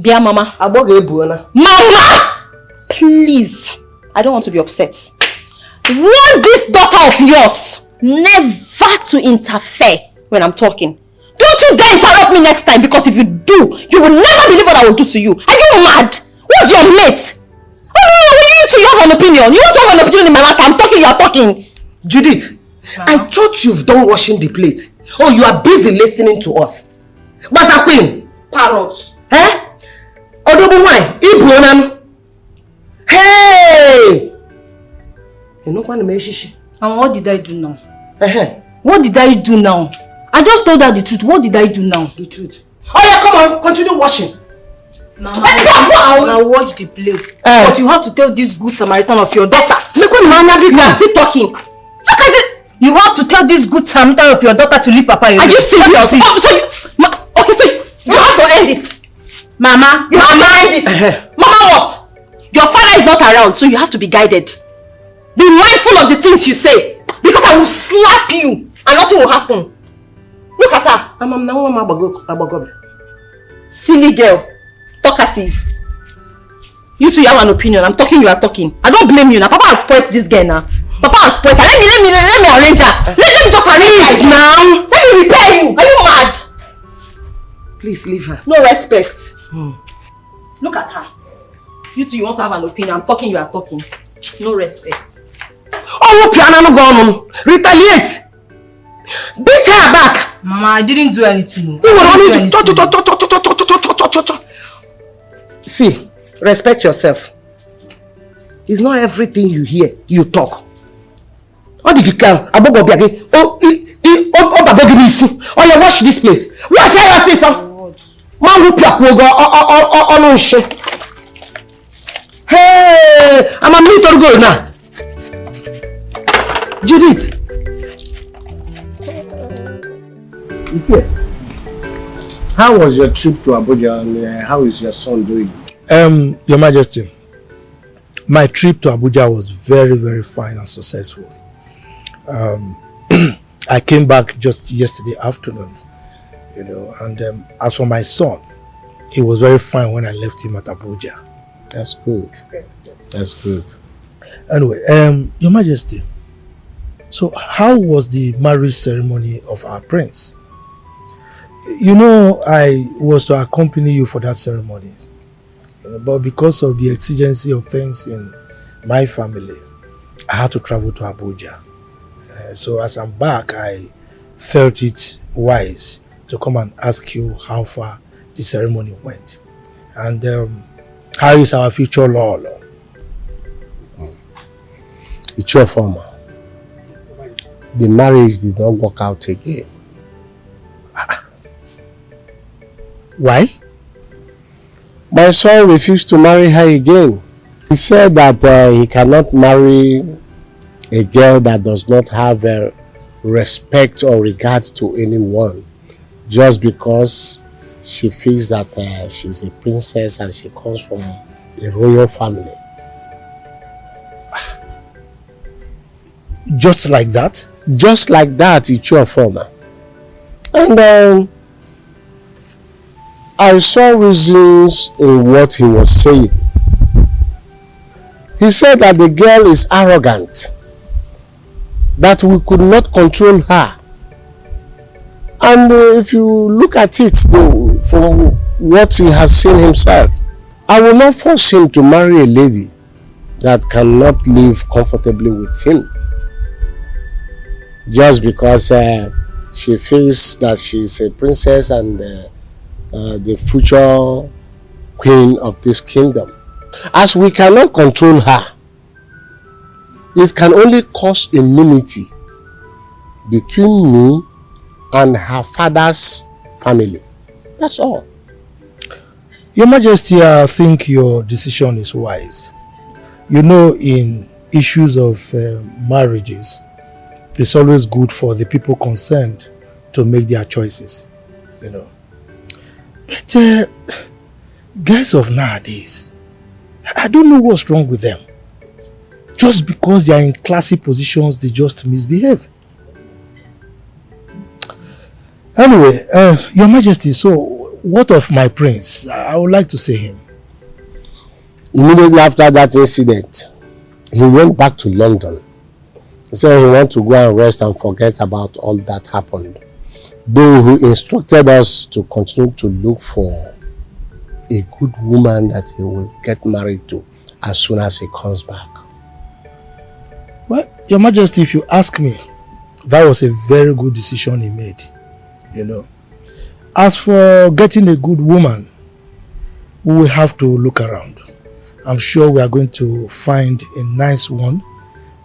Bia Mama. Mama! Please. I don't want to be upset. Warn this daughter of yours never to interfere when I'm talking. Don't you dare interrupt me next time, because if you do, you will never believe what I will do to you. Are you mad? What's your mate? Oh no, you two have an opinion. You want to have an opinion in my matter. I'm talking, you are talking. Judith, I thought you've done washing the plate. Oh, you are busy listening to us. What's that queen? Parrot. Eh? Odobo wine. Ibu. Hey! You know what I'm saying? And what did I do now? What did I do now? I just told her the truth. What did I do now? The truth. Oh yeah, come on. Continue washing. Mama, I'll wash the plate. But you have to tell this good Samaritan of your daughter. You are still talking. Look at it. You have to tell this good Samaritan of your daughter to leave Papa. Are you serious? Okay, so you have to end it. Mama, you have to end it. Mama, what? Your father is not around, so you have to be guided. Be mindful of the things you say, because I will slap you and nothing will happen. Look at her. Silly girl. Talkative. You two have an opinion. I'm talking, you are talking. I don't blame you now. Papa has spoiled this girl now. Papa has spoiled her. Let me arrange her. Let me just arrange her now. Let me repair you. Are you mad? Please leave her. No respect. Look at her. You two, you want to have an opinion. I'm talking, you are talking. No respect. Oh, piano no gone. Retaliate. Beat her back. Mama, I didn't do anything. See, respect yourself. It's not everything you hear, you talk. What did you come? Oh, yeah, wash this plate. Wash your face. Hey, I'm a little girl now. Judith. How was your trip to Abuja, and how is your son doing? Your Majesty, my trip to Abuja was very, very fine and successful. I came back just yesterday afternoon, and as for my son, he was very fine when I left him at Abuja. That's good. That's good. Anyway, Your Majesty, so how was the marriage ceremony of our prince? I was to accompany you for that ceremony, but because of the exigency of things in my family, I had to travel to Abuja. So as I'm back, I felt it wise to come and ask you how far the ceremony went. And how is our future law? It's your former. The marriage did not work out again. Why? My son refused to marry her again. He said that he cannot marry a girl that does not have respect or regard to anyone just because she feels that she's a princess and she comes from a royal family. Just like that? Just like that, it's your former. And I saw reasons in what he was saying. He said that the girl is arrogant, that we could not control her. And if you look at it from what he has seen himself, I will not force him to marry a lady that cannot live comfortably with him. Just because she feels that she's a princess and the future queen of this kingdom. As we cannot control her, it can only cause enmity between me and her father's family. That's all. Your Majesty, I think your decision is wise. In issues of marriages, it's always good for the people concerned to make their choices, But guys of nowadays, I don't know what's wrong with them. Just because they are in classy positions, they just misbehave. Anyway, Your Majesty, so what of my prince? I would like to see him. Immediately after that incident, he went back to London. He said he wanted to go and rest and forget about all that happened. Though he instructed us to continue to look for a good woman that he will get married to as soon as he comes back. Well, Your Majesty, if you ask me, that was a very good decision he made, you know. As for getting a good woman, we will have to look around. I'm sure we are going to find a nice one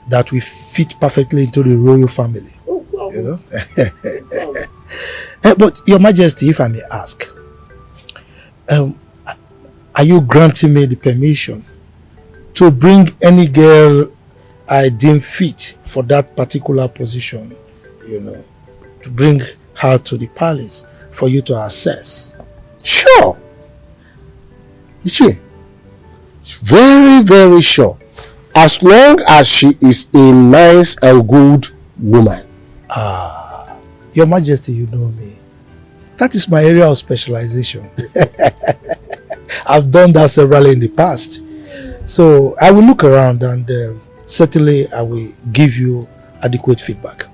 that will fit perfectly into the royal family, you know. But Your Majesty, if I may ask, are you granting me the permission to bring any girl I deem fit for that particular position, you know, to bring her to the palace for you to assess? Sure. Luchi, very, very sure. As long as she is a nice and good woman. Your Majesty, you know me. That is my area of specialization. I've done that severally in the past. So I will look around and certainly I will give you adequate feedback.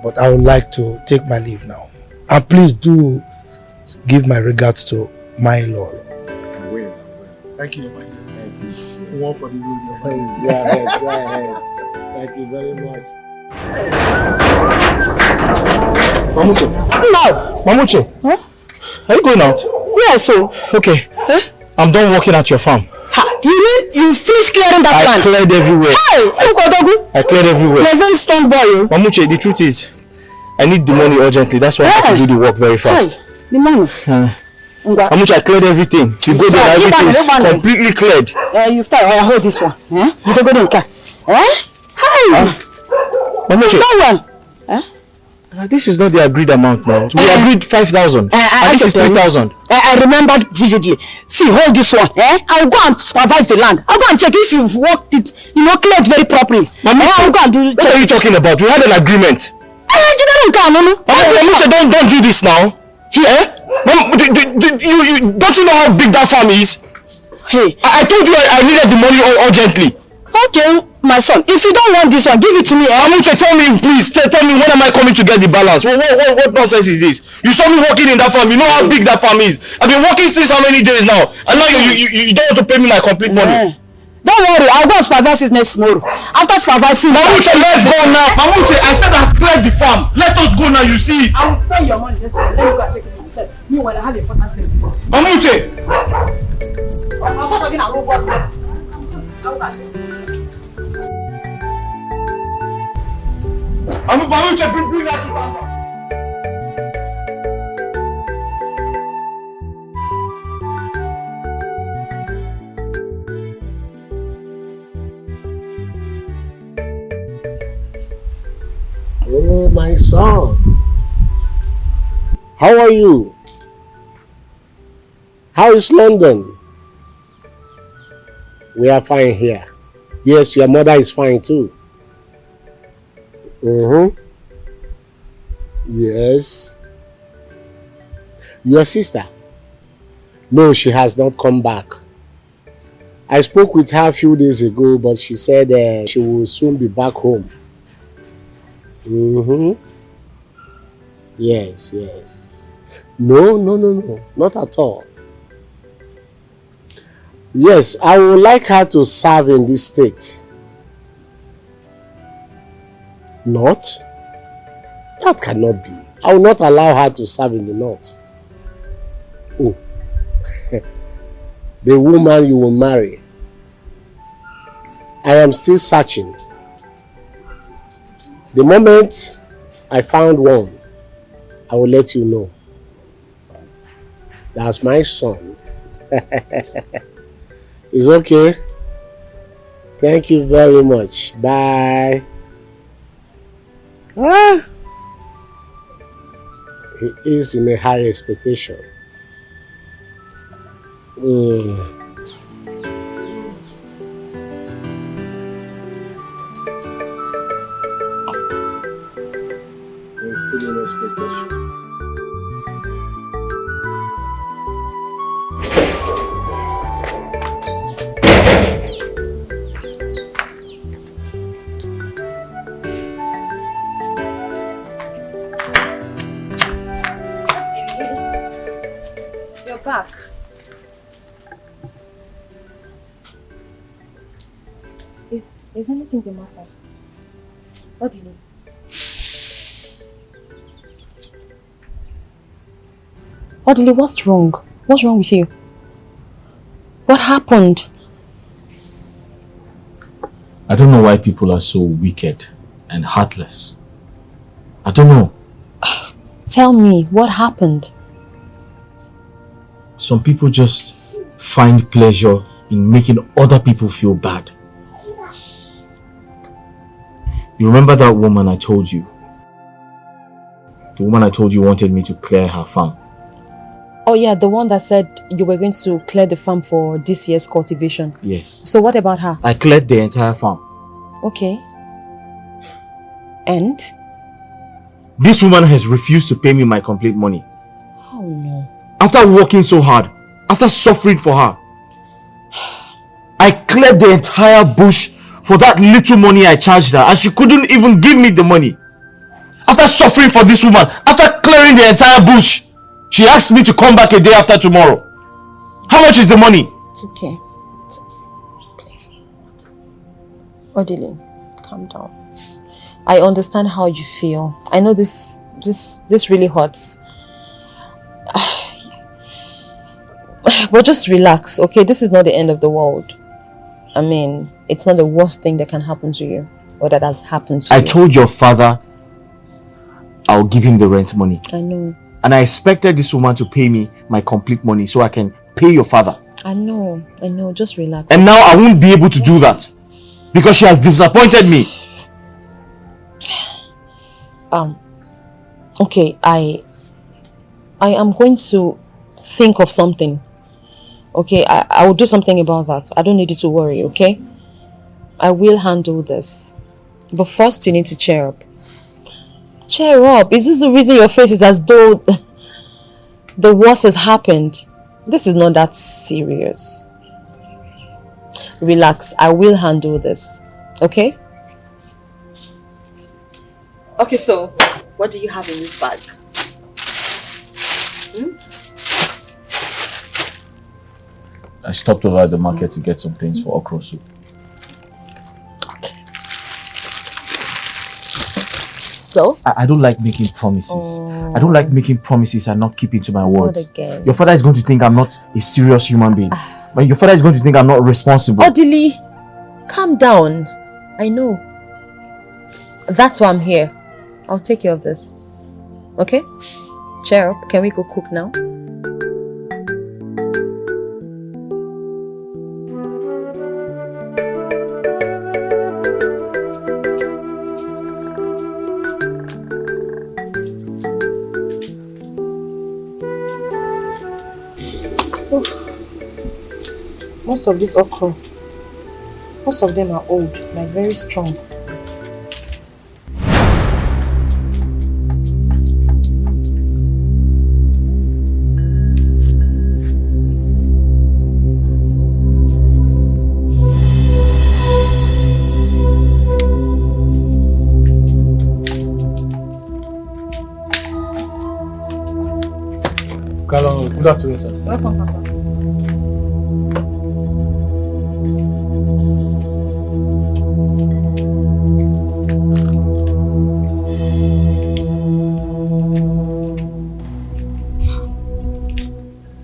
But I would like to take my leave now. And please do give my regards to my lord. I will. Thank you, Your Majesty. Thank you. One for the road, Your Majesty. Go ahead, go ahead. Thank you very much. Mamuche. No. Mamuche. Huh? Are you going out? Yeah, so. Okay. Huh? I'm done working at your farm. You finished clearing that land? I cleared everywhere. Hey! I cleared everywhere. You're a very strong boy. Mamuche, the truth is, I need the money urgently. That's why I have to do the work very fast. The money? Mamuche, I cleared everything. You go there, everything is completely cleared. You start. I hold this one. You don't go there. Hey! Mamuche. That one. This is not the agreed amount now. We agreed 5,000. This is 3,000. I remember vividly. See, hold this one. I'll go and supervise the land. I'll go and check if you've worked it, cleared very properly. I'll go and do. What are you talking about? We had an agreement. Mamuche, don't do this now. Here? Don't you know how big that farm is? Hey, I told you I needed the money urgently. Okay, my son, if you don't want this one, give it to me. Mamuche, tell me, please. Tell me, when am I coming to get the balance? What nonsense is this? You saw me working in that farm. You know how big that farm is. I've been working since how many days now? And now you don't want to pay me my complete money. Don't worry, I'll go and supervise it next tomorrow. After supervising... Mamuche, let's go now. Mamuche, I said I've cleared the farm. Let us go now, you see it. I'll spend your money. Let me go and take it myself. Meanwhile, I have a important thing. Mamuche! I'll go again and go work. Mamuche, bring that 2,000. Oh, my son. How are you? How is London? We are fine here. Yes, your mother is fine too. Yes. Your sister? No, she has not come back. I spoke with her a few days ago, but she said she will soon be back home. Yes. No, not at all. Yes, I would like her to serve in this state. Not? That cannot be. I will not allow her to serve in the north. Oh, the woman you will marry. I am still searching. The moment I found one, I will let you know. That's my son. It's okay. Thank you very much. Bye. He is in a high expectation. He's still in expectation. back. Is anything the matter? Odily? Odily, what's wrong? What's wrong with you? What happened? I don't know why people are so wicked and heartless. I don't know. Tell me, what happened? Some people just find pleasure in making other people feel bad. You remember that woman I told you? The woman I told you wanted me to clear her farm. Oh yeah, the one that said you were going to clear the farm for this year's cultivation. Yes. So what about her? I cleared the entire farm. Okay. And? This woman has refused to pay me my complete money. Oh no. After working so hard, after suffering for her, I cleared the entire bush for that little money I charged her, and she couldn't even give me the money. After suffering for this woman, after clearing the entire bush, she asked me to come back a day after tomorrow. How much is the money? It's okay. It's okay. Please. Odily, calm down. I understand how you feel. I know this really hurts. But just relax, okay? This is not the end of the world. I mean, it's not the worst thing that can happen to you, or that has happened to you. I told your father I'll give him the rent money. I know. And I expected this woman to pay me my complete money so I can pay your father. I know. Just relax. And now I won't be able to do that because she has disappointed me. Okay, I am going to think of something. Okay, I will do something about that. I don't need you to worry, okay? I will handle this. But first you need to cheer up. Cheer up. Is this the reason your face is as though the worst has happened? This is not that serious. Relax. I will handle this. Okay? Okay, so what do you have in this bag? I stopped over at the market to get some things for okra soup. Okay. So? I don't like making promises. I don't like making promises and not keeping to my words. Not again. Your father is going to think I'm not a serious human being. But your father is going to think I'm not responsible. Odily, calm down. I know. That's why I'm here. I'll take care of this. Okay? Cheer up. Can we go cook now? Most of these okra, most of them are old, like very strong. Good afternoon, sir. Welcome, Papa.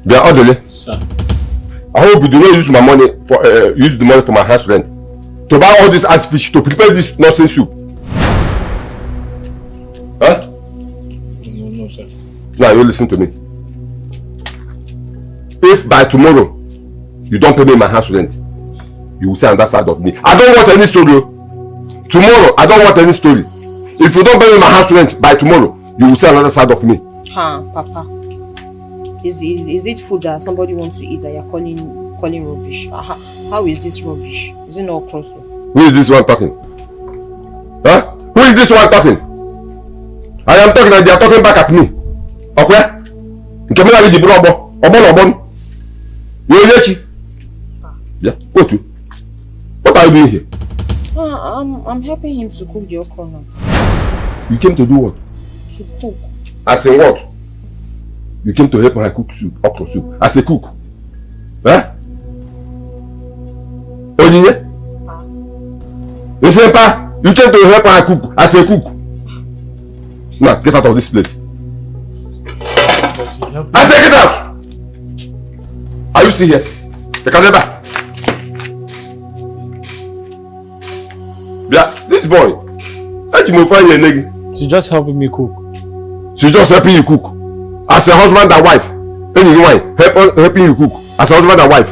Dear Odily, Sir. I hope you do not use my money for use the money for my house rent to buy all this ass fish to prepare this nonsense soup. Huh? No, sir. Now you listen to me. If by tomorrow you don't pay me my house rent, you will say on that side of me. I don't want any story. Tomorrow I don't want any story. If you don't pay me my house rent by tomorrow, you will say another side of me. Papa. Is it food that somebody wants to eat that you're calling rubbish? How is this rubbish? Is it not close? Who is this one talking? Huh? Who is this one talking? I am talking and they are talking back at me. Okay? Yeah, go to. What are you doing here? I'm helping him to cook the okra now. You came to do what? To cook. As in what? You came to help her cook soup, okra soup, as a cook. Eh? Onyinye? You say, Pa, you came to help her cook, as a cook. Now, get out of this place. I say get out! Are you still here? Yeah, this boy. She's just helping me cook. She's just helping you cook. As a husband and wife. Helping you cook. As a husband and wife.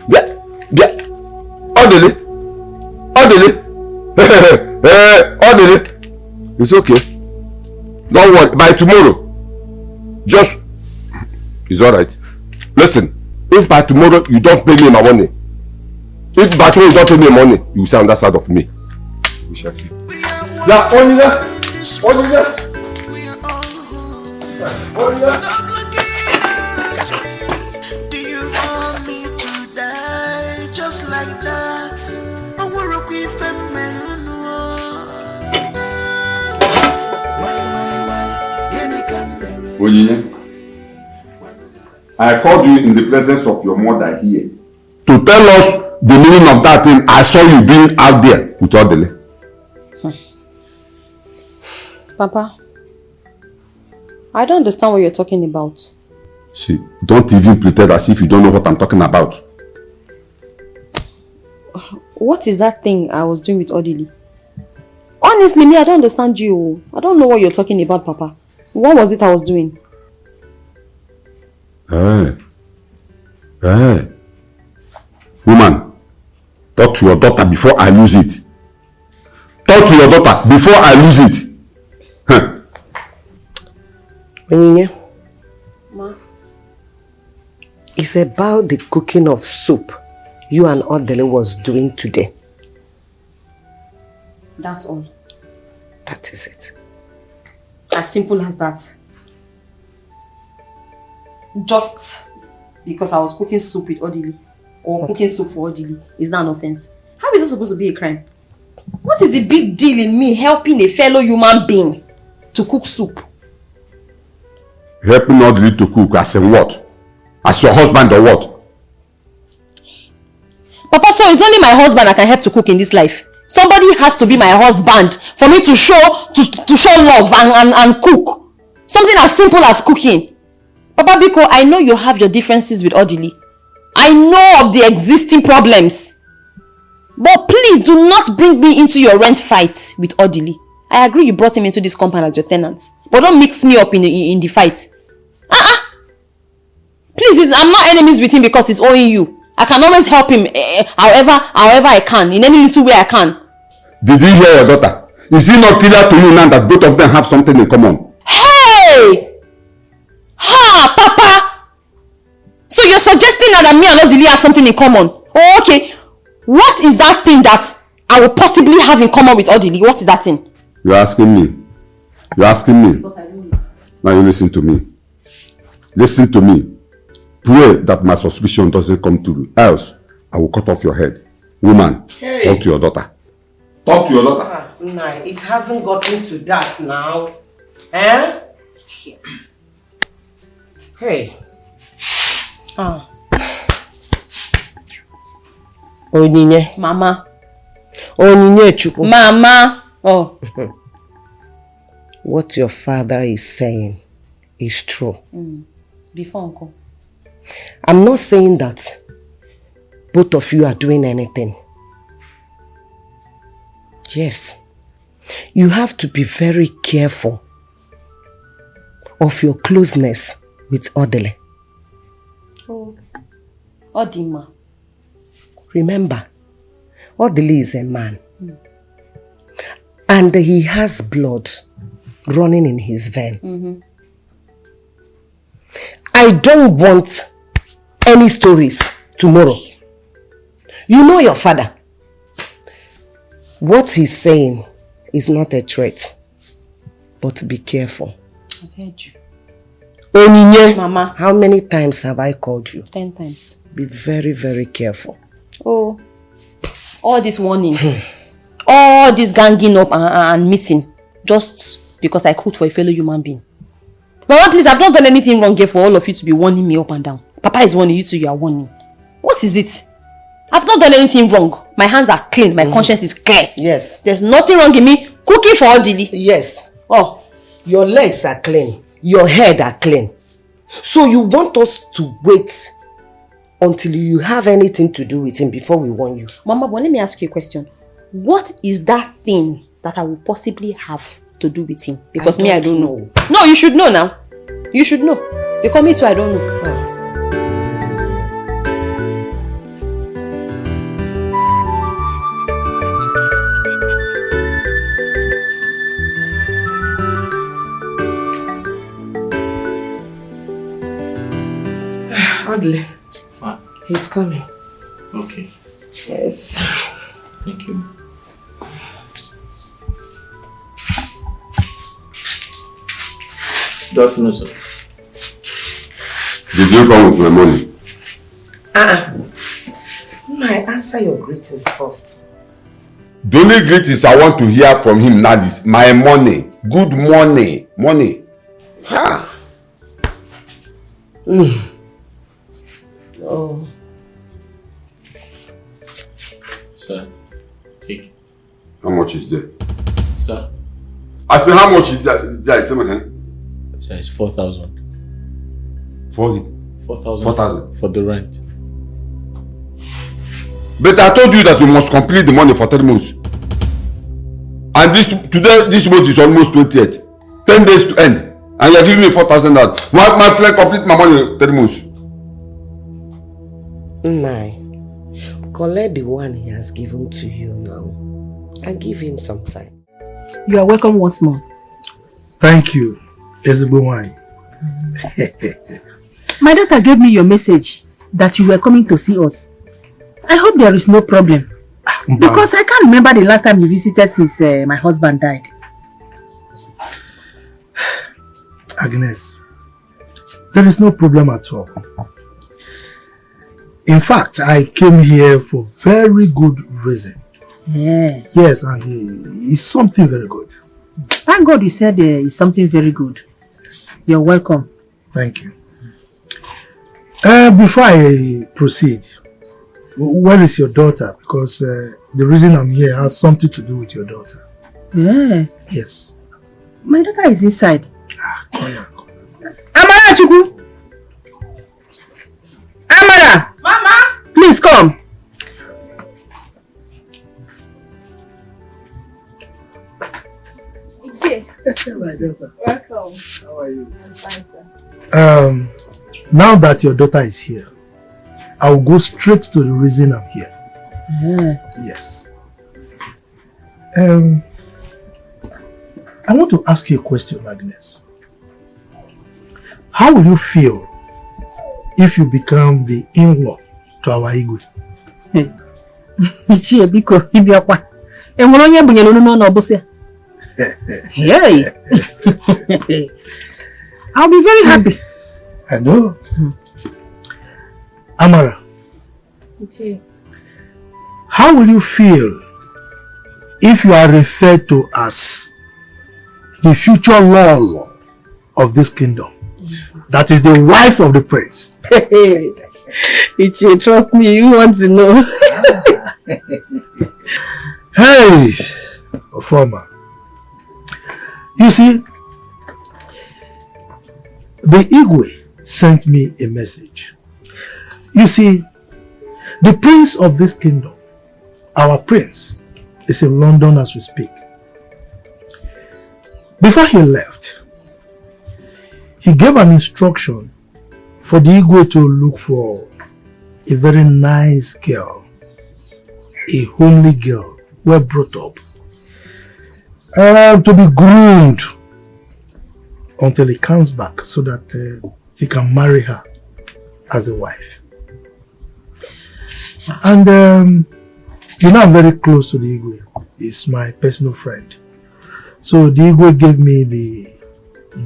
Yeah. Odily. Odily. It's okay. Don't worry. By tomorrow. Just. It's alright. Listen. If by tomorrow you don't pay me my money. If by tomorrow you don't pay me money, you will say on that side of me. We shall see. Yeah, Odily. Do you want me to die just like that? I wanna be feminine. Odily, I called you in the presence of your mother here to tell us the meaning of that thing I saw you doing out there with Odily. Papa, I don't understand what you're talking about. See, don't even pretend as if you don't know what I'm talking about. What is that thing I was doing with Odily? Honestly, me, I don't understand you. I don't know what you're talking about, Papa. What was it I was doing? Woman, talk to your daughter before I lose it. Talk to your daughter before I lose it. Onyinye, Ma? It's about the cooking of soup you and Odily was doing today. That's all. That is it. As simple as that. Just because I was cooking soup with Odily or cooking soup for Odily is not an offense. How is that supposed to be a crime? What is the big deal in me helping a fellow human being to cook soup? Helping Odily to cook as in what? As your husband or what? Papa, so it's only my husband I can help to cook in this life. Somebody has to be my husband for me to show love and cook. Something as simple as cooking. Papa Biko, I know you have your differences with Odily. I know of the existing problems. But please do not bring me into your rent fight with Odily. I agree you brought him into this compound as your tenant. But don't mix me up in the fight. Please, I'm not enemies with him because he's owing you. I can always help him however I can, in any little way I can. Did you hear your daughter? Is it not clear to you now that both of them have something in common? Hey! Ha, Papa! So you're suggesting now that me and Odily have something in common? Oh, okay. What is that thing that I will possibly have in common with Odily? What is that thing? You're asking me. You're asking me. Because I don't know. Now you listen to me. Listen to me. Pray that my suspicion doesn't come true. Else, I will cut off your head. Woman, talk to your daughter. Talk to your daughter. Nah, it hasn't gotten to that now. Eh? Hey. Onyinye. Mama. Onyinye Chukwu. Mama. Oh. What your father is saying is true. Before Uncle. I'm not saying that both of you are doing anything. Yes. You have to be very careful of your closeness with Odily. Oh. Odima. Remember, Odily is a man. And he has blood running in his vein. I don't want any stories tomorrow. You know your father. What he's saying is not a threat. But be careful. I've heard you. Onyinye, Mama. how many times have I called you? 10 times. Be very, very careful. Oh. All this warning. All this ganging up and meeting. Just because I cooked for a fellow human being. Mama, please, I've not done anything wrong here for all of you to be warning me up and down. Papa is warning you too, you are warning. What is it? I've not done anything wrong. My hands are clean. My conscience is clear. Yes. There's nothing wrong in me cooking for Odily. Yes. Oh. Your legs are clean. Your head are clean. So you want us to wait until you have anything to do with him before we warn you? Mama, but let me ask you a question. What is that thing that I will possibly have to do with him? Because I don't know. No, you should know now. You should know. Because me too, I don't know. Odily. What? He's coming. Okay. Yes. Thank you. Just no, sir. Did you come with my money? No, I answer your greetings first. The only greetings I want to hear from him now is my money. Good money. Money. Ha! Oh. Sir, take. How much is there? Sir. I said, how much is there? Sir, it's 4,000. 4,000. 4,000 for the rent. But I told you that you must complete the money for 3 months. And this month is almost 28th. 10 days to end. And you are giving me 4,000. My friend complete my money in 3 months. Nine. Collect the one he has given to you now. And give him some time. You are welcome once more. Thank you, Ezebowai. My daughter gave me your message that you were coming to see us. I hope there is no problem. Because I can't remember the last time you visited since my husband died. Agnes, there is no problem at all. In fact, I came here for very good reason. Yeah. Yes, and it's something very good. Thank God you said it's something very good. Yes. You're welcome. Thank you. Before I proceed, where is your daughter? Because the reason I'm here has something to do with your daughter. Yeah. Yes. My daughter is inside. Come here. Amara Chukwu! Amara! Mama! Please come. My daughter. Welcome. How are you? I'm fine, sir. Now that your daughter is here, I'll go straight to the reason I'm here. Yeah. Yes. I want to ask you a question, Agnes. How will you feel if you become the in-law to our Igwe? Hey! I'll be very happy. I know. Amara, how will you feel if you are referred to as the future law of this kingdom? That is the wife of the prince. Ichi, trust me, you want to know. Hey, Ofoma. You see, the Igwe sent me a message. You see, the prince of this kingdom, our prince, is in London as we speak. Before he left, he gave an instruction for the Igwe to look for a very nice girl, a homely girl, well brought up, to be groomed until he comes back so that he can marry her as a wife. And you know, I'm very close to the Igwe. He's my personal friend. So the Igwe gave me the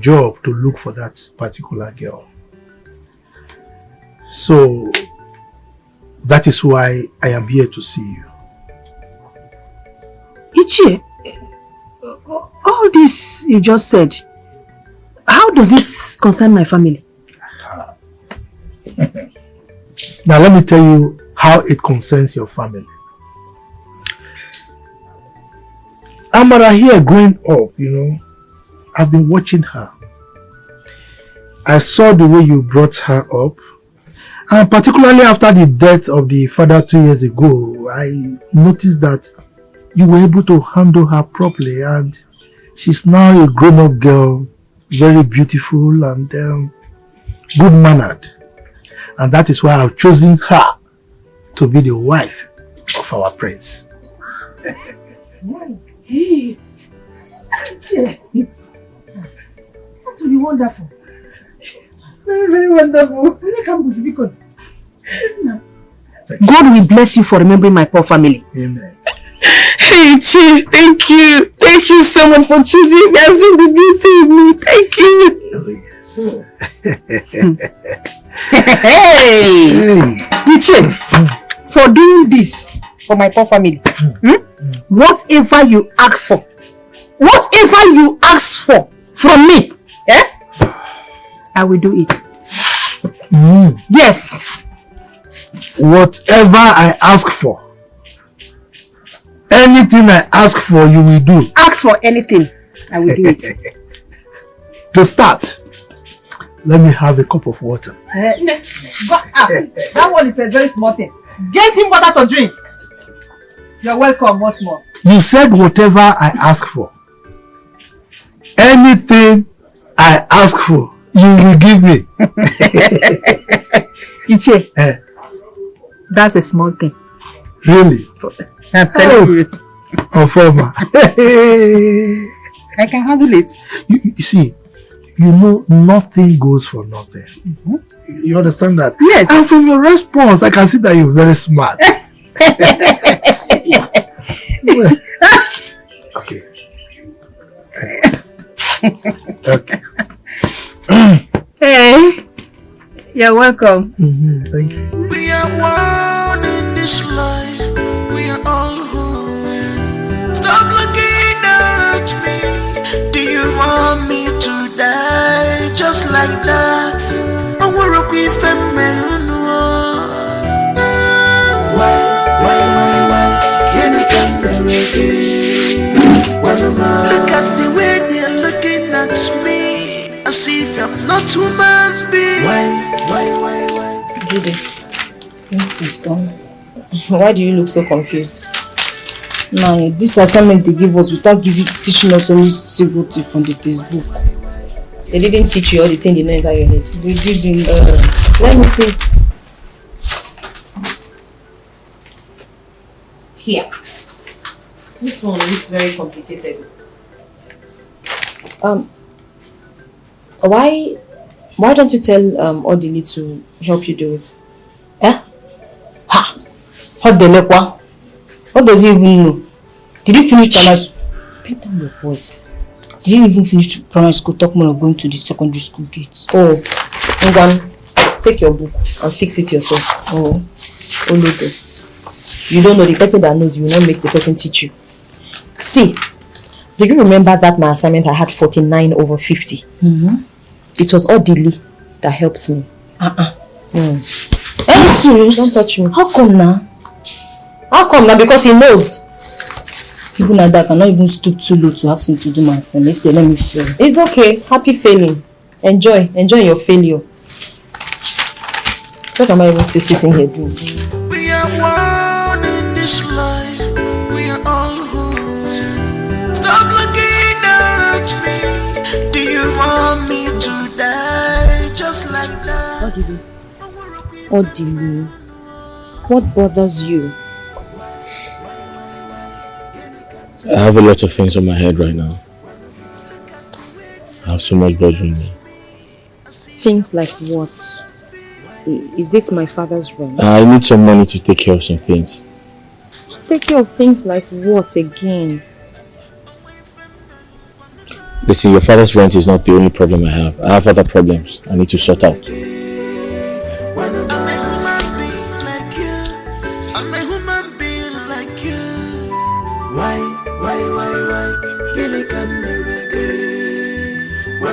job to look for that particular girl. So that is why I am here to see you. Ichie, all this you just said, how How does it concern my family? Now let me tell you how it concerns your family. Amara here growing up, I've been watching her. I saw the way you brought her up. And particularly after the death of the father 2 years ago, I noticed that you were able to handle her properly, and she's now a grown-up girl, very beautiful and good-mannered. And that is why I've chosen her to be the wife of our prince. Hey, that's really wonderful. Very, very wonderful. God will bless you for remembering my poor family. Amen. Hey, Chi, thank you. Thank you so much for choosing me and seeing the beauty in me. Thank you. Hey, Ichi, for doing this for my poor family, whatever you ask for from me, I will do it. Yes. Whatever I ask for, anything I ask for, you will do. Ask for anything, I will do it. To start, let me have a cup of water. That one is a very small thing. Get him water to drink. You're welcome once more. You said whatever I ask for. Anything I ask for, you will give me. Iche, that's a small thing. Really? I'm telling you. Former. I can handle it. You see, nothing goes for nothing. You understand that? Yes. And from your response, I can see that you're very smart. Okay. Okay. Hey, you're welcome. Thank you. We are one in this life. We are all human. Stop looking at me. Do you want me to die just like that? I will rock with why? Look at the way they're looking at me, as if I'm not human being. Why? Judy, this is done. Why do you look so confused? Now, this assignment they give us without teaching us any single thing from the textbook. They didn't teach you all the things you know in that unit. They didn't. Let me see. Here. This one looks very complicated. Why don't you tell Odily to help you do it? Ha! Odily, what does he even know? Did he finish primary school? Bring down your voice. Did he even finish primary school? Talk more of going to the secondary school gate. Oh, Ngwan, take your book and fix it yourself. Oh, Olodo. You don't know the person that knows, you will not make the person teach you. See, do you remember that my assignment I had 49 over 50? It was Odily that helped me. Are you serious? Don't touch me. How come now? Because he knows. Even like that, I cannot even stoop too low to ask him to do my assignment. Instead, let me fail. It's okay. Happy failing. Enjoy your failure. What am I even still sitting here doing? We are one in this life. We are all human. Stop looking at me. Do you want me to die just like that? Odily, what bothers you? I have a lot of things on my head right now. I have so much bothering me. Things like what? Is it my father's rent? I need some money to take care of some things. Take care of things like what again? Listen, your father's rent is not the only problem I have. I have other problems I need to sort out.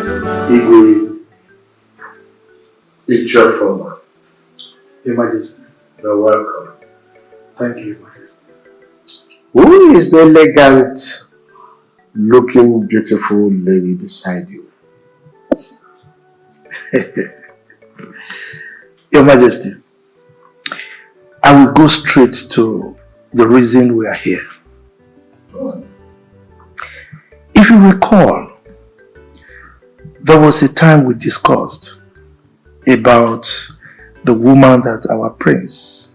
Igwe, it's your former. Your Majesty, you're welcome. Thank you, Your Majesty. Who is the elegant looking beautiful lady beside you? Your Majesty, I will go straight to the reason we are here. If you recall, there was a time we discussed about the woman that our prince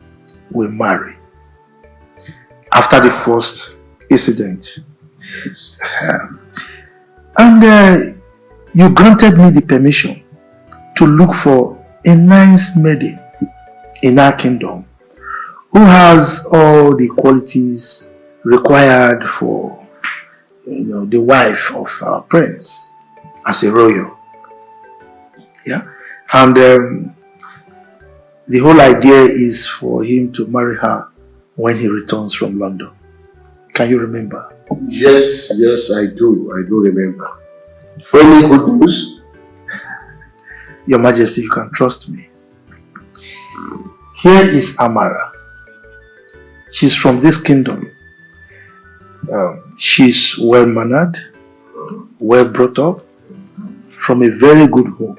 will marry after the first incident. And you granted me the permission to look for a nice maiden in our kingdom who has all the qualities required for the wife of our prince as a royal. Yeah, and the whole idea is for him to marry her when he returns from London. Can you remember? Yes, I do remember. For any good news? Your Majesty, you can trust me. Here is Amara. She's from this kingdom. She's well-mannered, well-brought up, from a very good home.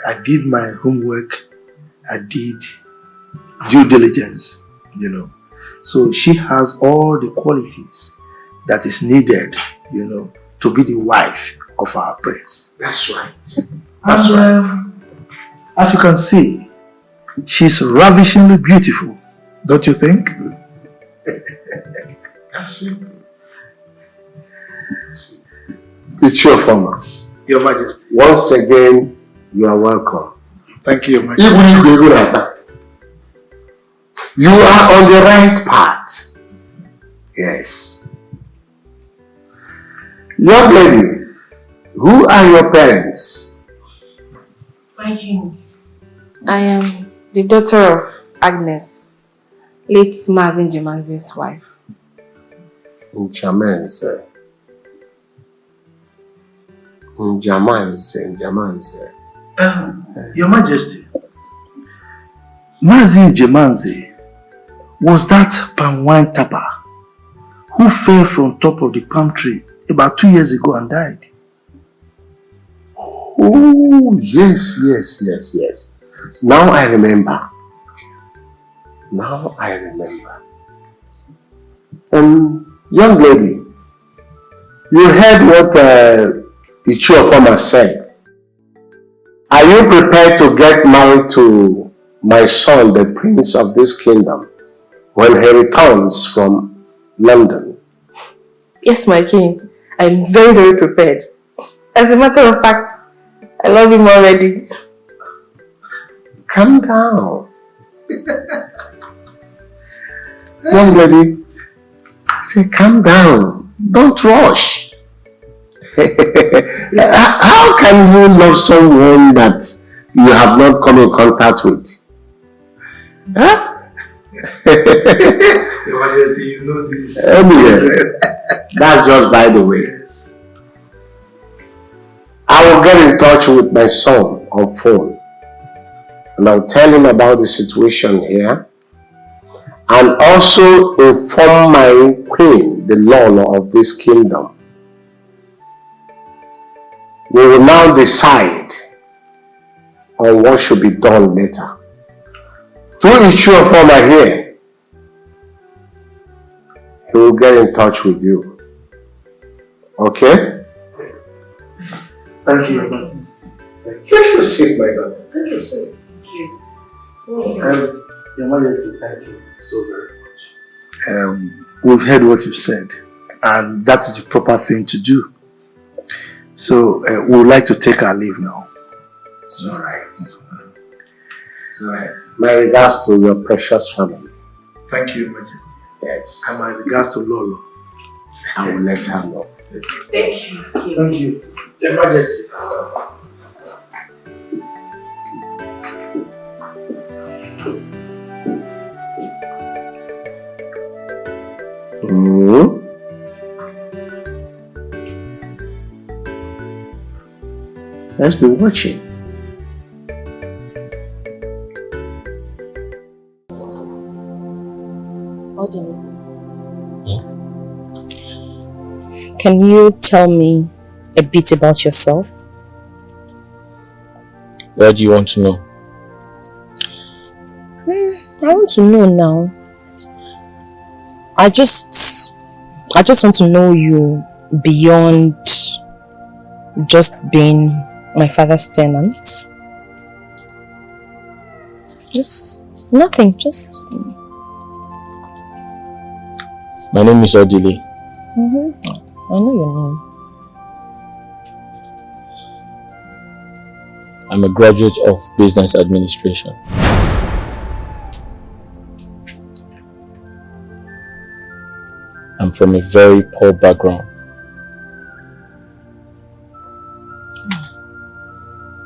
I did my homework. I did due diligence, So she has all the qualities that is needed, to be the wife of our prince. That's right. That's right. As you can see, she's ravishingly beautiful, don't you think? That's it. It's your former. Your Majesty. Once again, you are welcome. Thank you, Your Majesty. You are on the right path. Yes. Young lady, who are your parents? My king. I am the daughter of Agnes, late Mazin Jemanze's wife. Njamanze. Your Majesty, Mazin Jemanze was that palm wine tapper who fell from top of the palm tree about 2 years ago and died. Oh, yes. Now I remember. Young lady, you heard what the Chiofoma said. Are you prepared to get married to my son, the prince of this kingdom, when he returns from London? Yes, my king. I'm very, very prepared. As a matter of fact, I love him already. Calm down. Young lady, say calm down. Don't rush. How can you love someone that you have not come in contact with? Huh? Your Majesty, you know this. Anyway, that's just by the way. Yes. I will get in touch with my son on phone and I'll tell him about the situation here and also inform my queen, the Lolo of this kingdom. We will now decide on what should be done later. Through Ichioforma here, he will get in touch with you. Okay? Thank you, Your Majesty. Take your seat, my daughter. Take your seat. Thank you. Your Majesty, thank you so very much. We've heard what you've said, and that is the proper thing to do. So we would like to take our leave now. It's alright. It's alright. My regards to your precious family. Thank you, Your Majesty. Yes. And my regards to Lolo. I will let her know. Thank you. Thank you. Your Majesty. Let's be watching. Odily. Can you tell me a bit about yourself? What do you want to know? I want to know now. I just want to know you beyond just being my father's tenant. Just nothing, just... My name is Odily. I know your name. I'm a graduate of business administration. I'm from a very poor background.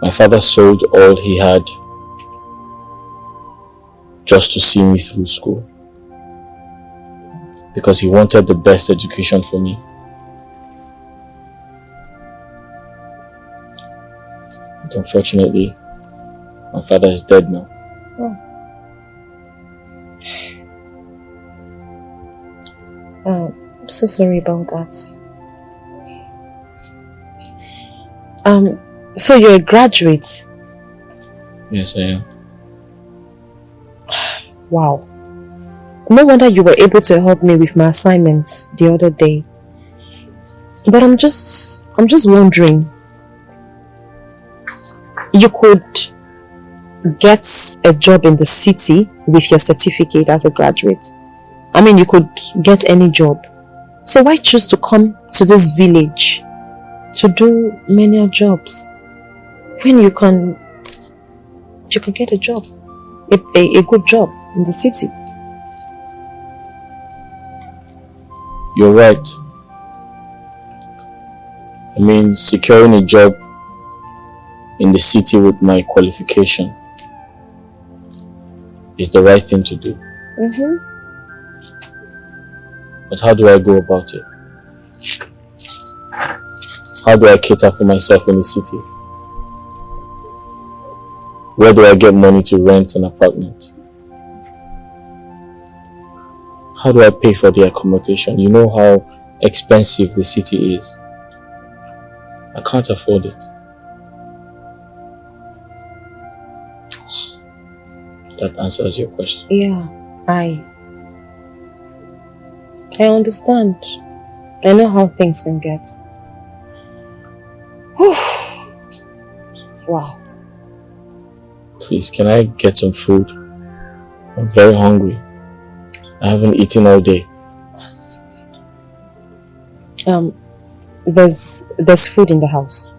My father sold all he had just to see me through school, because he wanted the best education for me. But unfortunately, my father is dead now. I'm so sorry about that. So you're a graduate? Yes, I am. Wow. No wonder you were able to help me with my assignment the other day. But I'm just wondering, you could get a job in the city with your certificate as a graduate. I mean, you could get any job. So why choose to come to this village to do menial jobs when you can get a job, a good job in the city? You're right. I mean, securing a job in the city with my qualification is the right thing to do. But how do I go about it? How do I cater for myself in the city? Where do I get money to rent an apartment? How do I pay for the accommodation? You know how expensive the city is. I can't afford it. That answers your question. Yeah, I understand. I know how things can get. Wow. Please, can I get some food? I'm very hungry. I haven't eaten all day. There's food in the house.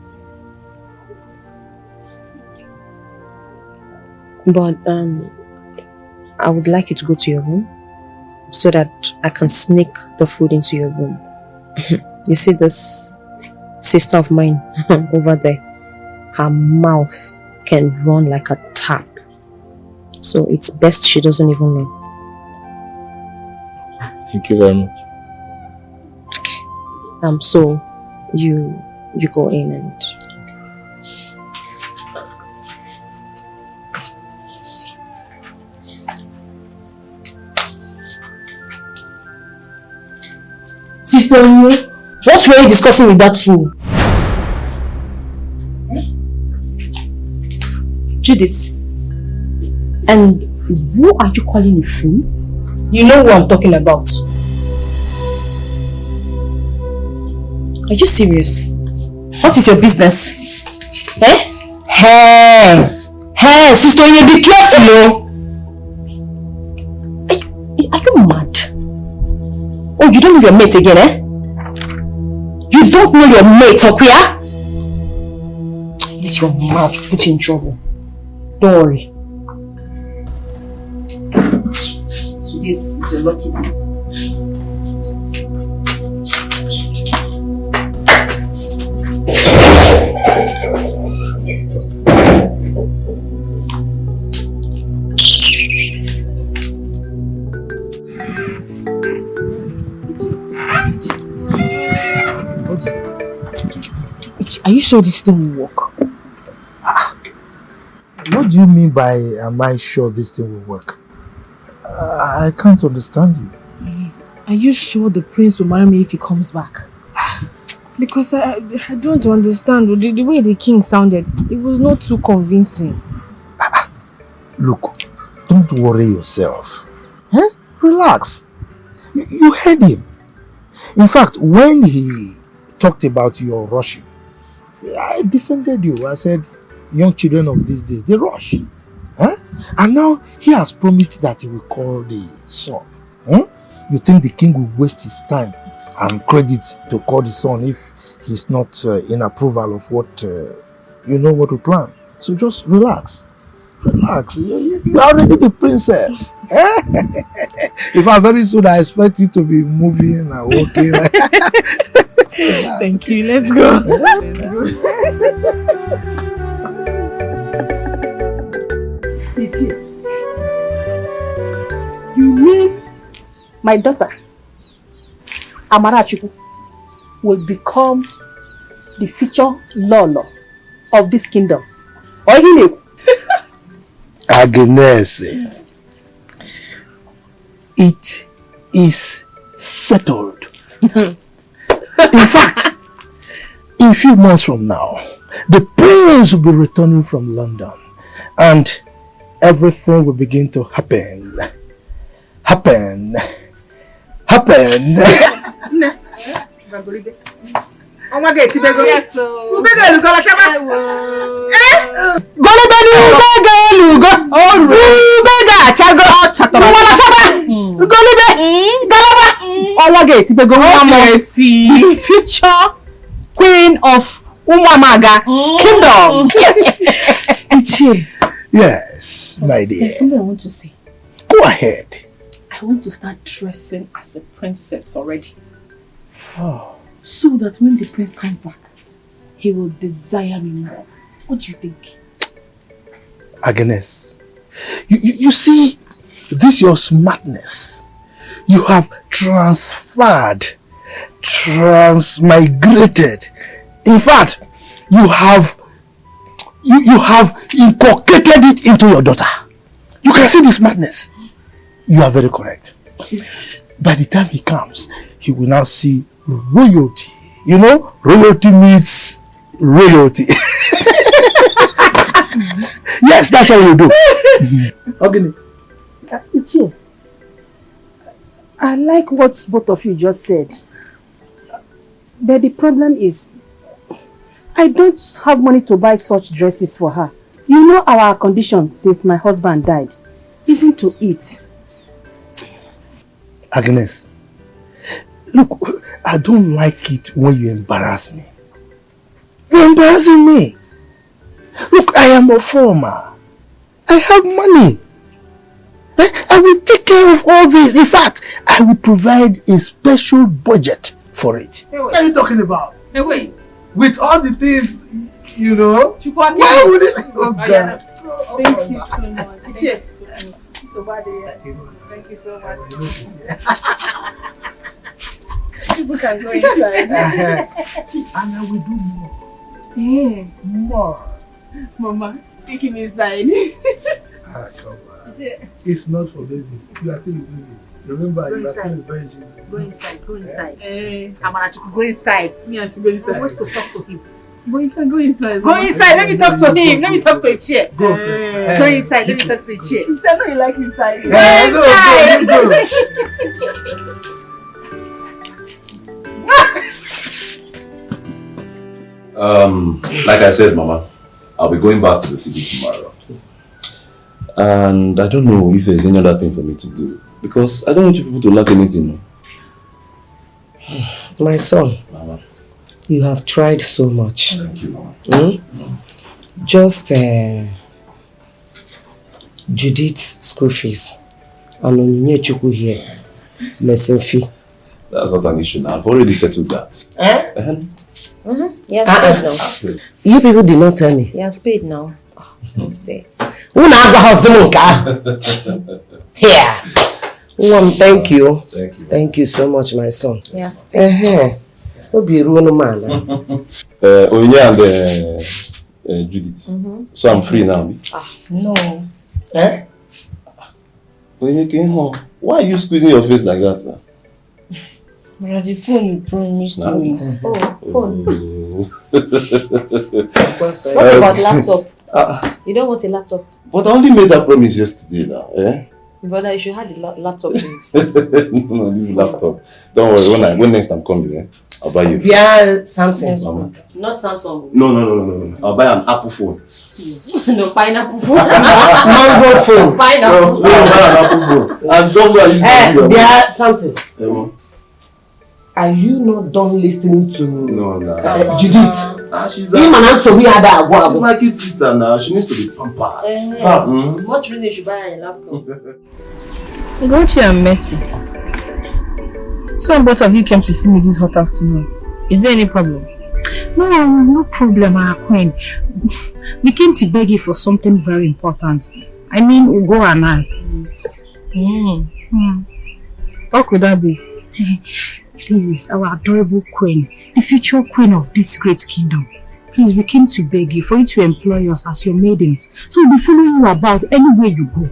But I would like you to go to your room so that I can sneak the food into your room. You see this sister of mine over there? Her mouth can run like a tap. So it's best she doesn't even know. Thank you very much. Okay. So you go in and... Sister, what were you discussing with that fool? Judith. And who are you calling a fool? You know who I'm talking about. Are you serious? What is your business? Hey, sister, you be careful, Are you mad? Oh, you don't know your mate again, You don't know your mate, Okuya? This your mouth put you in trouble. Don't worry. So this is your lucky day. Are you sure this thing will work? What do you mean by am I sure this thing will work? I can't understand you. Are you sure the prince will marry me if he comes back? Because I don't understand. The way the king sounded, it was not too convincing. Look, don't worry yourself. Relax. You heard him. In fact, when he talked about your rushing, I defended you. I said, young children of these days, they rush. And now he has promised that he will call the son. You think the king will waste his time and credit to call the son if he's not in approval of what what we plan? So just relax. Relax. You're already the princess. If I'm very soon, I expect you to be moving and walking. Thank you. Let's go. You mean my daughter, Amarachuku, will become the future Lolo of this kingdom? Or he knew? Agnes, it is settled. In fact, in a few months from now, the prince will be returning from London and everything will begin to happen. The future queen of Umamaga kingdom. Yes, my dear. There's something I want to say. Go ahead. I want to start dressing as a princess already. Oh. So that when the prince comes back, he will desire me more. What do you think? Agnes, you see, this your smartness. You have transmigrated. In fact, you have inculcated it into your daughter. You can see this madness. You are very correct. By the time he comes, he will now see royalty. You know, royalty meets royalty. Yes, that's what you do. Okay. Ichie, I like what both of you just said. But the problem is, I don't have money to buy such dresses for her. You know our condition since my husband died. Even to eat. Agnes, look, I don't like it when you embarrass me. You're embarrassing me. Look, I am a farmer. I have money. I will take care of all this. In fact, I will provide a special budget for it. Hey, what are you talking about? Hey, wait. With all the things, you know, why would it? Oh, God. Thank you so much. Ichie. Thank you so much. People can go inside. See, and I will do more. Yeah. More. Mama, take him inside. Come on. It's not for babies. You are still a baby. Remember, you are still a virgin. Go inside. Go inside. Amarachuku, go inside. Me, I should go inside. I want to talk to him. But you can go inside. Go inside. Let me talk to him. Let me talk to Ichie. Go first. Go inside. Let me talk to Ichie. I know you like inside. Go inside. Like I said, Mama, I'll be going back to the city tomorrow. And I don't know if there's any other thing for me to do. Because I don't want you people to lack anything. My son, Mama. You have tried so much. Thank you, Mama. Just Judith's school fees. And Onyinye Chukwu here. Lesson fee. That's not an issue now. I've already settled that. Yes, paid now. You people did not tell me. Yes, paid now. It's there. Here. Thank you. Thank you. Thank you so much, my son. Yes. Be a man. Onyinye and Judith. So I'm free now. No. Eh? Why are you squeezing your face like that now? The phone you promised me. Oh, phone. What about laptop? You don't want a laptop? But I only made that promise yesterday now. Eh? Brother, you should have the laptop. No, leave laptop. Don't worry, when next I'm coming, I'll buy you. Yeah, Samsung. Yes, not Samsung. No. I'll buy an Apple phone. No, pineapple phone. Mango phone. Pineapple. No, I'll buy an Apple phone. And don't go and yeah, Samsung. Are you not done listening to Judith? She's my kid sister now. She needs to be pampered. What reason you should buy a laptop? Luchi and Mercy. So both of you came to see me this hot afternoon. Is there any problem? No problem, our queen. We came to beg you for something very important. I mean, Ugo and I. What could that be? Please, our adorable queen, the future queen of this great kingdom. Please, we came to beg you for you to employ us as your maidens. So we'll be following you about anywhere you go.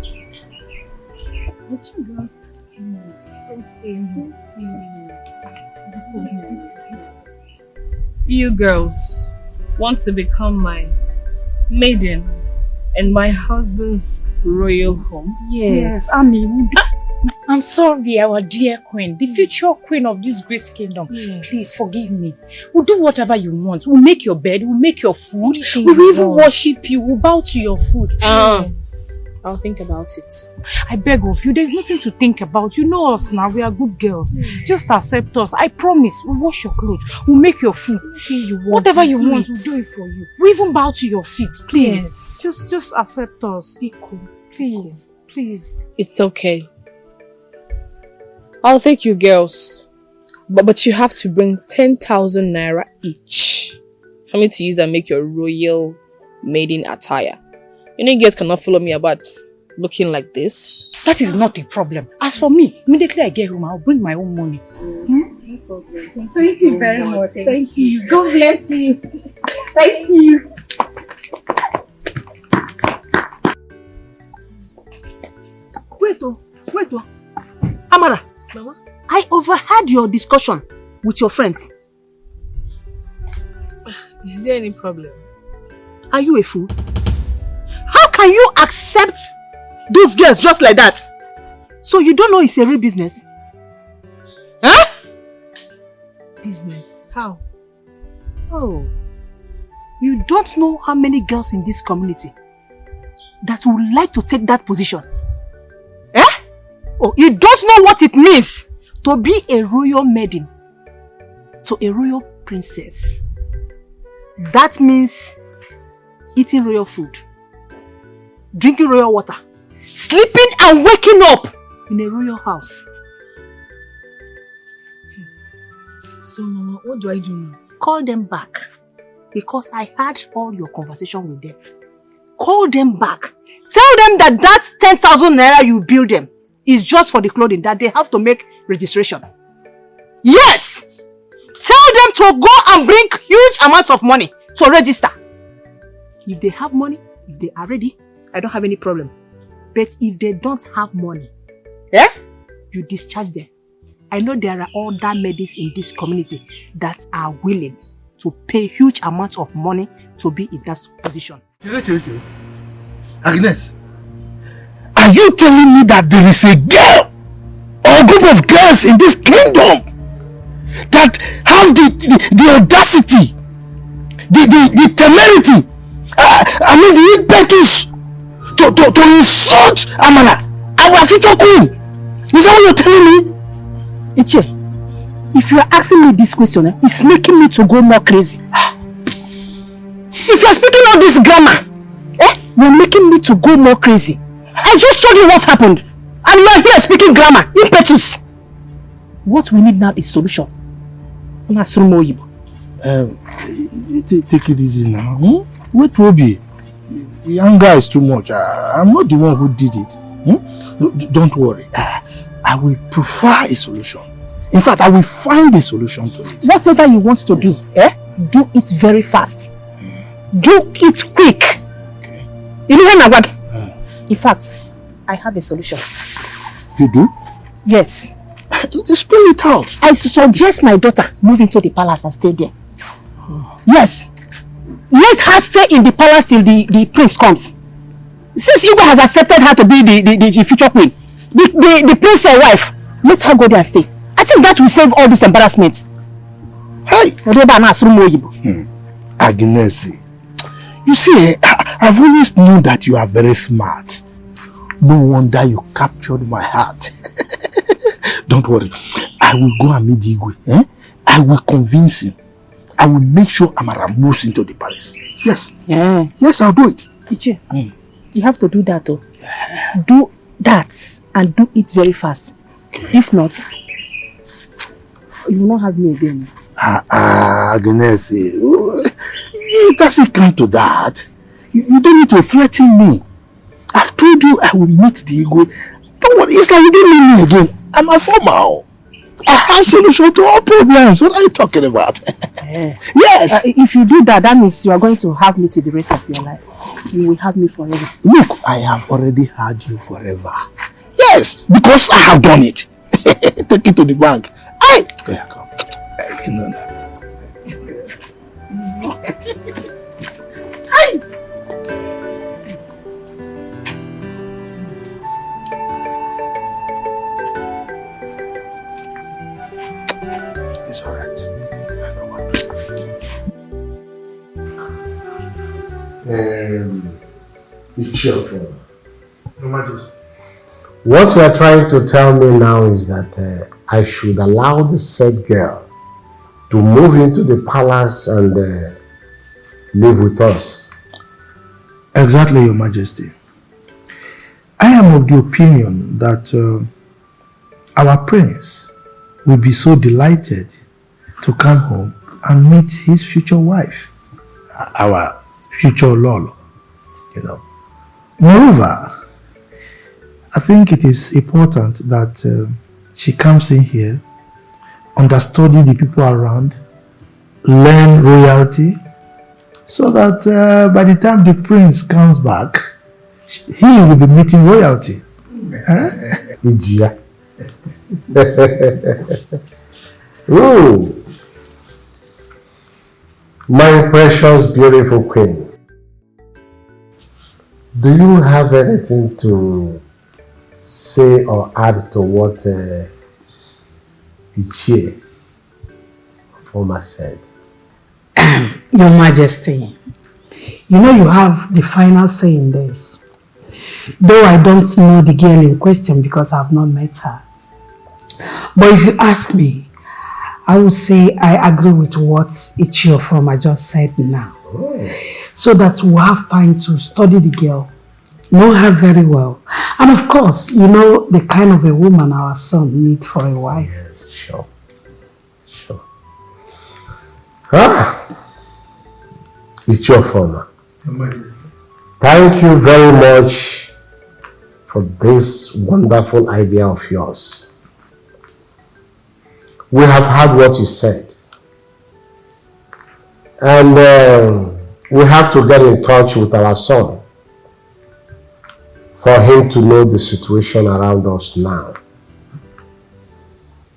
You girls want to become my maiden in my husband's royal home? Yes. I'm sorry, our dear queen, the future queen of this great kingdom. Yes. Please forgive me. We'll do whatever you want. We'll make your bed, we'll make your food, we will even worship you, we'll bow to your food. Yes. I'll think about it. I beg of you, there's nothing to think about. You know us now, we are good girls. Just accept us. I promise, we'll wash your clothes, we'll make your food. Whatever you want, we'll do it for you. We even bow to your feet, please. Yes. Just accept us. Be cool. Please. It's okay. I'll take you girls. But you have to bring 10,000 naira each for me to use and make your royal maiden attire. You know, you guys cannot follow me about looking like this. That is not a problem. As for me, immediately I get home, I'll bring my own money. No problem. Thank you very much. Thank you. God bless you. Thank you. Wait. Amara. Mama? I overheard your discussion with your friends. Is there any problem? Are you a fool? How can you accept those girls just like that? So you don't know it's a real business? Huh? Business? How? Oh. You don't know how many girls in this community that would like to take that position? Eh? Oh, you don't know what it means to be a royal maiden, to a royal princess. That means eating royal food, drinking royal water, sleeping and waking up in a royal house. So Mama, what do I do now? Call them back, because I had all your conversation with them. Call them back. Tell them that 10,000 naira you bill them is just for the clothing, that they have to make registration. Yes! Tell them to go and bring huge amounts of money to register. If they have money, if they are ready, I don't have any problem. But if they don't have money, you discharge them. I know there are other maidens in this community that are willing to pay huge amounts of money to be in that position. Agnes, are you telling me that there is a girl or a group of girls in this kingdom that have the audacity, the temerity, the impetus to insult Amara, our future queen? Is that what you're telling me? Iche, if you are asking me this question, it's making me to go more crazy. If you are speaking all this grammar, you're making me to go more crazy. I just told you what happened, and you are here speaking grammar, impetus. What we need now is solution. Take it easy now. What will be? The anger is too much. I'm not the one who did it. Don't worry. I will prefer a solution. In fact, I will find a solution to it. Whatever you want to do, do it very fast. Do it quick. Okay. You know what? In fact, I have a solution. You do? Yes. Spell it out. I suggest my daughter move into the palace and stay there. Yes. Let her stay in the palace till the prince comes. Since Igwe has accepted her to be the future queen, the prince's wife, let her go there and stay. I think that will save all this embarrassment. Hey! Agnes, you see, I've always known that you are very smart. No wonder you captured my heart. Don't worry. I will go and meet Igwe. I will convince him. I will make sure Amara moves into the palace. Yes. Yeah. Yes, I'll do it. Iche, you have to do that though. Yeah. Do that and do it very fast. Okay. If not, you will not have me again. Agnes, it doesn't come to that. You don't need to threaten me. I've told you I will meet the Igwe. Don't worry, it's like you didn't meet me again. I'm a formal. I have solution to all problems. What are you talking about? Yes. If you do that, that means you are going to have me till the rest of your life. You will have me forever. Look, I have already had you forever. Yes, because I have done it. Take it to the bank. Yeah, come. You know that. It's all right. I know what to do. It's your fault. Your Majesty. What you are trying to tell me now is that I should allow the said girl to move into the palace and live with us. Exactly, Your Majesty. I am of the opinion that our prince will be so delighted to come home and meet his future wife, our future Lolo, you know. Moreover, I think it is important that she comes in here, understudy the people around, learn royalty, so that by the time the prince comes back, he will be meeting royalty. Ooh. My precious, beautiful queen, do you have anything to say or add to what Ichie former said? Your Majesty, you know you have the final say in this. Though I don't know the girl in question because I have not met her. But if you ask me, I would say I agree with what Ichie Ofoma just said now. Oh. So that we'll have time to study the girl, know her very well. And of course, you know the kind of a woman our son needs for a wife. Yes, sure. Sure. Ichie Ofoma. Thank you very much for this wonderful idea of yours. We have heard what you said. And we have to get in touch with our son for him to know the situation around us now.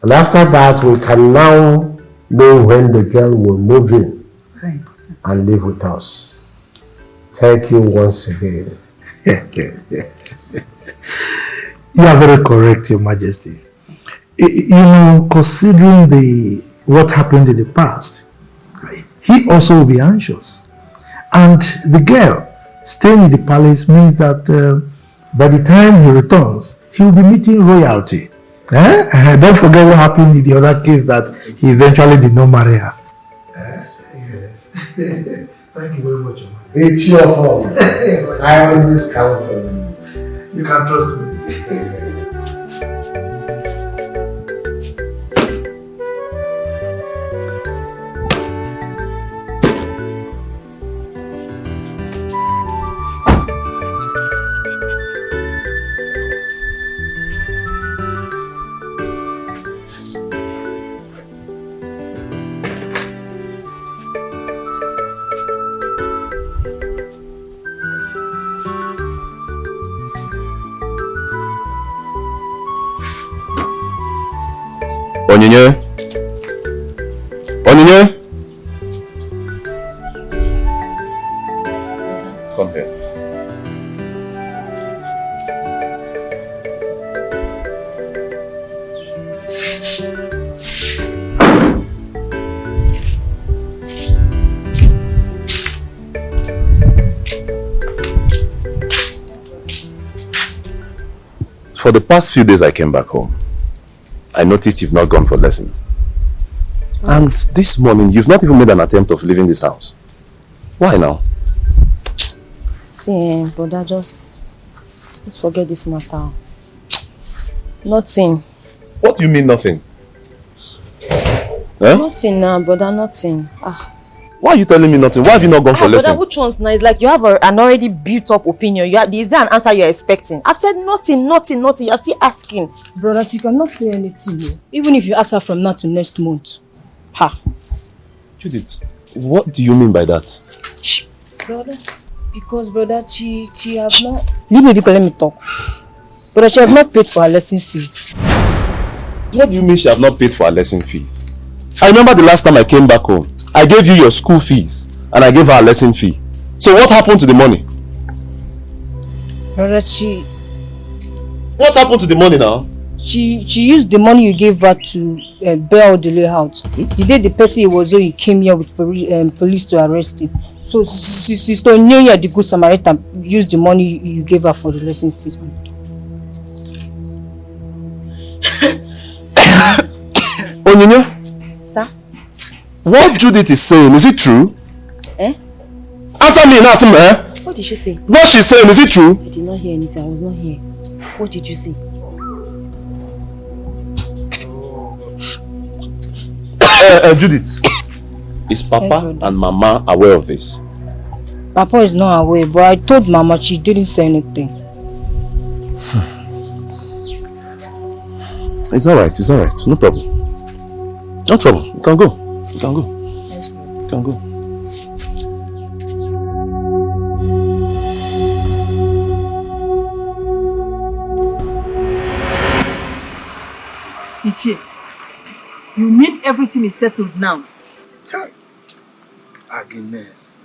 And after that, we can now know when the girl will move in and live with us. Thank you once again. You are very correct, Your Majesty. You know, considering what happened in the past, he also will be anxious. And the girl staying in the palace means that by the time he returns, he will be meeting royalty. Don't forget what happened in the other case that he eventually did not marry her. Yes, yes. Thank you very much, Your Majesty. It's your home. I always count on you. You can trust me. Onyinye? Onyinye? Come here. For the past few days I came back home. I noticed you've not gone for lesson. And this morning, you've not even made an attempt of leaving this house. Why now? See, brother, just forget this matter. Nothing. What do you mean nothing? Nothing now, brother, nothing. Why are you telling me nothing? Why have you not gone for lesson? Brother, which one's nice? Like you have an already built up opinion. Is there an answer you're expecting? I've said nothing. You're still asking. Brother, you cannot say anything. Even if you ask her from now to next month. Judith, what do you mean by that? Shh, brother. Because brother, she have not... Leave me because let me talk. Brother, she have not paid for her lesson fees. What do you mean she have not paid for her lesson fees? I remember the last time I came back home. I gave you your school fees and I gave her a lesson fee. So what happened to the money? Brother, what happened to the money now? She used the money you gave her to bail Odily out. The day the person was there, he came here with police to arrest him. So Sister Onyenya, the good Samaritan, used the money you gave her for the lesson fees. Onyenya? Sir? What Judith is saying, is it true? Answer me now, What did she say? What she's saying, is it true? I did not hear anything, I was not here. What did you say? Judith, is Papa and Mama aware of this? Papa is not aware, but I told Mama, she didn't say anything. It's alright, no problem. No trouble, you can go. You can go. You can go. Ichie, you mean everything is settled now? Agnes,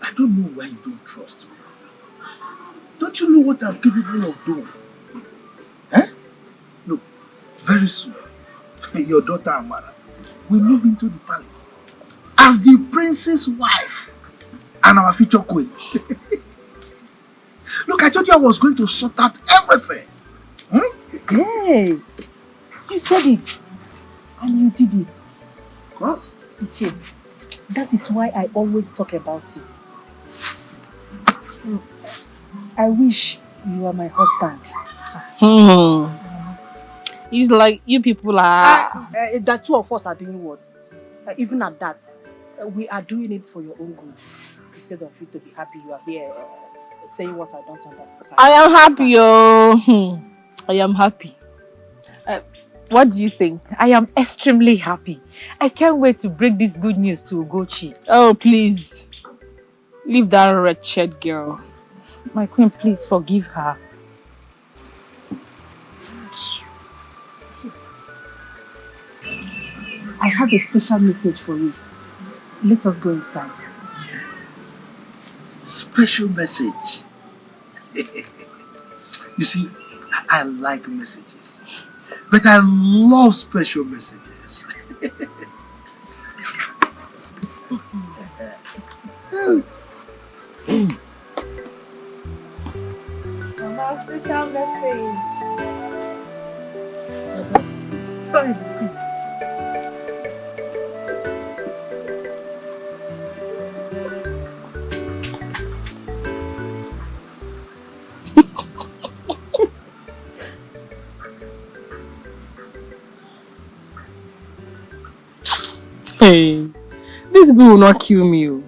I don't know why you don't trust me. Don't you know what I'm capable of doing? Look, very soon, your daughter Amara will move into the palace as the prince's wife and our future queen. Look, I told you I was going to sort out everything. Hey, you said it and you did it. Of course. Ichie, that is why I always talk about you. I wish you were my husband. It's like you people are... the two of us are doing what? Even at that, we are doing it for your own good. Instead of you to be happy, you are here saying what I don't understand. I am happy, I am happy. What do you think? I am extremely happy. I can't wait to break this good news to Ugochi. Oh, please. Leave that wretched girl. My queen, please forgive her. I have a special message for you. Let us go inside. Special message. You see, I like messages, but I love special messages. Mama, special message. Sorry. Hey, this girl will not kill me.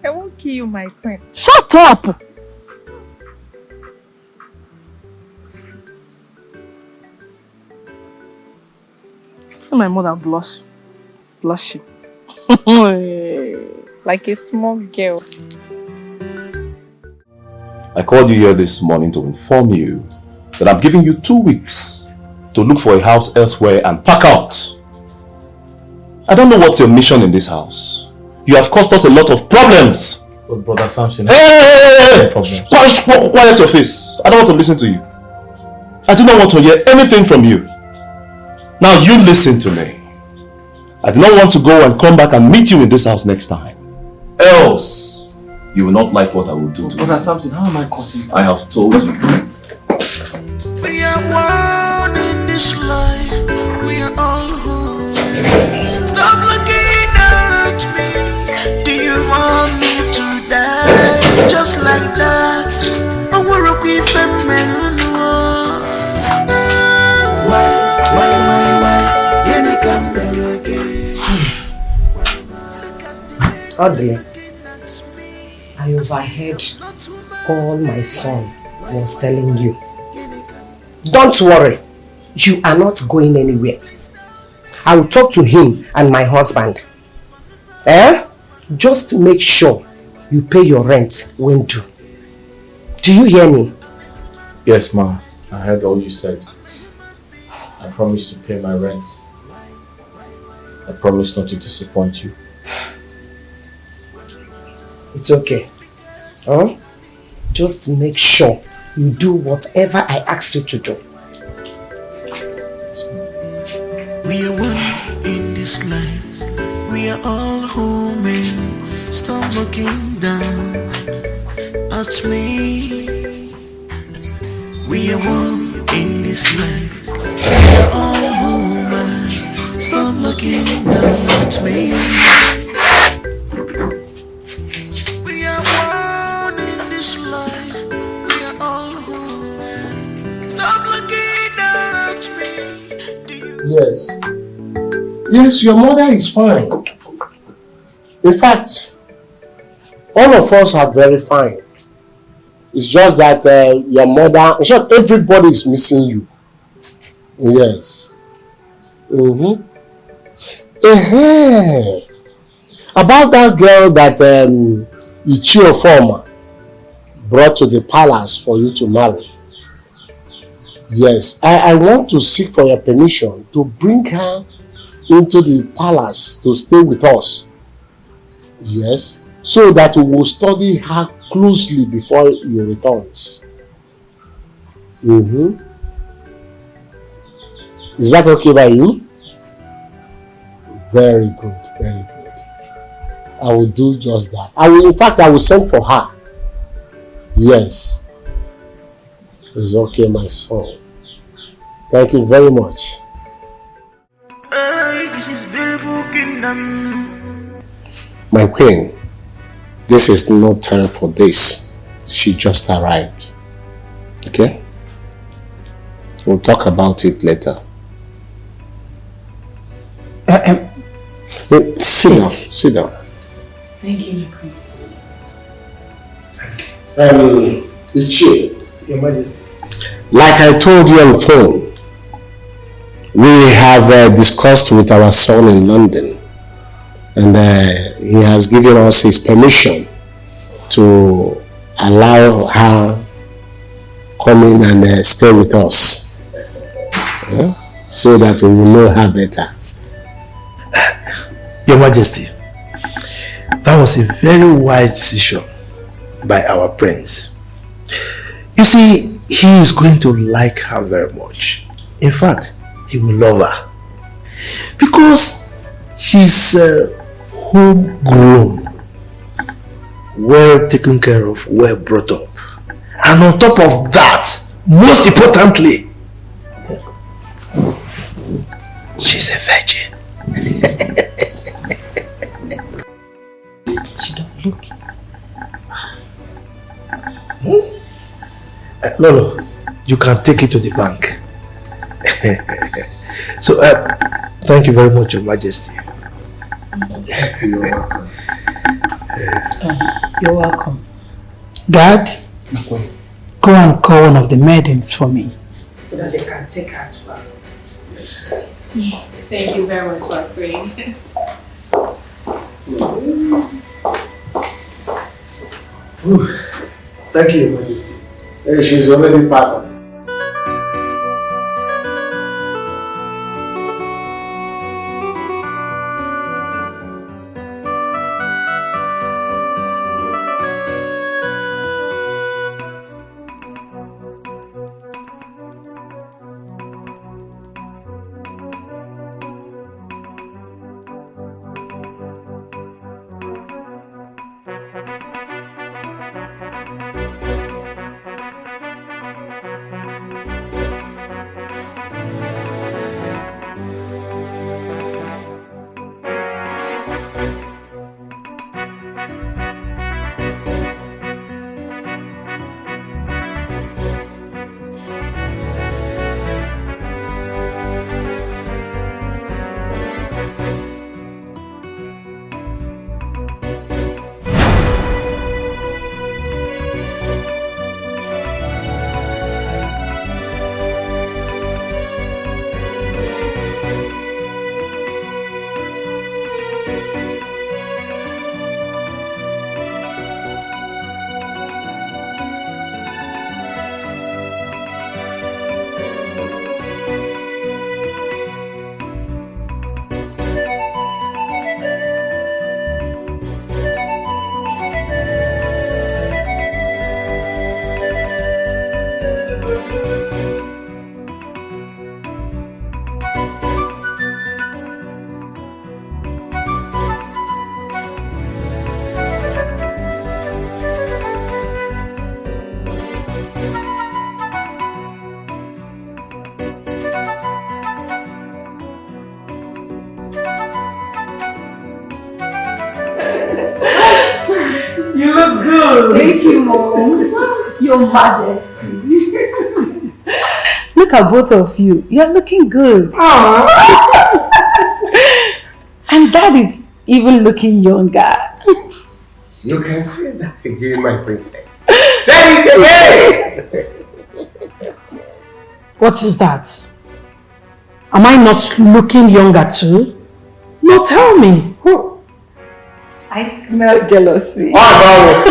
I won't kill you, my friend. Shut up! See my mother blushing. Like a small girl. I called you here this morning to inform you that I'm giving you 2 weeks to look for a house elsewhere and pack out. I don't know what's your mission in this house. You have caused us a lot of problems. But Brother Samson, Hey! Quiet your face. I don't want to listen to you. I do not want to hear anything from you. Now you listen to me. I do not want to go and come back and meet you in this house next time. Else, you will not like what I will do to you. Brother Samson, how am I causing that? I have told you. We are one in this life. We are all home. Stop looking down at me. Do you want me to die just like that? I want to be feminine. Why? Can you come back again? Odily, I overheard all my son was telling you. Don't worry, you are not going anywhere. I will talk to him and my husband. Just make sure you pay your rent when due. Do you hear me? Yes, ma. I heard all you said. I promise to pay my rent. I promise not to disappoint you. It's okay. Just make sure you do whatever I ask you to do. We are one in this life. We are all human. Stop looking down at me. We are one in this life. We are all human. Stop looking down at me. We are one in this life. We are all human. Stop looking down at me. Yes. Yes, your mother is fine. In fact, all of us are very fine. It's just that your mother, in short, everybody is missing you. Yes. About that girl that Ichio Former brought to the palace for you to marry. Yes, I want to seek for your permission to bring her into the palace to stay with us. Yes, so that we will study her closely before you returns. Is that okay by you? Very good, very good. I will do just that. In fact, I will send for her. Yes. It's okay, my son. Thank you very much. This is beautiful kingdom. My queen, this is no time for this. She just arrived. Okay? We'll talk about it later. Sit down. Sit down. Thank you, my queen. Ichie, Your Majesty. like I told you on the phone, we have discussed with our son in London, and he has given us his permission to allow her come in and stay with us, so that we will know her better. Your Majesty, that was a very wise decision by our prince. You see, he is going to like her very much. In fact, he will love her. Because she's homegrown, well taken care of, well brought up. And on top of that, most importantly, she's a virgin. She don't look it. No, you can take it to the bank. So, thank you very much, Your Majesty. You're welcome. You're welcome. Dad, go and call one of the maidens for me, so that they can take her to her. Yes. Thank you very much, my queen. Thank you, Your Majesty. Hey, she's already part. Thank you, Mom. Your Majesty. Look at both of you. You're looking good. And Dad is even looking younger. You can say that again, my princess. Say it again! What is that? Am I not looking younger too? No, tell me. I smell jealousy. Oh,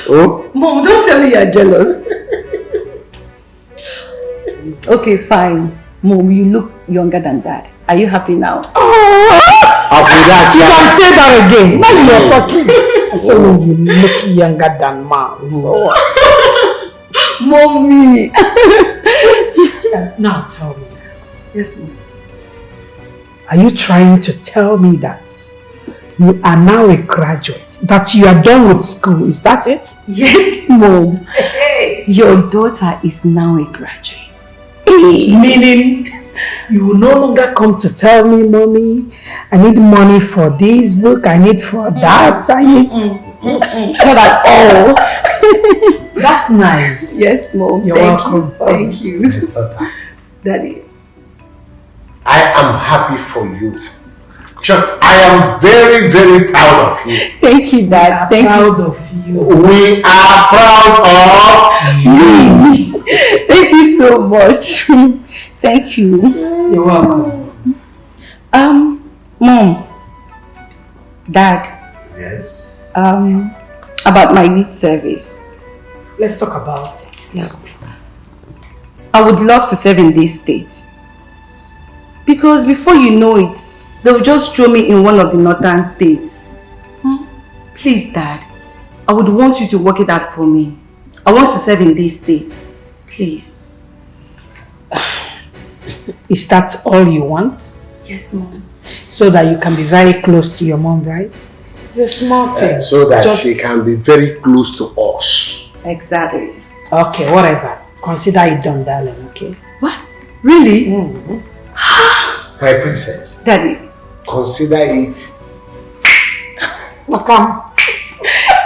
Oh? Mom, don't tell me you're jealous. Okay, fine. Mom, you look younger than Dad. Are you happy now? You can say that again. Now you're talking. So you look younger than Mom. Mommy. Now tell me. Yes, Mom. Are you trying to tell me that you are now a graduate? That you are done with school? Is that it? Yes, Mom. Hey. Your daughter is now a graduate. Meaning you will no longer come to tell me, Mommy, I need money for this book, I need for that, I need... Not at all. That's nice. Yes, Mom. You're welcome. Thank you. Daddy. I am happy for you. Sure, I am very, very proud of you. Thank you, Dad. We are proud of you. We are proud of you. Thank you so much. Thank you. You're welcome. Mom. Dad. Yes? About my youth service. Let's talk about it. Yeah. I would love to serve in this state. Because before you know it, they'll just throw me in one of the northern states. Please, Dad. I would want you to work it out for me. I want to serve in this state. Please. Is that all you want? Yes, Mom. So that you can be very close to your mom, right? The small thing. So that she can be very close to us. Exactly. Okay, whatever. Consider it done, darling, okay? What? Really? My princess. Daddy. Consider it. Welcome.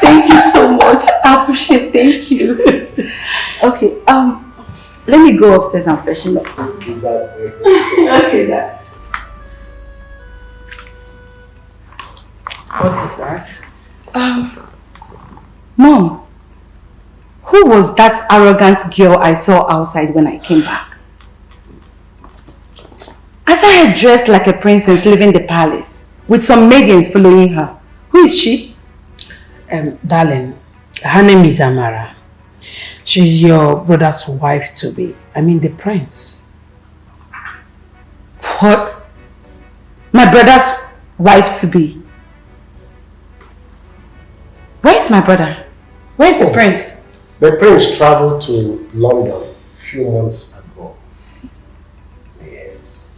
Thank you so much. I appreciate it. Thank you. Okay, let me go upstairs and freshen up. Okay, Dad. What is that? Mom, who was that arrogant girl I saw outside when I came back? I saw her dressed like a princess leaving the palace, with some maidens following her. Who is she? Darling, her name is Amara. She's your brother's wife to be. I mean the prince. What? My brother's wife to be? Where is my brother? Where is the prince? The prince traveled to London a few months ago. Yes.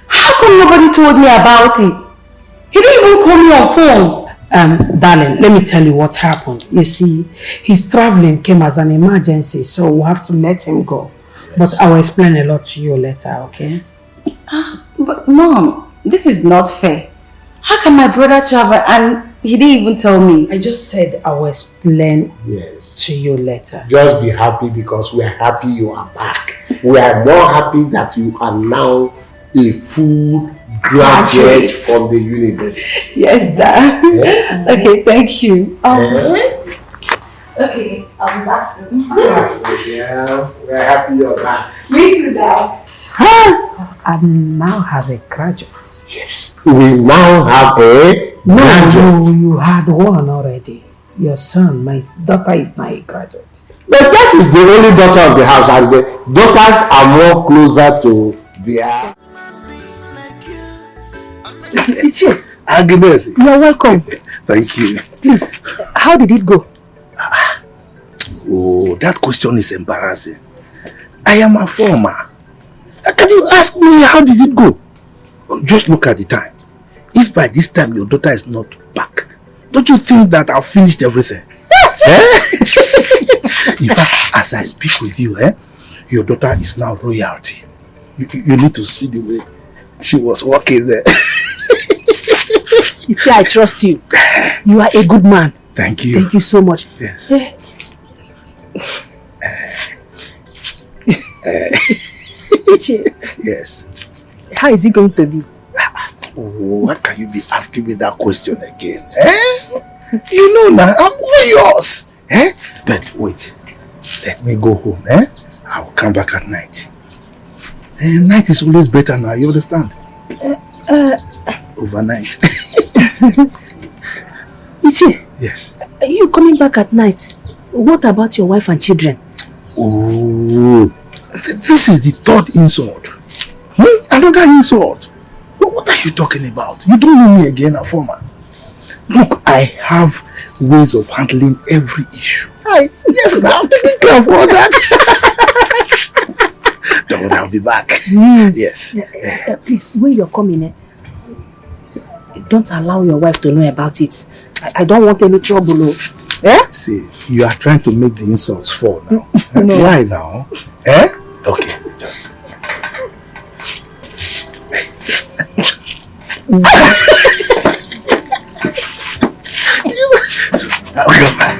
How come nobody told me about it? He didn't even call me on phone. Darling, let me tell you what happened. You see, his traveling came as an emergency, so we'll have to let him go. Yes. But I will explain a lot to you later, okay? But Mom, this is not fair. How can my brother travel and he didn't even tell me? I just said I will explain to you later. Just be happy because we are happy you are back. We are more happy that you are now a full graduate from the university. Yes, Dad. Yeah. Okay, thank you. Okay, I'll be back soon. Yeah, we're happy you're back. Me too, Dad. I now have a graduate. Yes, we now have a graduate. No, you had one already. Your son, my daughter is now a graduate. But that is the only daughter of the house, and the daughters are more closer to their... Agnes. You're welcome. Thank you. Please, how did it go? Oh, that question is embarrassing. I am a former. Can you ask me how did it go? Just look at the time. If by this time your daughter is not back, don't you think that I've finished everything? In fact, as I speak with you, your daughter is now royalty. You need to see the way she was walking there. I trust you. You are a good man. Thank you. Thank you so much. Yes. Yes. How is it going to be? Why can you be asking me that question again? You know now, I'm yours. But wait, let me go home. I will come back at night. Night is always better now, you understand? Overnight. Ichi? Yes. You coming back at night? What about your wife and children? Oh, this is the third insult. Another insult. What are you talking about? You don't know me again, Afoma. Look, I have ways of handling every issue. Yes, now I'm taking care of all that. Don't worry, I'll be back. Yes. Please, when you're coming, don't allow your wife to know about it. I don't want any trouble. See, you are trying to make the insults fall now. No. Why now? Okay, just. So, I'll go back.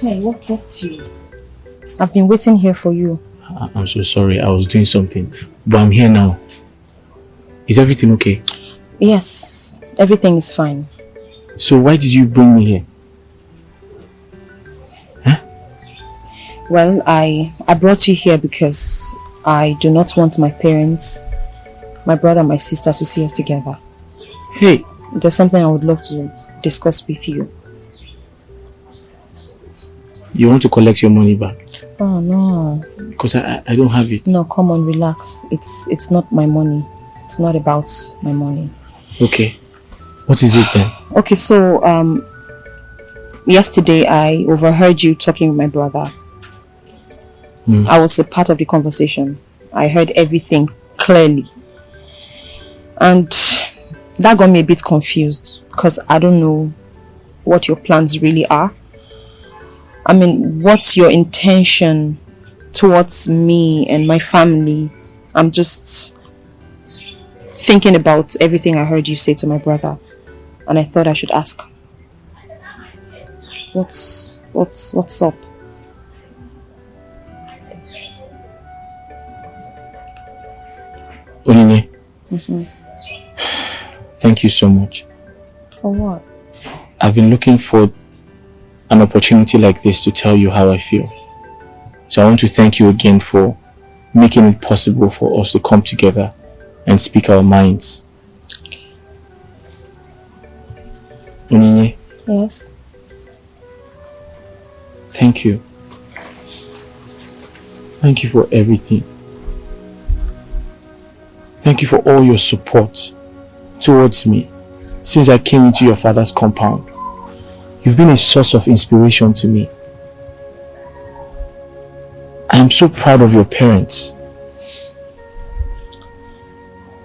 Hey, what kept you? I've been waiting here for you. I'm so sorry. I was doing something. But I'm here now. Is everything okay? Yes, everything is fine. So why did you bring me here? Well, I brought you here because I do not want my parents, my brother and my sister to see us together. Hey! There's something I would love to discuss with you. You want to collect your money back? Oh no. Because I don't have it. No, come on, relax. It's not my money. It's not about my money. Okay. What is it then? Okay, so yesterday I overheard you talking with my brother. I was a part of the conversation. I heard everything clearly. And that got me a bit confused because I don't know what your plans really are. I mean, what's your intention towards me and my family? I'm just thinking about everything I heard you say to my brother, and I thought I should ask. What's up? Odily, thank you so much. For what? I've been looking for an opportunity like this to tell you how I feel. So I want to thank you again for making it possible for us to come together and speak our minds. Odily, Yes? thank you. Thank you for everything. Thank you for all your support towards me since I came into your father's compound. You've been a source of inspiration to me. I am so proud of your parents.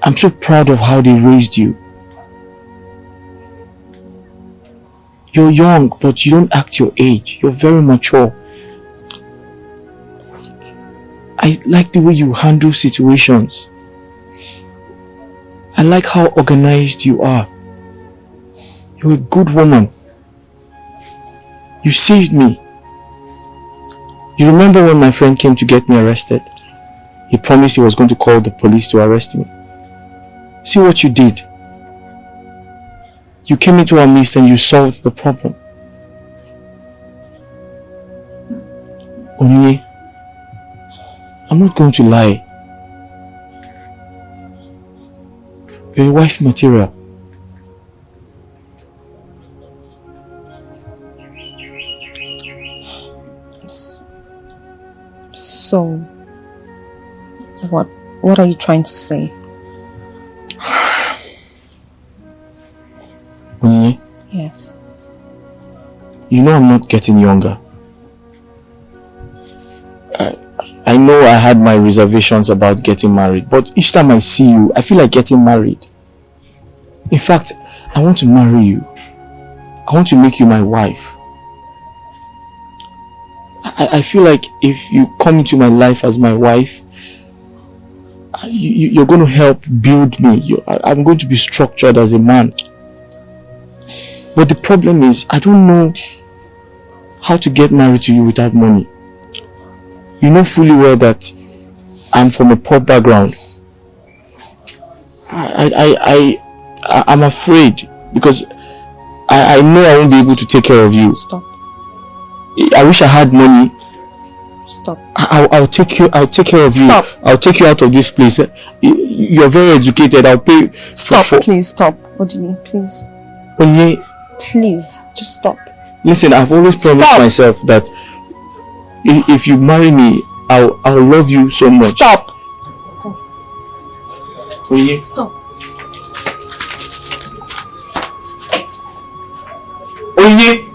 I'm so proud of how they raised you. You're young, but you don't act your age. You're very mature. I like the way you handle situations. I like how organized you are. You're a good woman. You saved me. You remember when my friend came to get me arrested? He promised he was going to call the police to arrest me. See what you did. You came into our midst and you solved the problem. Odily, I'm not going to lie. You're a wife material. So, what are you trying to say? Odily, Yes. you know I'm not getting younger. I know I had my reservations about getting married, but each time I see you, I feel like getting married. In fact, I want to marry you. I want to make you my wife. I feel like if you come into my life as my wife, you're going to help build me. I'm going to be structured as a man. But the problem is, I don't know how to get married to you without money. You know fully well that I'm from a poor background. I'm afraid because I know I won't be able to take care of you. Stop. I wish I had money. Stop. I'll take care of you. Stop. I'll take you out of this place. You're very educated. I'll pay. Stop. Please stop. Odily, please. Onye. Please, just stop. Listen, I've always promised myself that if you marry me, I'll love you so much. Stop. Stop. Onye. Stop. Onye.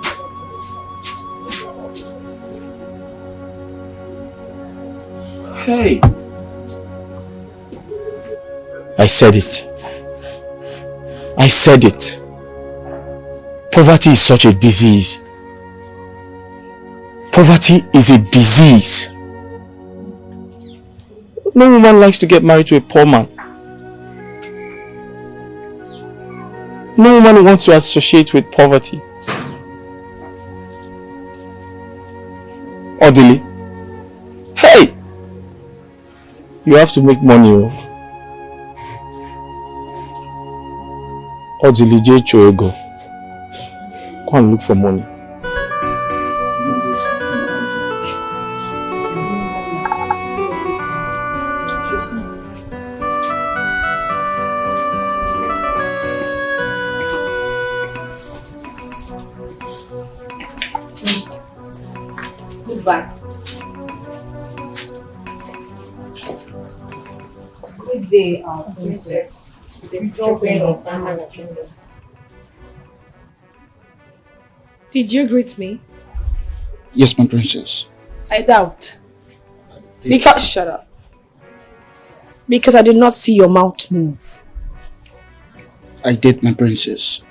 Hey. I said it. I said it. Poverty is such a disease. Poverty is a disease. No woman likes to get married to a poor man. No woman wants to associate with poverty. Odily. Hey! You have to make money. Odily J. Choego. Go and look for money. Goodbye. Good day, our princess. The children of Ghanaian Ghallywood. Did you greet me? Yes, my princess. I doubt. Shut up. Because I did not see your mouth move. I did, my princess.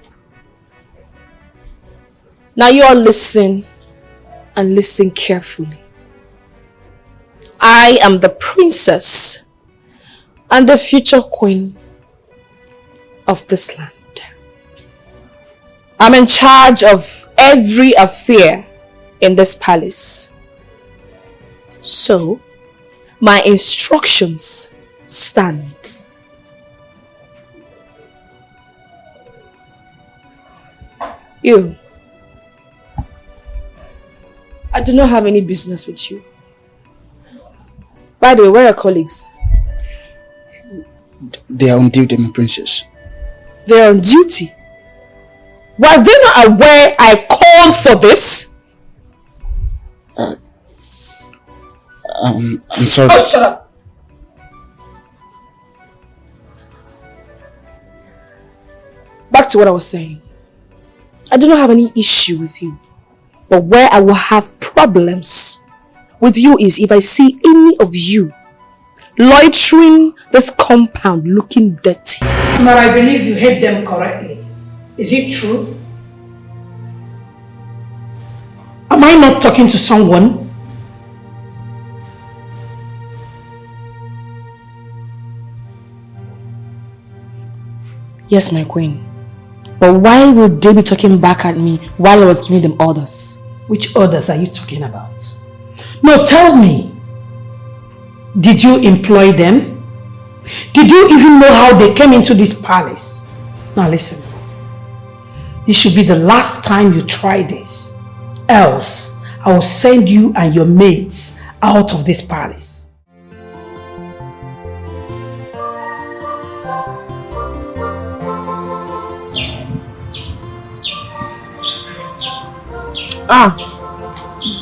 Now you all listen and listen carefully. I am the princess and the future queen of this land. I'm in charge of every affair in this palace. So, my instructions stand. You. I do not have any business with you. By the way, where are your colleagues? They are on duty, my princess. They are on duty? Were they not aware I called for this? I'm sorry. Oh, shut up! Back to what I was saying. I do not have any issue with you. But where I will have problems with you is if I see any of you loitering this compound looking dirty. But I believe you hate them correctly. Is it true? Am I not talking to someone? Yes, my queen. But why would they be talking back at me while I was giving them orders? Which orders are you talking about? No, tell me. Did you employ them? Did you even know how they came into this palace? Now listen. This should be the last time you try this. Else, I will send you and your mates out of this palace.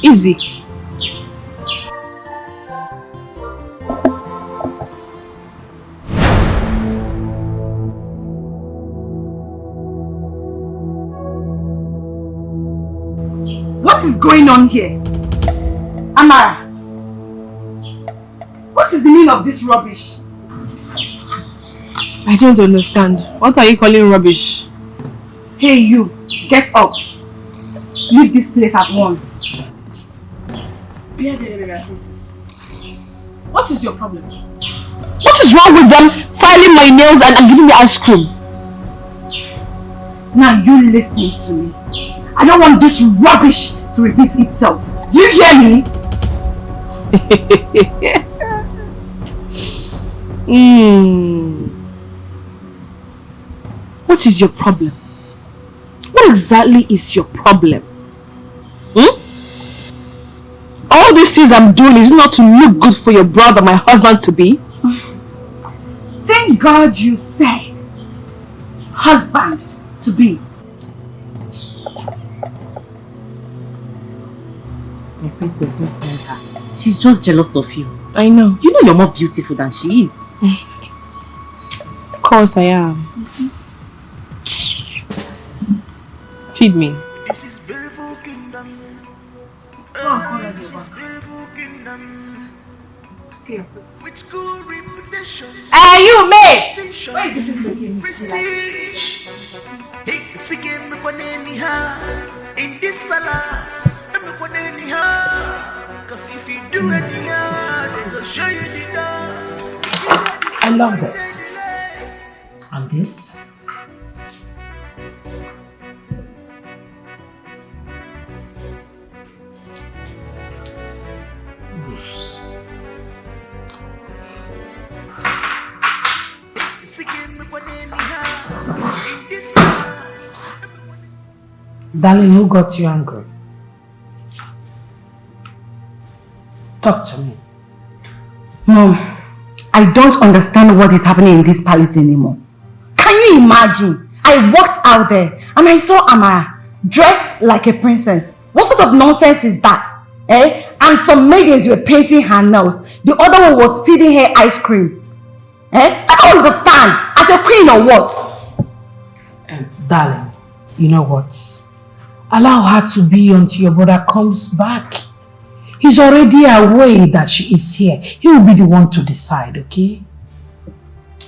Easy. What is going on here? Amara, What is the meaning of this rubbish? I don't understand. What are you calling rubbish? Hey you, get up. Leave this place at once. What is your problem? What is wrong with them filing my nails and giving me ice cream? Now you listen to me. I don't want this rubbish to repeat itself. Do you hear me? What is your problem? What exactly is your problem? All these things I'm doing is not to look good for your brother, my husband to be. Thank God you said husband to be. My princess, don't mind her. She's just jealous of you. I know. You know you're more beautiful than she is. Of course I am. Feed me. This is beautiful kingdom. This is beautiful kingdom. With good reputation. Hey, you mate! Prestige. Hey, seeking me in this palace. Cause if you do anyhow, they go show you the door. I love this. And this? Darling, who got you angry? Talk to me. Mom, I don't understand what is happening in this palace anymore. Can you imagine? I walked out there and I saw Amara dressed like a princess. What sort of nonsense is that? Eh? And some maidens were painting her nails. The other one was feeding her ice cream. Eh? I don't understand. As a queen or what? Darling, you know what? Allow her to be until your brother comes back. He's already aware that she is here. He will be the one to decide, okay?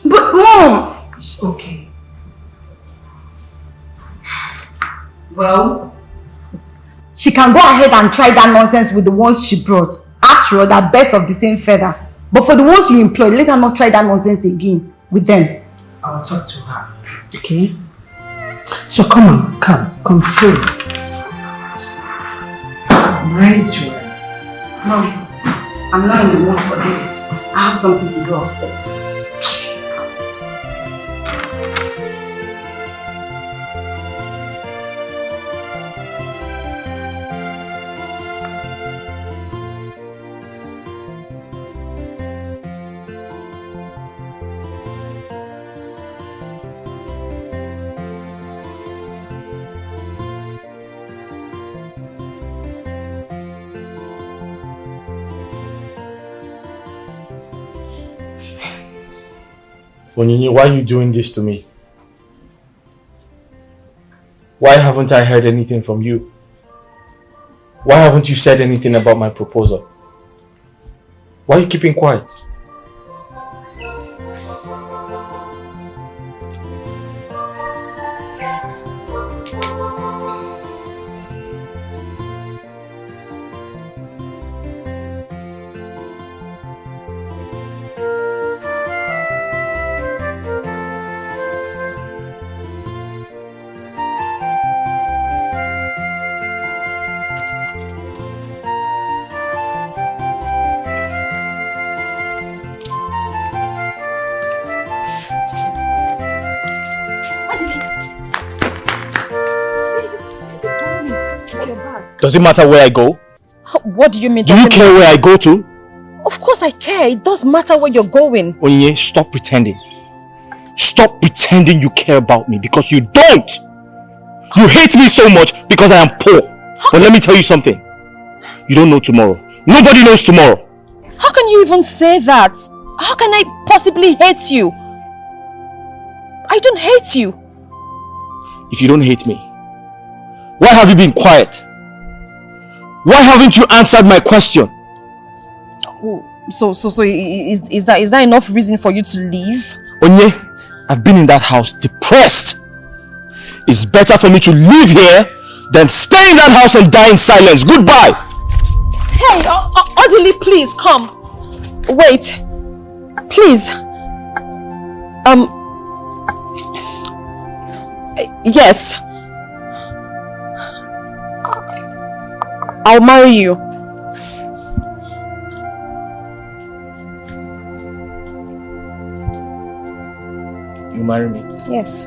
But Mom! It's okay. Well, she can go ahead and try that nonsense with the ones she brought. After all, they're birds of the same feather. But for the ones you employed, let her not try that nonsense again with them. I'll talk to her, okay? So come on, come sit. Nice dress. Mom, I'm not in the mood for this. I have something to do upstairs. Onyinye, why are you doing this to me? Why haven't I heard anything from you? Why haven't you said anything about my proposal? Why are you keeping quiet? Does it matter where I go? What do you mean? Do you care where I go to? Of course I care. It does matter where you're going. Onyinye, stop pretending. Stop pretending you care about me because you don't. You hate me so much because I am poor. But let me tell you something. You don't know tomorrow. Nobody knows tomorrow. How can you even say that? How can I possibly hate you? I don't hate you. If you don't hate me, why have you been quiet? Why haven't you answered my question? So is that enough reason for you to leave? Onye, I've been in that house depressed. It's better for me to live here than stay in that house and die in silence. Goodbye. Hey, Odily, please come. Wait, please. Yes. I'll marry you. You marry me? Yes.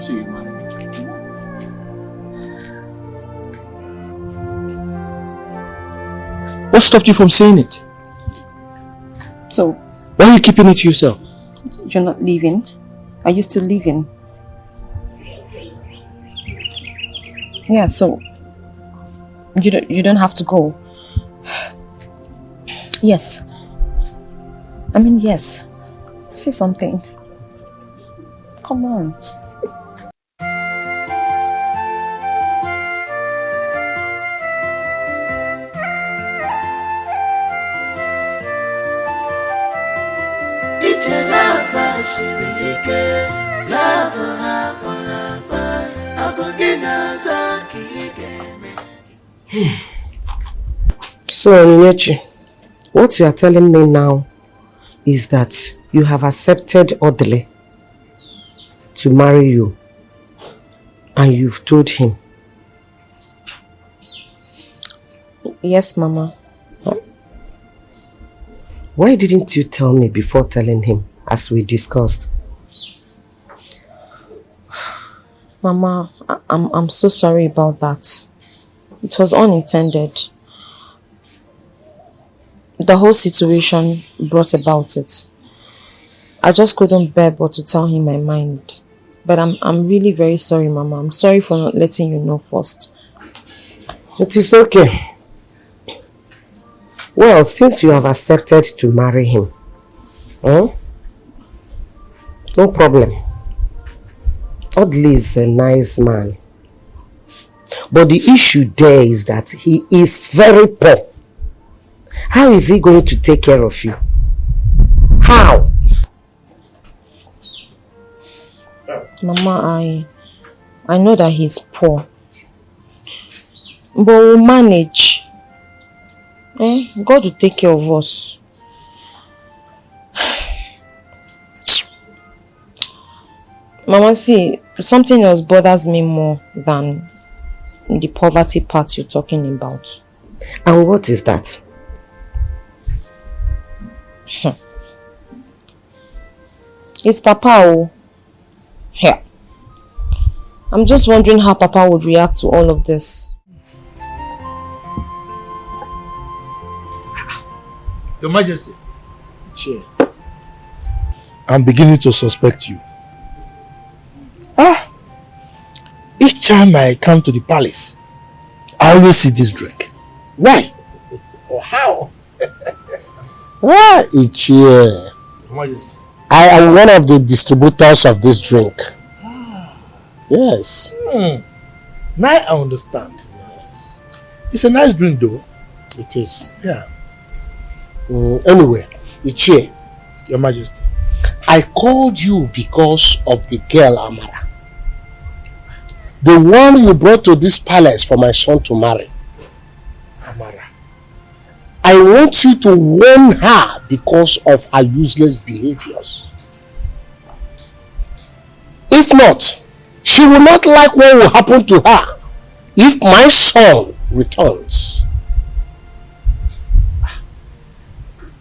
So you marry me? What stopped you from saying it? So, why are you keeping it to yourself? You're not leaving? Are you still leaving? Yeah, so you don't have to go. Yes. I mean, yes. Say something. Come on. So, Nyechi, what you are telling me now is that you have accepted Odily to marry you and you've told him. Yes, Mama. Huh? Why didn't you tell me before telling him, as we discussed? Mama, I'm so sorry about that. It was unintended. The whole situation brought about it. I just couldn't bear but to tell him my mind. But I'm really very sorry, Mama. I'm sorry for not letting you know first. It is okay. Well, since you have accepted to marry him, no problem. Odily is a nice man. But the issue there is that he is very poor. How is he going to take care of you? How? Mama, I know that he's poor. But we'll manage. God will take care of us. Mama, see, something else bothers me more than the poverty part you're talking about. And what is that? It's Papa. Here. I'm just wondering how Papa would react to all of this. Your Majesty. Chair. I'm beginning to suspect you. Each time I come to the palace, I always see this drink. Why? Or how? Why, Ichie? Your Majesty. I am one of the distributors of this drink. Yes. Now I understand. Yes. It's a nice drink though. It is. Yeah. Anyway, Ichie. Your Majesty. I called you because of the girl Amara. The one you brought to this palace for my son to marry. Amara. I want you to warn her because of her useless behaviors. If not, she will not like what will happen to her if my son returns.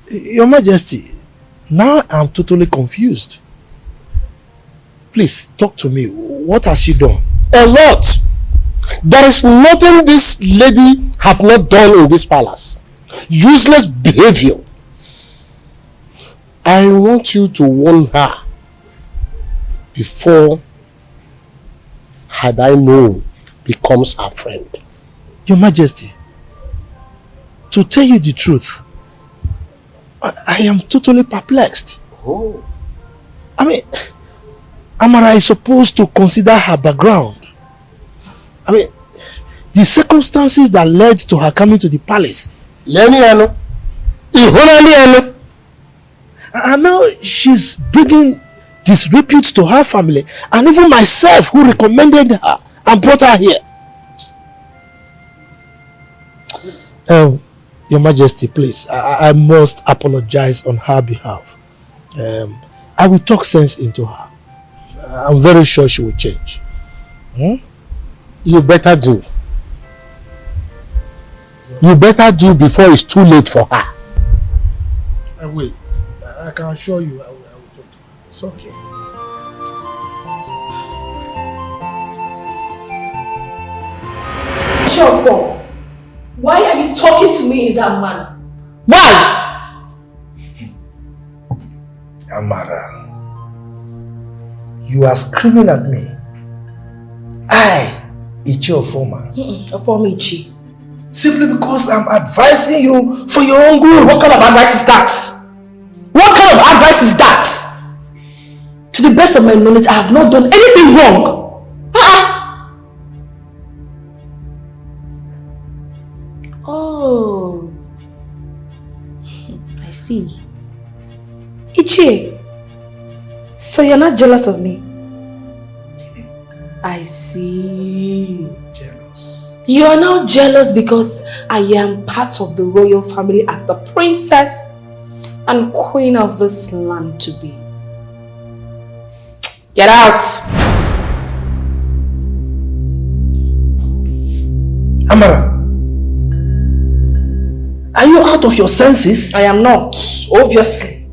Your Majesty, now I'm totally confused. Please, talk to me. What has she done? A lot. There is nothing this lady have not done in this palace. Useless behavior. I want you to warn her before, had I known, becomes our friend. Your Majesty, to tell you the truth, I am totally perplexed. Oh. I mean, Amara is supposed to consider her background. I mean, the circumstances that led to her coming to the palace. And now she's bringing disrepute to her family and even myself who recommended her and brought her here. Your Majesty, please, I must apologize on her behalf. I will talk sense into her. I'm very sure she will change. You better do. You better do before it's too late for her. I will. I can assure you I will talk to her. It's okay. Choko, why are you talking to me in that manner? Why? Amara, you are screaming at me. I, Ichi Ofoma. Ofoma Ichi. Simply because I'm advising you for your own good. What kind of advice is that? What kind of advice is that? To the best of my knowledge, I have not done anything wrong. Oh, I see. Ichi, so you're not jealous of me? I see. Jealous. You are now jealous because I am part of the royal family as the princess and queen of this land to be. Get out! Amara, are you out of your senses? I am not, obviously.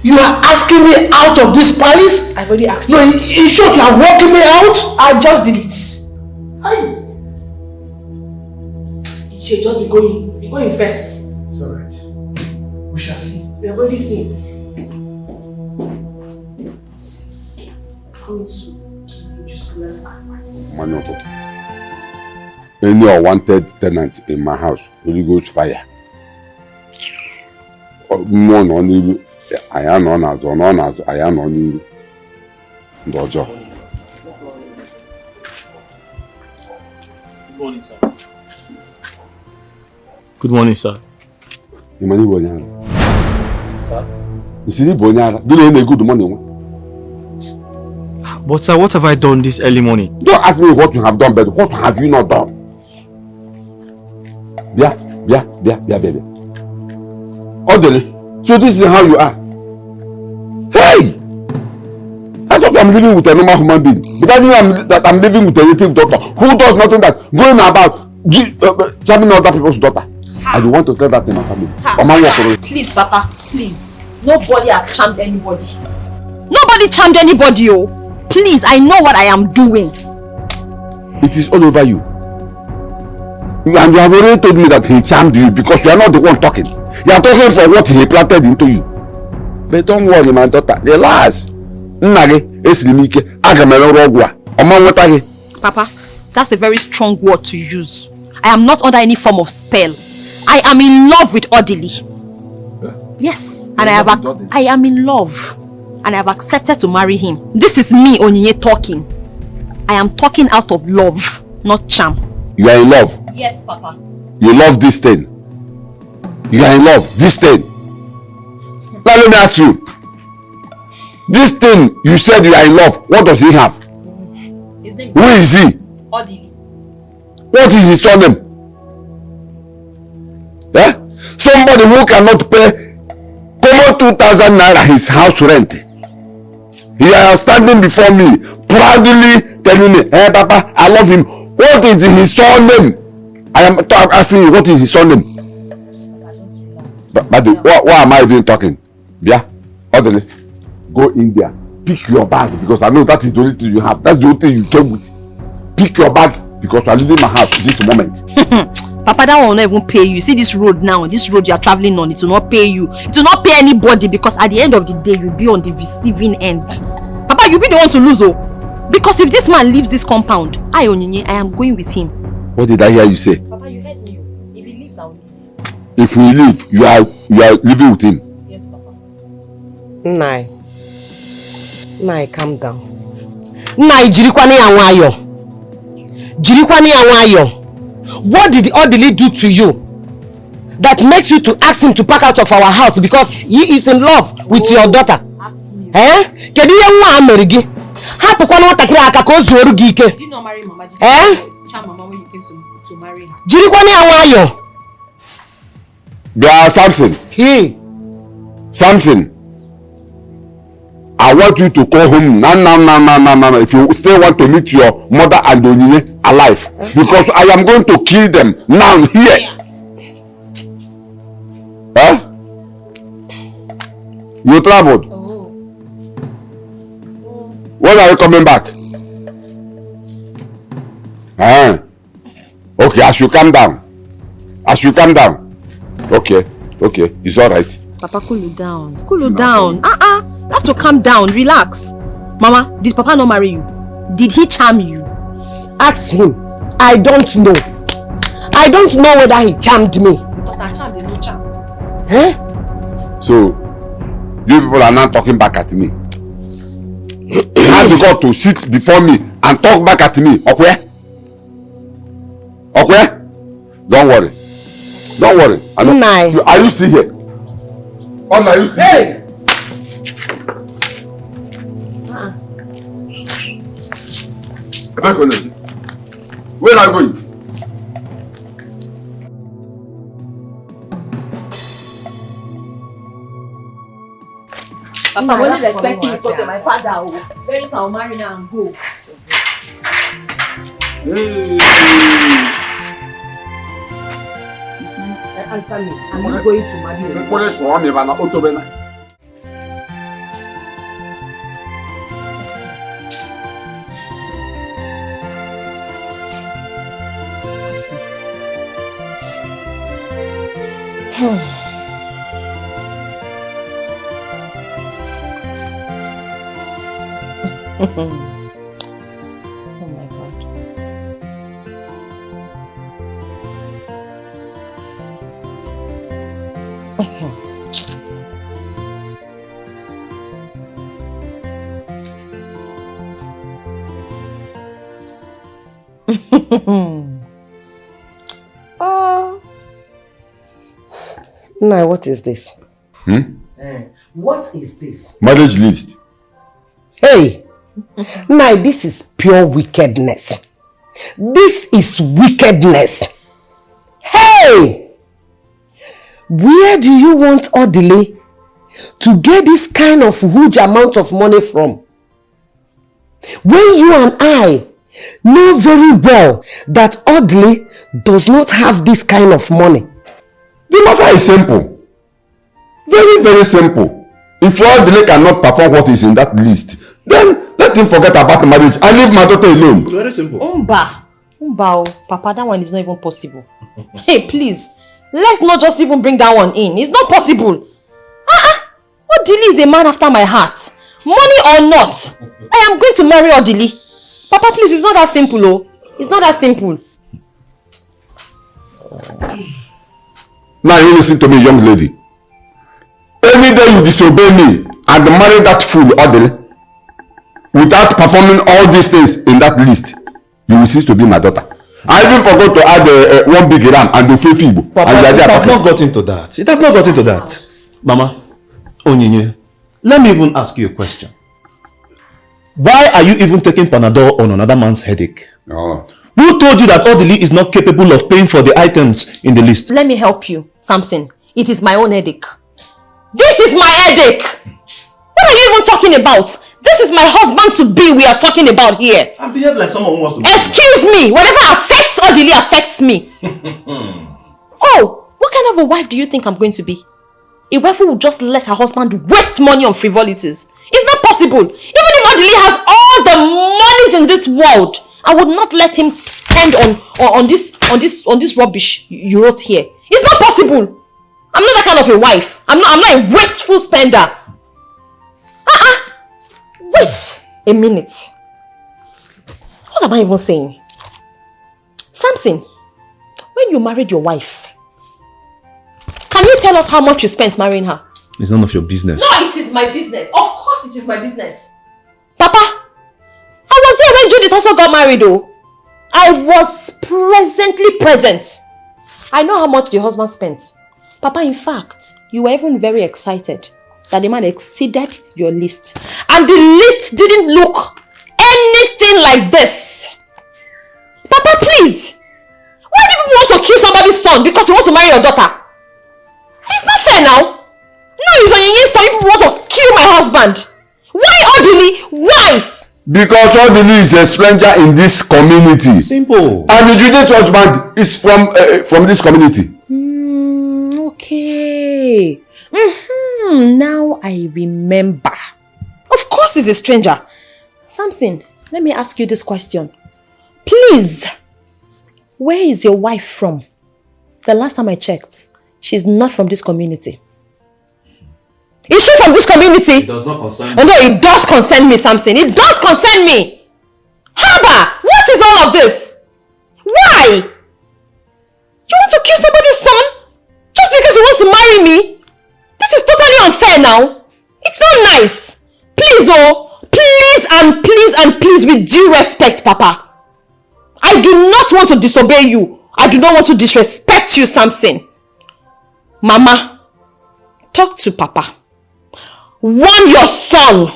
You are asking me out of this palace? I've already asked you. No, in short, you are walking me out? I just did it. Hi. You just be going. Be going first. It's alright. We shall see. We have already seen. Coming to give you useless advice. Any unwanted tenant in my house will goes fire. No, I am on as I am on you. Dojo. Good morning, sir. Good morning, sir. Imani Bonyana. Sir? You see Bonyana, do you good morning? But sir, what have I done this early morning? Don't ask me what you have done, but what have you not done? Baby. Odily, so this is how you are. Hey! I thought I'm living with a normal human being. But I knew that I'm living with a native doctor who does nothing that going about charming other people's daughter. I don't want to tell that in my family. Please, Papa, please. Nobody has charmed anybody. Nobody charmed anybody, oh. Please, I know what I am doing. It is all over you. And you have already told me that he charmed you because you are not the one talking. You are talking for what he planted into you. But don't worry, my daughter. Relax. Papa, that's a very strong word to use. I am not under any form of spell. I am in love with Odily. Yes, and I am in love. And I have accepted to marry him. This is me, Onyinye, talking. I am talking out of love, not charm. You are in love? Yes, Papa. You love this thing? You are in love? This thing? Now let me ask you. This thing you said you are in love, what does he have? His name is... Who is he? Odily. What is his surname? Eh? Somebody who cannot pay common 2,000 naira his house rent. He is standing before me, proudly telling me, hey Papa, I love him. What is his surname? I am asking you, what is his surname? But why am I even talking? Yeah, Odily, go in there, pick your bag because I know that is the only thing you have. That's the only thing you came with. Pick your bag because you are leaving my house this moment. Papa, that will not even pay you. See this road now, this road you are traveling on, it will not pay you. It will not pay anybody because at the end of the day, you'll be on the receiving end. Papa, you'll be the one to lose, oh. Because if this man leaves this compound, I am going with him. What did I hear you say? Papa, you heard me. If he leaves, I'll leave. If we leave, you are living with him. Yes, Papa. Nai, calm down. Nai, jirikwane anwayo. Jirikwani Awayo, what did Odily do to you that makes you to ask him to pack out of our house because he is in love with your daughter? Eh? Did you not marry me? How could you not Did you not marry Mama? Did you charm Mama when you came to marry her? Jirikwani Awayo. Samson. Samson. I want you to call home now. If you still want to meet your mother and Onyinye alive, because I am going to kill them now here. Huh? You traveled. When are you coming back? Okay, I should calm down. Okay, it's all right. Papa, cool you down. You have to calm down, relax. Mama, did Papa not marry you? Did he charm you? Ask him. I don't know. I don't know whether he charmed me. But I charmed, no charm. So, you people are not talking back at me. Now you got to sit before me and talk back at me. Okay? Don't worry. Are you still here? Are you still here? Where are you going? Papa, when is expecting you to go to my father? Very soon I'll marry now and go. Answer me. I'm not going to marry you. Oh my God. Now, what is this? What is this? Marriage list. Hey! Now, this is pure wickedness. This is wickedness. Hey! Where do you want Odily to get this kind of huge amount of money from? When you and I know very well that Odily does not have this kind of money. The matter is simple. Very, very simple. If Odily cannot perform what is in that list, then let him forget about the marriage and leave my daughter alone. Very simple. Papa, that one is not even possible. Hey, please, let's not just even bring that one in. It's not possible. Odily is a man after my heart. Money or not, I am going to marry Odily. Papa, please, it's not that simple, oh. It's not that simple. Now you listen to me, young lady. Any day you disobey me and marry that fool Odily, without performing all these things in that list, you will cease to be my daughter. I even forgot to add one big ram and the feeble. Papa, it have not got into that. Mama, Onyinye, let me even ask you a question. Why are you even taking Panadol on another man's headache? No. Who told you that Odily is not capable of paying for the items in the list? Let me help you, Samson. It is my own headache. This is my headache! What are you even talking about? This is my husband-to-be we are talking about here. I behave like someone who wants to... Excuse me! Whatever affects Odily affects me. Oh, what kind of a wife do you think I'm going to be? A wife who will just let her husband waste money on frivolities. It's not possible. Even if Odily has all the monies in this world, I would not let him spend on this rubbish you wrote here. It's not possible. I'm not that kind of a wife. I'm not a wasteful spender. Wait a minute. What am I even saying? Samson, when you married your wife, can you tell us how much you spent marrying her? It's none of your business. No, it is my business. Of course it is my business. Papa, I was here when Judith also got married though. I was presently present. I know how much the husband spent. Papa, in fact, you were even very excited that the man exceeded your list. And the list didn't look anything like this. Papa, please. Why do people want to kill somebody's son because he wants to marry your daughter? It's not fair now. No, it's on your Insta. People want to kill my husband. Why, Odily? Why? Because Odily is a stranger in this community. Simple. And the Jude's husband is from this community. Okay. Now I remember. Of course he's a stranger. Samson, let me ask you this question. Please, where is your wife from? The last time I checked, she's not from this community. Is she from this community? It does not concern me. Oh no, it does concern me, Samson. It does concern me. Haba, what is all of this? Why? You want to kill somebody's son? Just because he wants to marry me? This is totally unfair now. It's not nice. Please, oh, please, with due respect, Papa. I do not want to disobey you. I do not want to disrespect you, Samson. Mama, talk to Papa. Warn your son.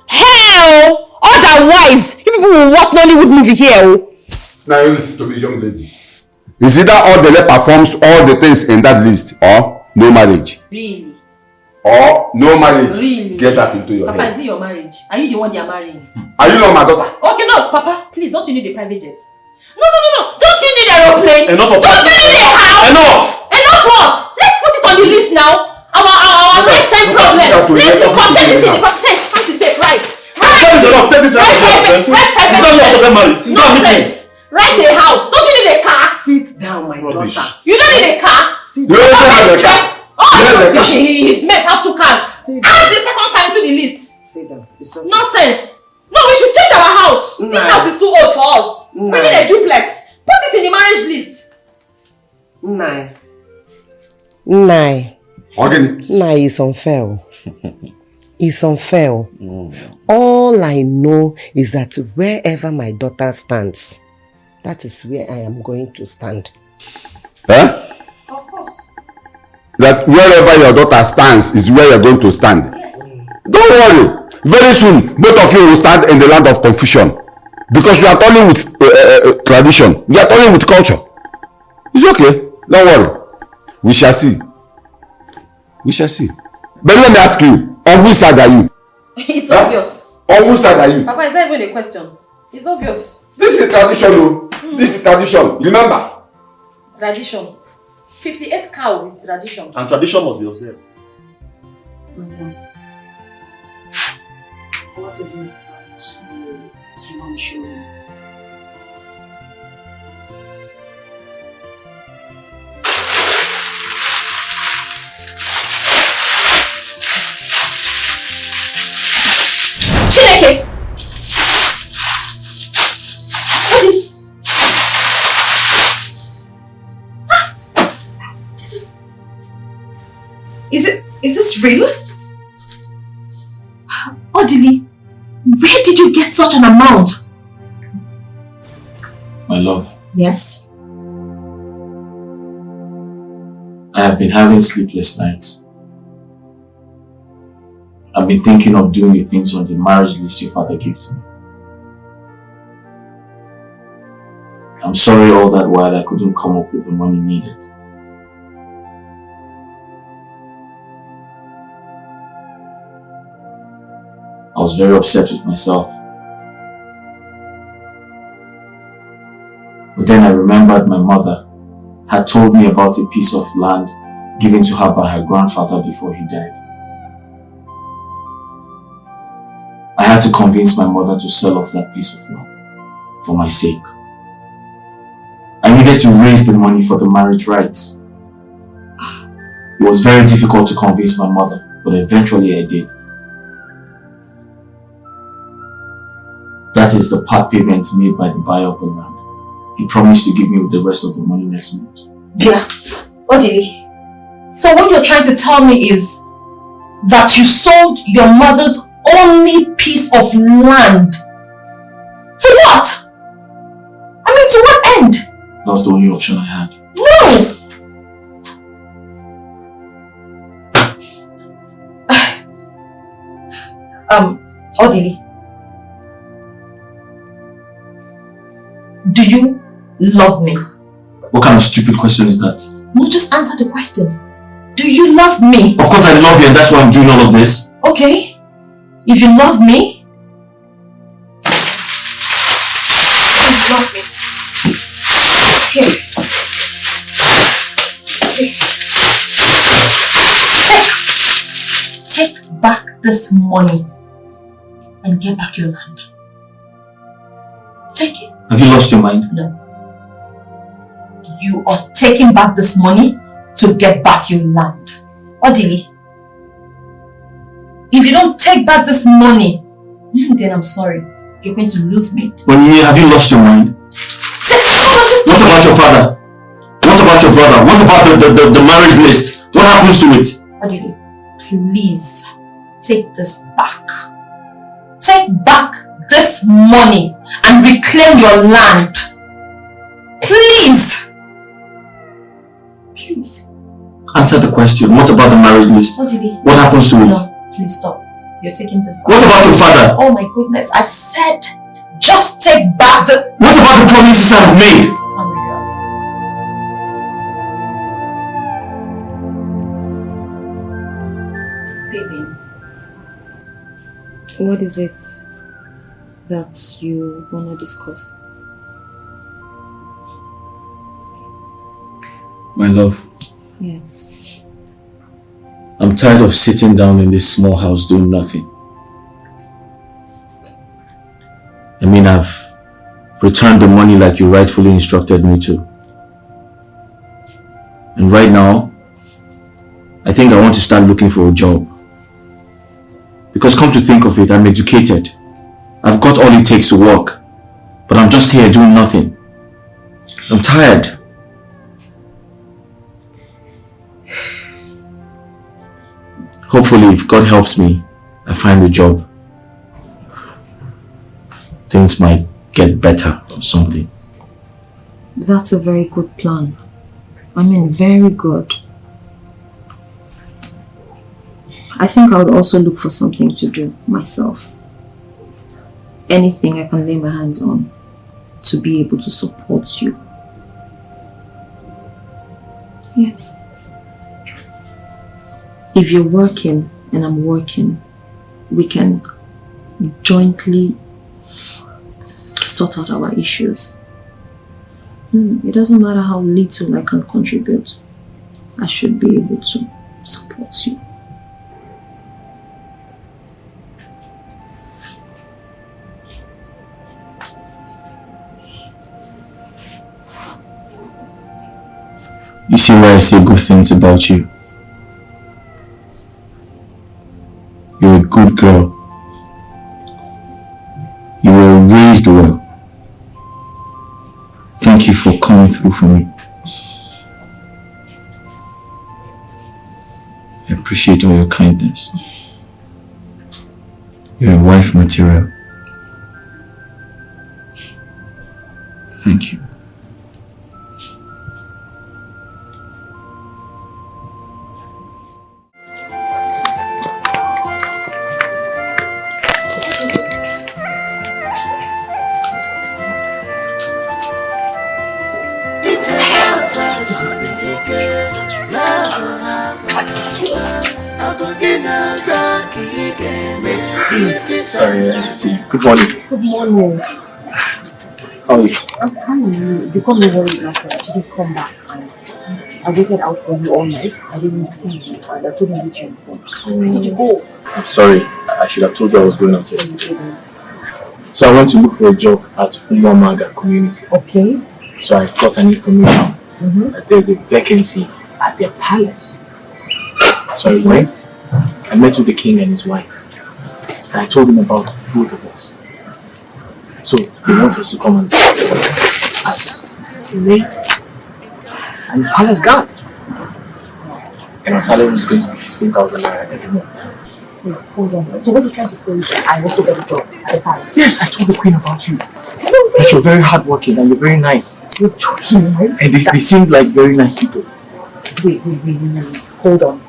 Hell, otherwise, you people will watch Nollywood movie here. Oh. Now you listen to me, young lady. Is either Odily performs all the things in that list or no marriage? Really? Or no marriage? Really? Get that into your Papa, head. is it your marriage? Are you the one they are marrying? Are you not my daughter? Okay, no, Papa, please, don't you need a private jet? No. Don't you need an aeroplane? Enough of Don't you need a house? Enough! Enough what? Let's put it on the list now. Our lifetime problems. Let's do content it in the time to take, right? Take this Nonsense. Write a house. Don't you need a car? Sit down, my daughter. You don't need a car? Sit down. His mates have 2 cars. Add the second car into the list. Sit down. Okay. Nonsense. No, we should change our house. This house is too old for us. We need a duplex. Put it in the marriage list. Nine. Okay. Nah, it's unfair. It's unfair. All I know is that wherever my daughter stands, that is where I am going to stand. Huh? Of course. That wherever your daughter stands is where you're going to stand. Yes. Don't worry. Very soon, both of you will stand in the land of confusion. Because you are toiling with tradition. You are toiling with culture. It's okay. Don't worry. We shall see. We shall see. But let me ask you, on which side are you? It's obvious. On which side are you? Papa, it's not even a question. It's obvious. This is tradition, though. This is tradition. Remember? Tradition. 58 cow is tradition. And tradition must be observed. What is it that you want to show me? Chineke! Is this real? Odily, where did you get such an amount? My love, Yes. I have been having sleepless nights. I've been thinking of doing the things on the marriage list your father gave to me. I'm sorry all that while I couldn't come up with the money needed. I was very upset with myself. But then I remembered my mother had told me about a piece of land given to her by her grandfather before he died. I had to convince my mother to sell off that piece of land for my sake. I needed to raise the money for the marriage rights. It was very difficult to convince my mother, but eventually I did. That is the part payment made by the buyer of the land. He promised to give me the rest of the money next month. Yeah. Odily, so what you're trying to tell me is that you sold your mother's only piece of land. For what? That was the only option I had. No! Odily. Do you love me? What kind of stupid question is that? No, just answer the question. Do you love me? Of course I love you and that's why I'm doing all of this. Okay. If you love me, you love me. Here. Take back this money and get back your land. Take it. Have you lost your mind? No. You are taking back this money to get back your land. Odily, if you don't take back this money, then I'm sorry. You're going to lose me. Have you lost your mind? What about your father? What about your brother? What about the marriage list? What happens to it? Odily, please take this back. Take back this money and reclaim your land. Please. Please. Answer the question. What about the marriage list? Odily. What happens to it? No, please stop. You're taking this back. What about your father? Oh my goodness. I said just take back the... What about the promises I've made? Oh my God. Baby, what is it that you want to discuss? My love. Yes. I'm tired of sitting down in this small house doing nothing. I mean, I've returned the money like you rightfully instructed me to. And right now, I think I want to start looking for a job. Because come to think of it, I'm educated. I've got all it takes to work. But I'm just here doing nothing. I'm tired. Hopefully, if God helps me, I find a job. Things might get better or something. That's a very good plan. I mean, very good. I think I would also look for something to do myself. Anything I can lay my hands on to be able to support you. Yes. If you're working and I'm working, we can jointly sort out our issues. It doesn't matter how little I can contribute. I should be able to support you. You see why I say good things about you. You're a good girl. You were raised well. Thank you for coming through for me. I appreciate all your kindness. You're a wife material. Thank you. Good morning. Good morning. How are you? I'm fine. You called me very last night. You didn't come back. I waited out for you all night. I didn't see you and I couldn't reach your phone. Where did you go? I'm sorry. I should have told you I was going out yesterday. So I went to look for a job at Umuamaga community. Okay. So I got an information that there's a vacancy at their palace. So I went. I met with the king and his wife. And I told him about both of us. So they want us to come and as a maid and palace guard. And our salary is going to be 15,000 naira every month. Hold on. So what you're trying to say is that I also get a job at the palace? Yes, I told the queen about you. That you're very hardworking and you're very nice. You're joking, right? And they seem like very nice people. Wait. Hold on.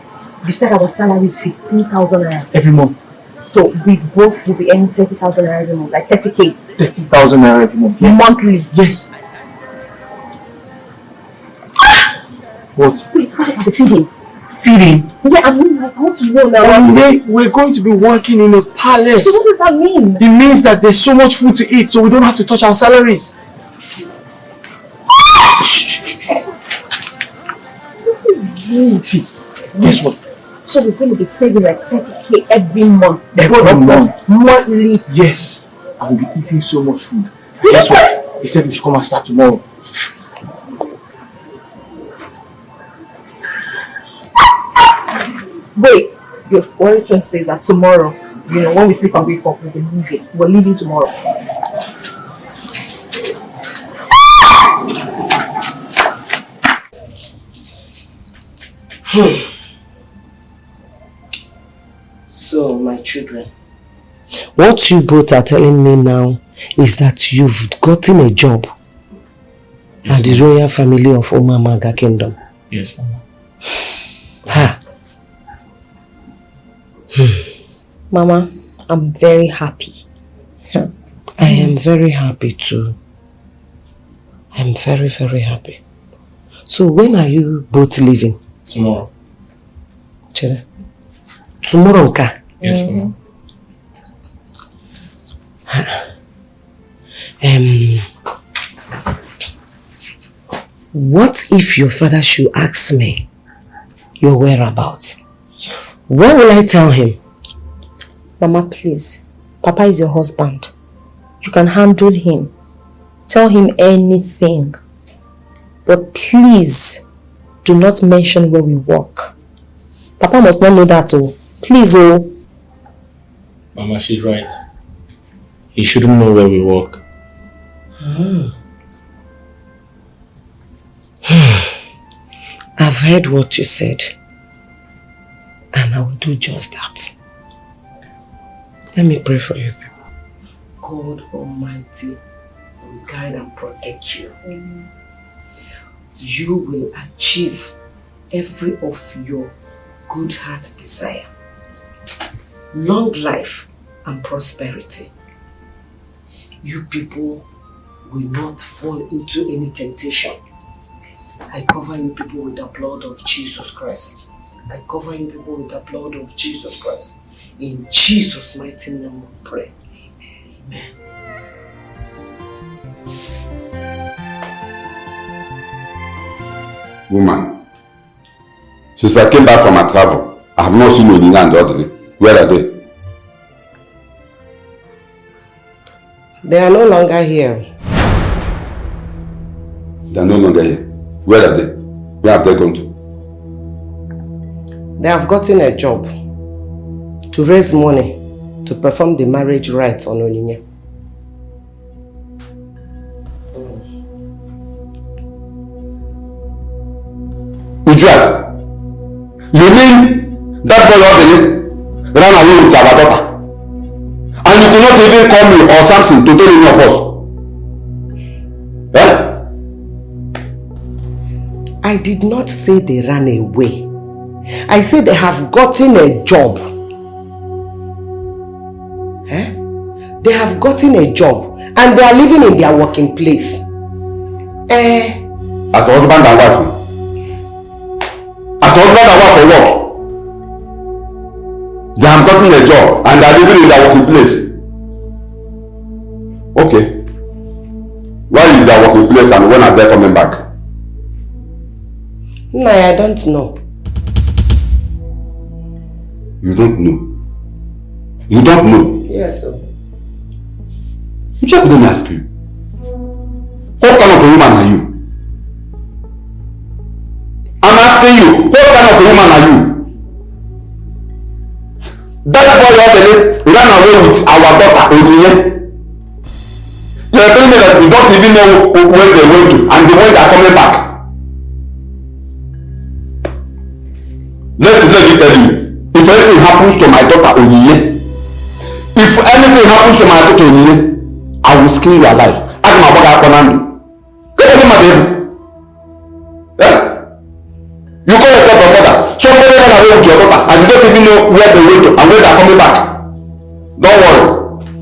You said our salary is 15,000 naira. Every month. So we both will be earning 30,000 naira every month, like 30k. 30,000 naira every month. Yeah. Monthly. Yes. What? Wait, how about the feeding? Feeding? Yeah, I want to know now. We're going to be working in a palace. So what does that mean? It means that there's so much food to eat, so we don't have to touch our salaries. See, guess what? So we're going to be saving like 30k every month. Every month. Monthly. Yes. I will be eating so much food. Guess what? He said we should come and start tomorrow. Wait, your origin says that tomorrow, when we sleep and wake up, we'll be leaving. We're leaving tomorrow. So, my children, what you both are telling me now is that you've gotten a job at the royal family of Omamaga Kingdom. Yes, Mama. Ha. Mama, I'm very happy. I am very happy too. I'm very, very happy. So when are you both leaving? Tomorrow. Chere. Tomorrow, Nka? Yes, Mama. What if your father should ask me your whereabouts? What will I tell him? Mama, please. Papa is your husband. You can handle him. Tell him anything. But please, do not mention where we work. Papa must not know that, oh. Please, oh. Mama, she's right. He shouldn't know where we work. I've heard what you said. And I will do just that. Let me pray for you. God Almighty will guide and protect you. You will achieve every of your good heart desire. Long life and prosperity. You people will not fall into any temptation. I cover you people with the blood of Jesus Christ. I cover you people with the blood of Jesus Christ. In Jesus' mighty name we pray. Amen. Woman, since I came back from my travel, I have not seen Odily and Odily. Where are they? They are no longer here. They are no longer here. Where are they? Where have they gone to? They have gotten a job to raise money to perform the marriage rites on Onyinye. Ujua, you mean that boy Odily ran away with our daughter? And you could not even call me or Samson to tell any of us? Eh? I did not say they ran away. I said they have gotten a job. Eh? They have gotten a job and they are living in their working place. As a husband and wife? As a husband and wife for what? They have gotten a job and they are living in their working place. Okay. Where is their working place and when are they coming back? No, I don't know. You don't know? You don't know? Yes, sir. Just let me ask you. What kind of a woman are you? I'm asking you, what kind of a woman are you? That boy Odily ran away with our daughter, Odily. You are telling me that we don't even know where they went to and the way they are coming back. Let me tell you, if anything happens to my daughter Onyinye, if anything happens to my daughter Onyinye, I will skin you alive. I'm a bugger economy. You call yourself a mother. Somebody ran away with your daughter and you don't even know where they went to and when they are coming back. Don't worry.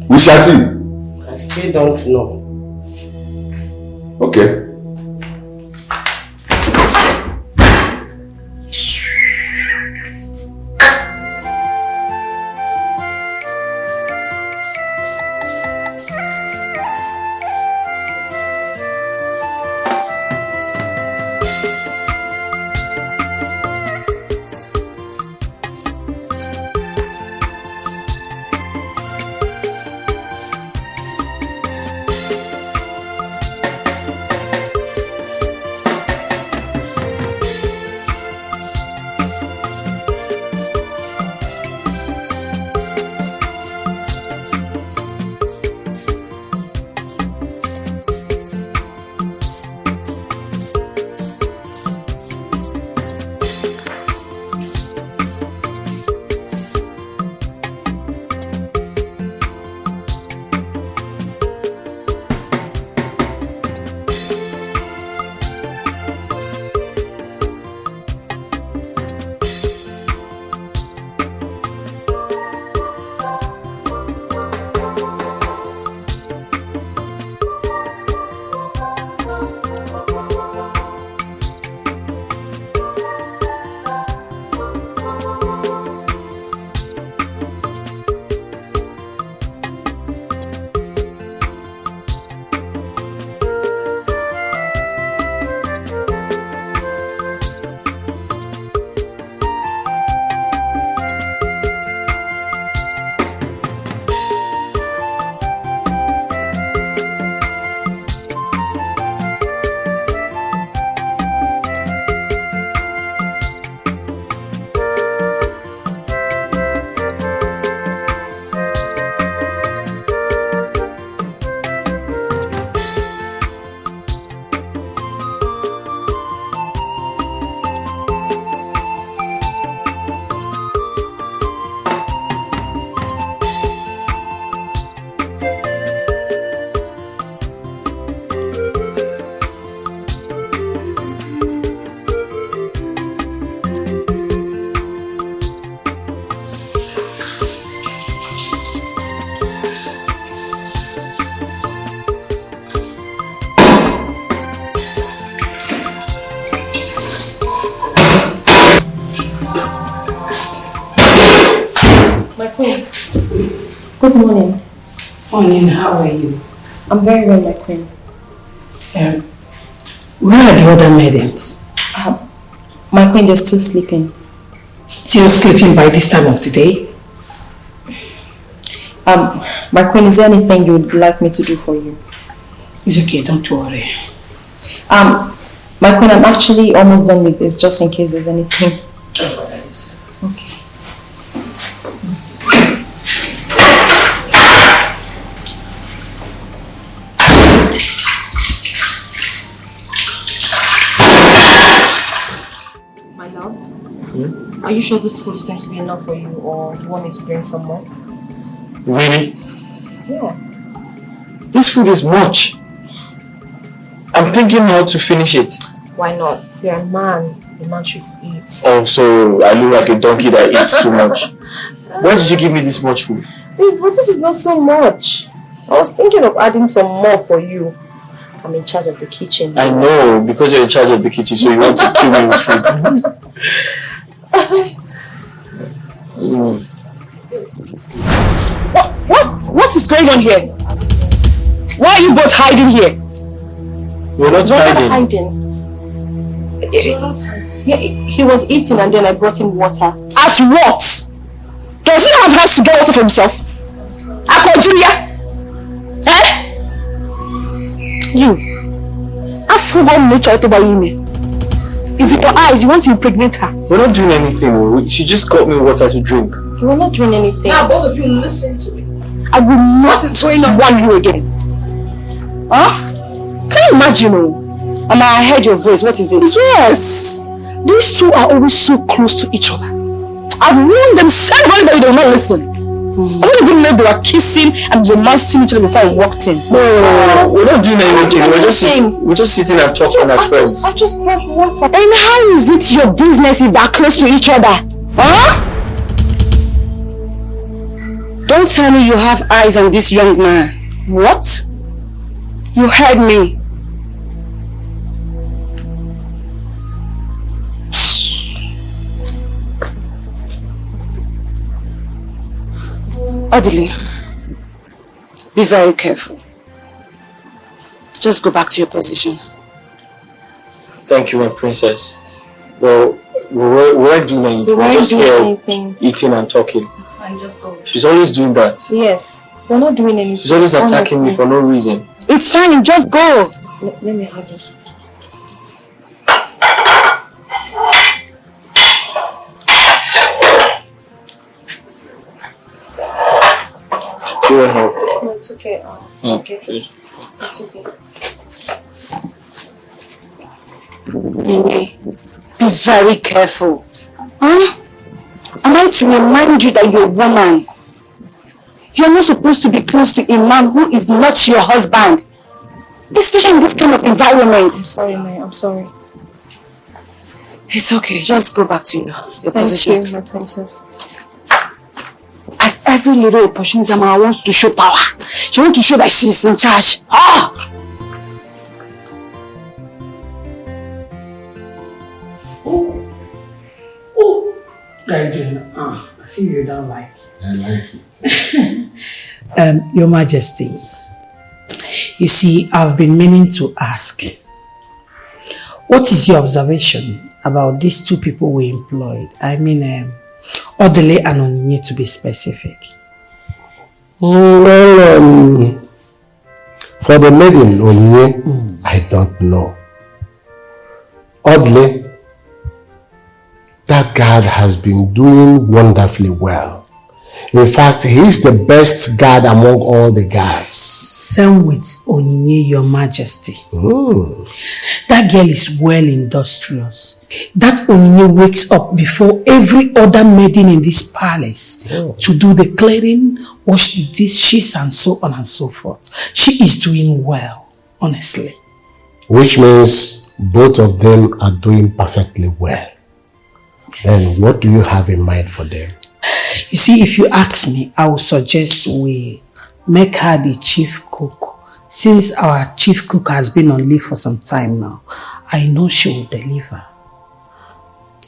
We shall see. I still don't know. Okay. Good morning. Morning, how are you? I'm very well, my queen. Where are the other maidens? My queen, they're still sleeping. Still sleeping by this time of the day? My queen, is there anything you would like me to do for you? It's okay, don't worry. My queen, I'm actually almost done with this, just in case there's anything. Okay. My love, are you sure this food is going to be enough for you, or you want me to bring some more? Really? Yeah. This food is much. I'm thinking how to finish it. Why not? You're a man. A man should eat. Oh, so I look like a donkey that eats too much. Why did you give me this much food? Babe, but this is not so much. I was thinking of adding some more for you. I'm in charge of the kitchen. I know, because you're in charge of the kitchen, so you want to kill me with food. What is going on here? Why are you both hiding here? We're not hiding. Yeah, he was eating and then I brought him water. As what? Does he have hands to get water for himself? Julia? Eh? You. I forgot nature to buy you. Is it your eyes? You want to impregnate her? We're not doing anything. She just got me water to drink. We're not doing anything. Now both of you listen to me. I will not warn you again. Huh? Can you imagine? And I heard your voice. What is it? Yes. These two are always so close to each other. I've warned them several, but they will not listen. I don't even know they were kissing and romancing each other before I walked in. No, we're not doing anything. We're just sitting and talking as friends. I just brought water. And how is it your business if they're close to each other? Huh? Don't tell me you have eyes on this young man. What? You heard me. Odily, be very careful. Just go back to your position. Thank you, my princess. Well, we weren't doing anything. We're just here eating and talking. It's fine, just go. She's always doing that. Yes, we're not doing anything. She's always attacking me for no reason. It's fine, just go. Let me have it. You want help? No, it's okay. It's okay. It's okay. Nene, be very careful. Huh? Am I to remind you that you're a woman? You're not supposed to be close to a man who is not your husband. Especially in this kind of environment. I'm sorry, May. I'm sorry. It's okay. Just go back to your position. Thank you, my princess. At every little opportunity, Mama wants to show power. She wants to show that she's in charge. Ah! I see you don't like it. I like it. Your Majesty, you see, I've been meaning to ask, what is your observation about these two people we employed? I mean, Odily and Onyinye, to be specific. Well, for the maiden Onyinye, I don't know. Odily, that guard has been doing wonderfully well. In fact, he's the best guard among all the guards. Same with Onyinye, your Majesty. That girl is well industrious. That Onyinye wakes up before every other maiden in this palace to do the clearing, wash the dishes, and so on and so forth. She is doing well, honestly. Which means both of them are doing perfectly well. Then what do you have in mind for them? You see, if you ask me, I would suggest we make her the chief cook. Since our chief cook has been on leave for some time now, I know she will deliver.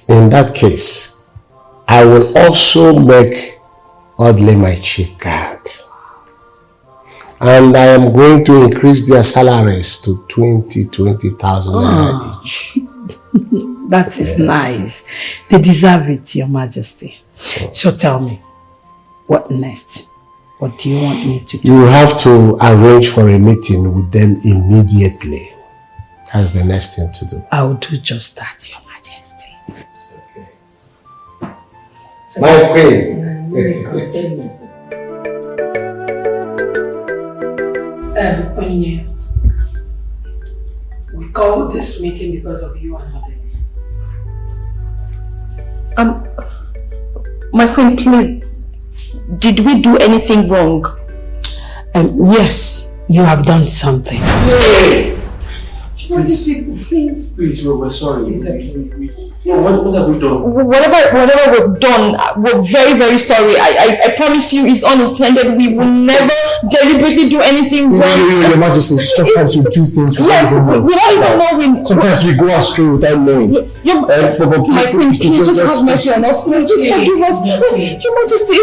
In that case, I will also make Odily my chief guard. And I am going to increase their salaries to 20,000 naira each. That is nice. They deserve it, your Majesty. So tell me, what next? What do you want me to do? You have to arrange for a meeting with them immediately. That's the next thing to do. I will do just that, your Majesty. My queen. Onyinye, we called this meeting because of you and Odily. My queen, please, did we do anything wrong? Yes, you have done something. Yay! Please. Please, we're sorry. What have we done? Whatever we've done, we're very, very sorry. I promise you it's unintended. We will never deliberately do anything wrong. Your Majesty, sometimes we do things without even knowing. Sometimes we go astray without knowing. My queen, please just have mercy on us. Please just forgive us. Your Majesty.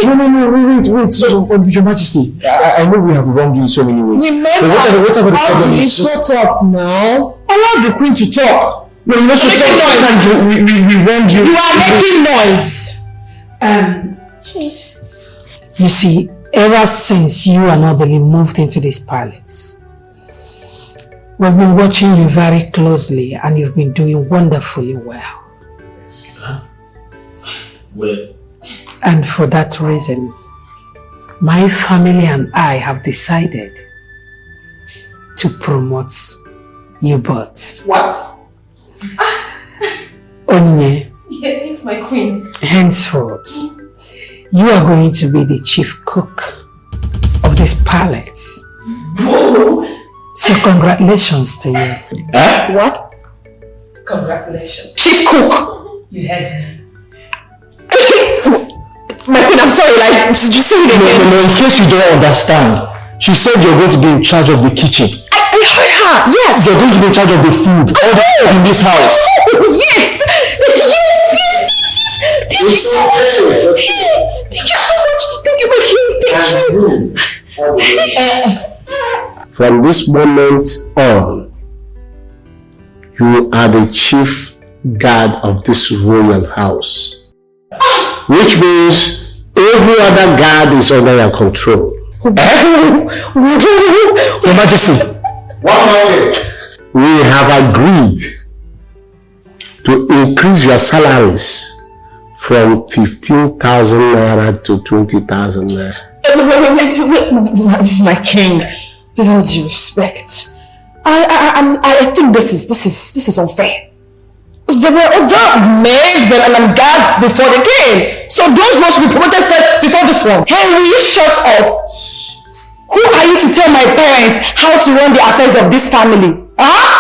Wait. So, Your Majesty, I know we have wronged you in so many ways. Remember, whatever the problem is. Shut up now. Allow the queen to talk. No, you know, sometimes we wrong you. You are making noise. You see, ever since you and Odily moved into this palace, we've been watching you very closely and you've been doing wonderfully well. Well. And for that reason, my family and I have decided to promote you both. What? Onyinye, Yes, my queen. Henceforth, you are going to be the chief cook of this palace. Whoa! So congratulations to you. What? Congratulations. Chief cook! You heard me. My queen, I'm sorry, like, you see it again. No, in case you don't understand, she said you're going to be in charge of the kitchen. I heard her, yes. You're going to be in charge of the food in this house. Yes! Thank you so much. Thank you so much. Thank you, my king. From this moment on, you are the chief guard of this royal house. Which means every other guard is under your control. Your Majesty. We have agreed to increase your salaries from 15,000 naira to 20,000 naira. My king, with all due respect, I think this is unfair. There were other maids and guards before they came, so those ones should be promoted first before this one. Hey, will you shut up? Who are you to tell my parents how to run the affairs of this family? Huh?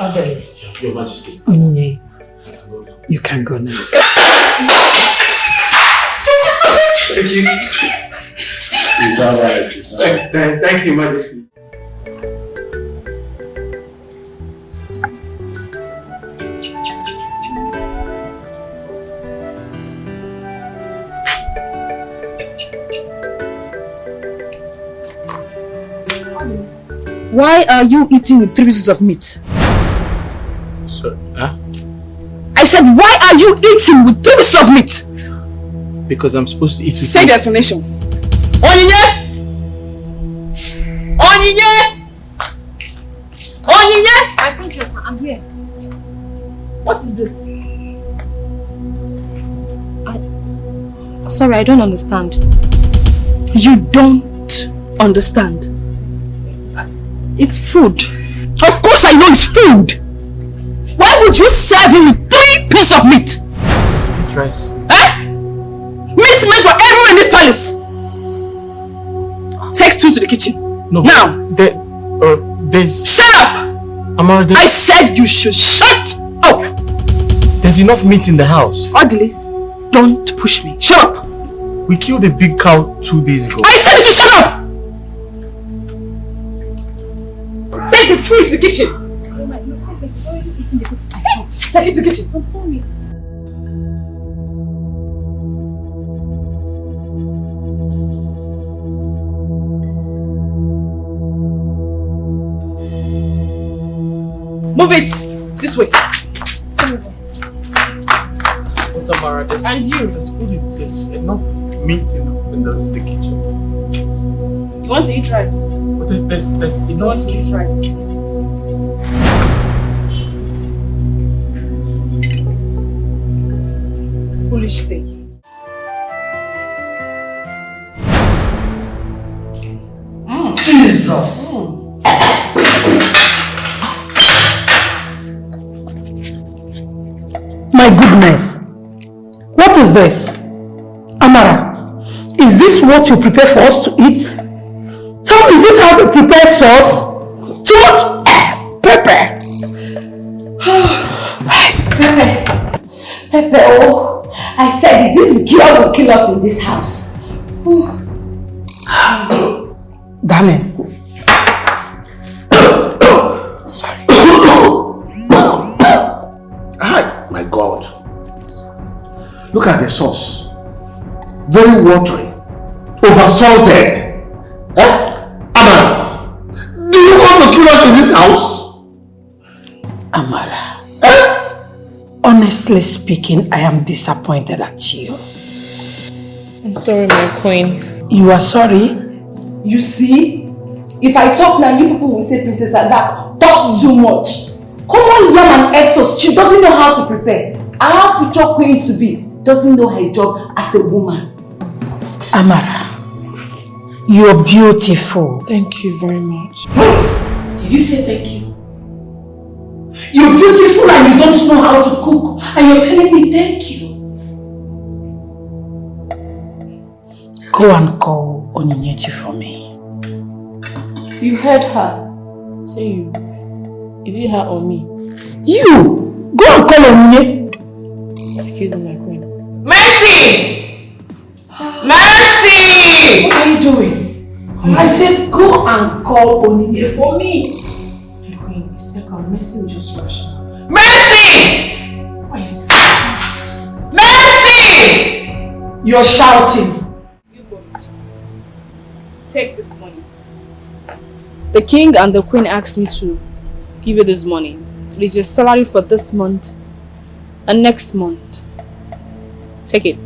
Odily. Your Majesty. You can go now. Thank you. It's alright. Thank you, Majesty. Why are you eating with 3 pieces of meat? Sorry, huh? I said, why are you eating with 3 pieces of meat? Because I'm supposed to eat with Say you. the explanations. Onyinye! Onyinye! Onyinye! My princess, I'm here. What is this? Sorry, I don't understand. You don't understand. It's food. Of course I know it's food. Why would you serve him with 3 pieces of meat? Eat rice. Eh? Meat made for everyone in this palace. Take 2 to the kitchen. No. Now. There's... Shut up! Amara, I said you should shut up! There's enough meat in the house. Odily, don't push me. Shut up! We killed a big cow 2 days ago. I said you should shut up! Take the tray to the kitchen! My princess is already eating the food. Take it to the kitchen. I'm sorry. Move it! This way. What's Amara? There's food. There's enough meat in the kitchen. You want to eat rice? But there's enough. You want to eat rice? Foolish thing. Jesus! My goodness! What is this? Amara, is this what you prepare for us to eat? Tell me, is this how they prepare sauce? Too much pepper! Pepe, oh, I said it, this girl will kill us in this house. Darling. Sorry. Hi, my God. Look at the sauce. Very watery. Oversalted. Amara, do you want to kill us in this house? Amara. Honestly speaking, I am disappointed at you. I'm sorry, my queen. You are sorry? You see? If I talk now, you people will say Princess Adak talks too much. Common yam and egg sauce, she doesn't know how to prepare. I have to chop queen to be. Doesn't know her job as a woman. Amara, you're beautiful. Thank you very much. Did you say thank you? You're beautiful and you don't know how to cook. And you're telling me thank you. Go and call Onyinyechi for me. You heard her. Say you. Is it her or me? You! Go and call Onyinye. Excuse me, my queen. Mercy! Mercy! What are you doing? I said go and call Onyinye for me. My queen, a second. Mercy will just rush. Mercy! Why is this? Mercy! You're shouting. Take this money. The king and the queen asked me to give you this money. It is your salary for this month and next month. Take it.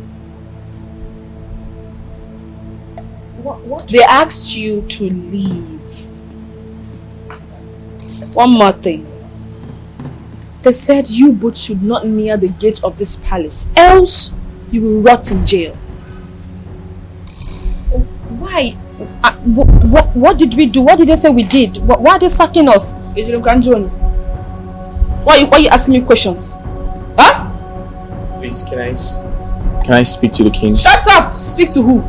What? They asked you to leave. One more thing. They said you both should not near the gate of this palace, else you will rot in jail. Why? What did we do? What did they say we did? Why are they sacking us? Why are you asking me questions? Huh? Please, can I speak to the king? Shut up! Speak to who?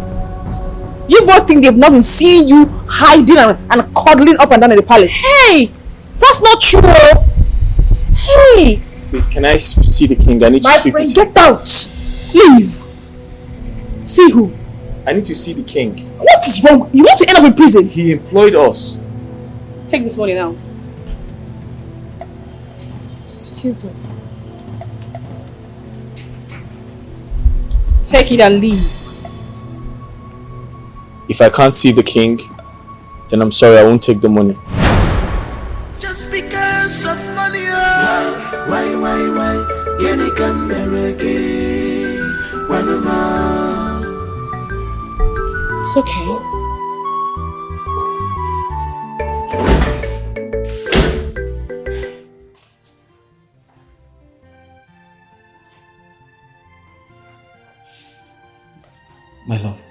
You both think they've not been seeing you hiding and cuddling up and down in the palace. Hey! That's not true! Hey! Please, can I see the king? I need to speak My friend, with him. get out! Leave! See who? I need to see the king. What is wrong? You want to end up in prison? He employed us. Take this money now. Excuse me. Take it and leave. If I can't see the king, then I'm sorry, I won't take the money. Just because of money, why? Yeni kamereki, wanuma. It's okay. My love,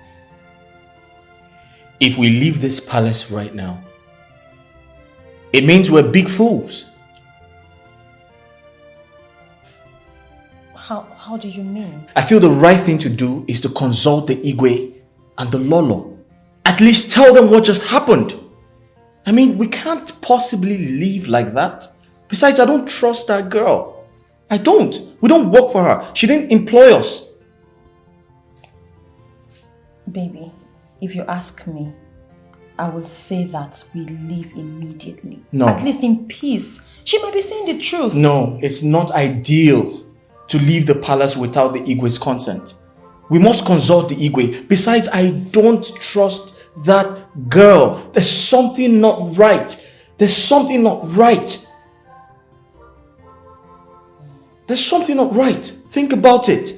if we leave this palace right now, it means we're big fools. How do you mean? I feel the right thing to do is to consult the Igwe and the Lolo. At least tell them what just happened. I mean, we can't possibly leave like that. Besides, I don't trust that girl. I don't. We don't work for her. She didn't employ us. Baby, if you ask me, I will say that we leave immediately. No. At least in peace. She might be saying the truth. No, it's not ideal to leave the palace without the Igwe's consent. We must consult the Igwe. Besides, I don't trust that girl. There's something not right. There's something not right. There's something not right. Think about it.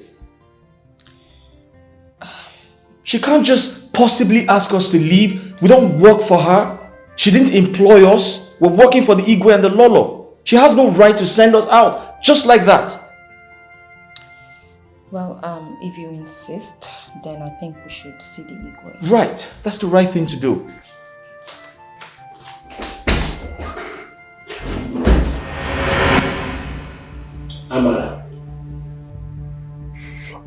She can't just possibly ask us to leave. We don't work for her. She didn't employ us. We're working for the Igwe and the Lolo. She has no right to send us out just like that. Well, if you insist, then I think we should see the Igwe. Right. That's the right thing to do. Amara.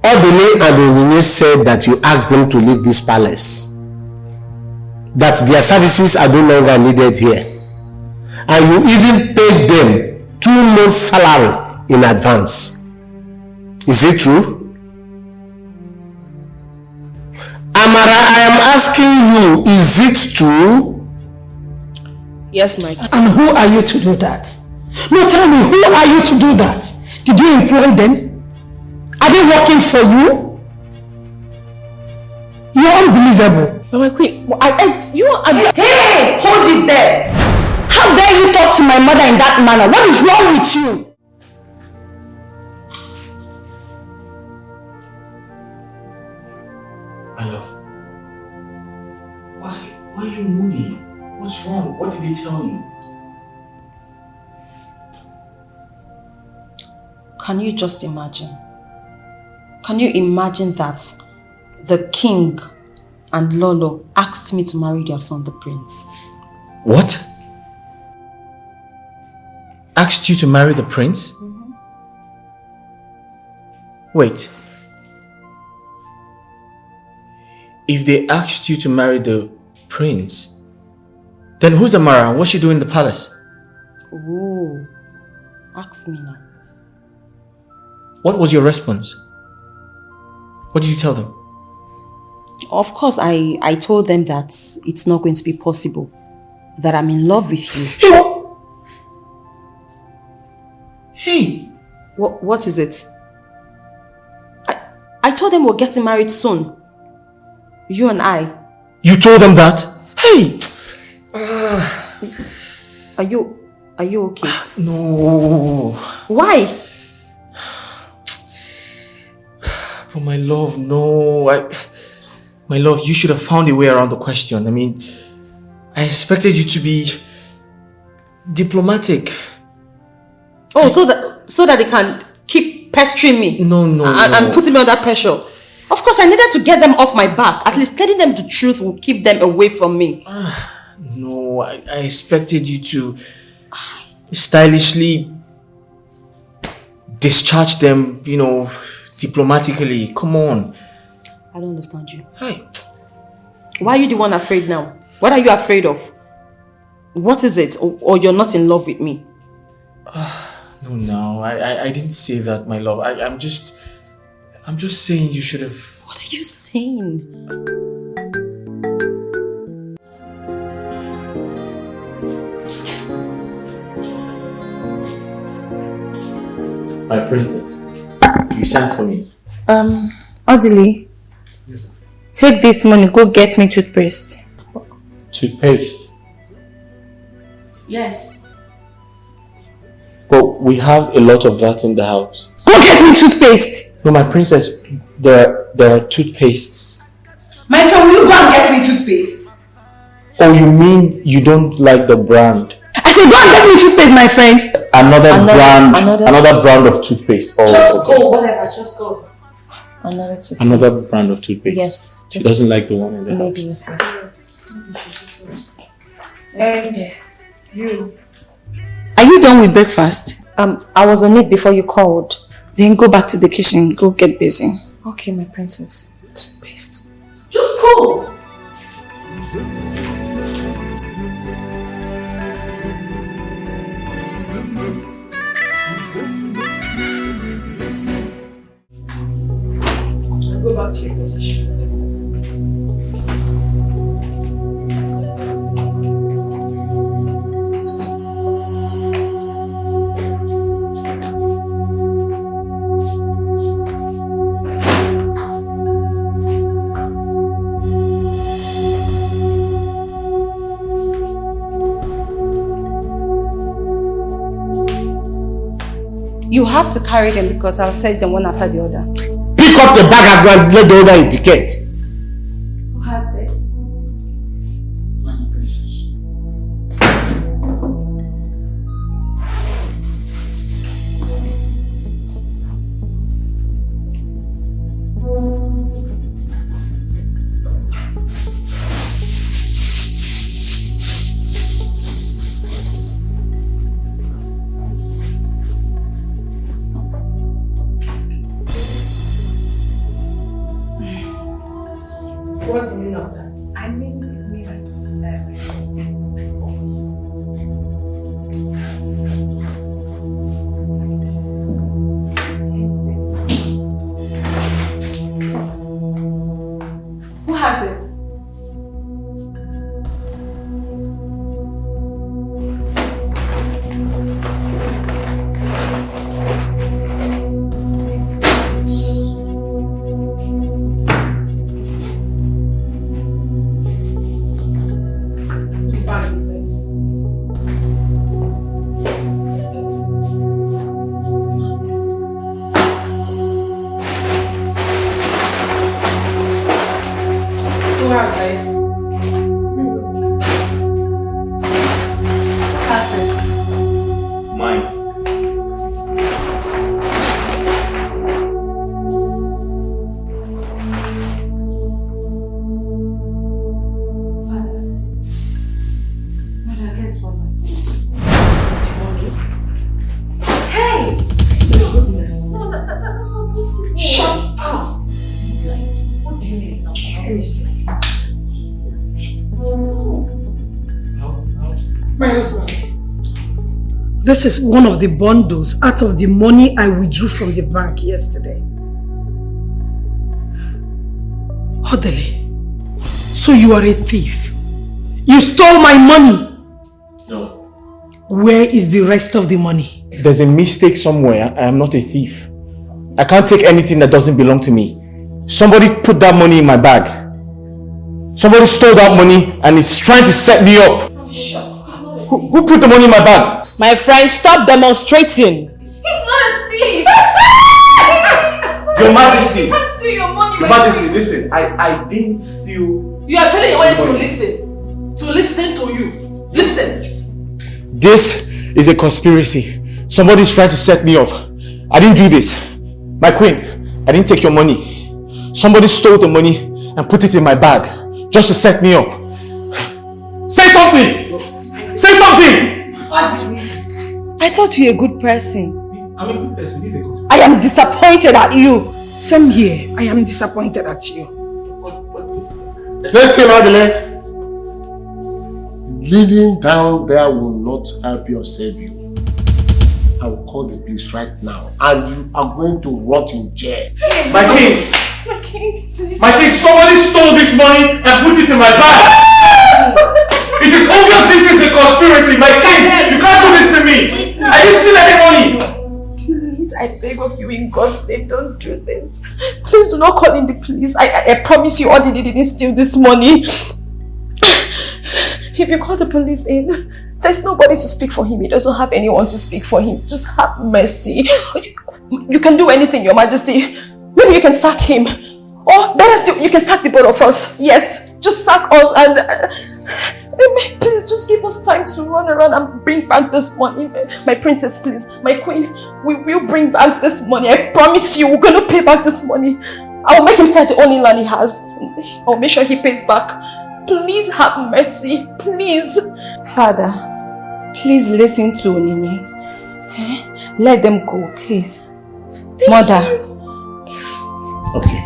Odily and Onyinye said that you asked them to leave this palace. That their services are no longer needed here. And you even paid them 2 months' salary in advance. Is it true? Amara, I am asking you, is it true? Yes, Mike. And who are you to do that? No, tell me, who are you to do that? Did you employ them? Are they working for you? You're unbelievable. But my queen, Hey! Hold it there! How dare you talk to my mother in that manner? What is wrong with you? My love. Why? Why are you moody? What's wrong? What did they tell you? Can you just imagine? Can you imagine that the king and Lolo asked me to marry their son, the prince? What? asked you to marry the prince? Wait. If they asked you to marry the prince, then who's Amara and what's she doing in the palace? Ooh, ask me now. What was your response? What did you tell them? Of course, I told them that it's not going to be possible. That I'm in love with you. Hey! What is it? I told them we're getting married soon. You and I. You told them that? Hey! Are you okay? No. Why? But my love, no. My love, you should have found a way around the question. I mean, I expected you to be diplomatic. Oh, so that they can keep pestering me. No. And putting me under pressure. Of course, I needed to get them off my back. At least telling them the truth will keep them away from me. No, I expected you to stylishly discharge them, diplomatically. Come on. I don't understand you. Hi. Why are you the one afraid now? What are you afraid of? What is it? Or you're not in love with me? No, I didn't say that, my love. I'm just saying you should have... What are you saying? My princess, you sent for me. Odily, Yes. take this money, go get me toothpaste. Toothpaste? Yes. But we have a lot of that in the house. Go get me toothpaste! No, my princess, there are toothpastes. My friend, will you go and get me toothpaste? Oh, you mean you don't like the brand? I said go and get me toothpaste, my friend! Another brand of toothpaste. Oh, just okay. go, whatever, just go. Another toothpaste. Another brand of toothpaste. Yes. She doesn't like the one in the maybe. house. You. Are you done with breakfast? I was on it before you called. Then go back to the kitchen. Go get busy. Okay, my princess. Toothpaste. Just go! Go back to your position. You have to carry them because I'll set them one after the other. Pick up the bag and go and let the other indicate. Who has this? My princess. What's the meaning of that? I mean, it's me like Who has this? Who has this? Who has this? Mine. Father, guess what? Money? This is one of the bundles out of the money I withdrew from the bank yesterday. Odily, so you are a thief. You stole my money. No. Where is the rest of the money? There's a mistake somewhere. I am not a thief. I can't take anything that doesn't belong to me. Somebody put that money in my bag. Somebody stole that money and is trying to set me up. Who put the money in my bag? My friend, stop demonstrating. He's not a thief. Your Majesty. You can't steal your money. Your Majesty, listen. I didn't steal. You are telling your wife to listen. To listen to you. Listen. This is a conspiracy. Somebody's trying to set me up. I didn't do this. My queen, I didn't take your money. Somebody stole the money and put it in my bag just to set me up. Say something! Say something! I thought you were a good person. I'm a good person. He's a good person. I am disappointed at you. Same here. I am disappointed at you. Listen, Odily. Living down there will not help you or save you. I will call the police right now and you are going to rot in jail. My king! My king, somebody stole this money and put it in my bag! It is obvious this is a conspiracy! My king! You can't do this to me! I didn't steal any money! Please, I beg of you in God's name, don't do this. Please do not call in the police. I promise you Odily didn't steal this money. If you call the police in, there's nobody to speak for him. He doesn't have anyone to speak for him. Just have mercy. You can do anything, Your Majesty. Maybe you can sack him. Or better still, you can sack the both of us. Yes, just sack us and please just give us time to run around and bring back this money. My princess, please. My queen, we will bring back this money. I promise you, we're going to pay back this money. I will make him sell the only land he has. I'll make sure he pays back. Please have mercy, please. Father, please listen to Onini. Let them go, please. Mother. Okay.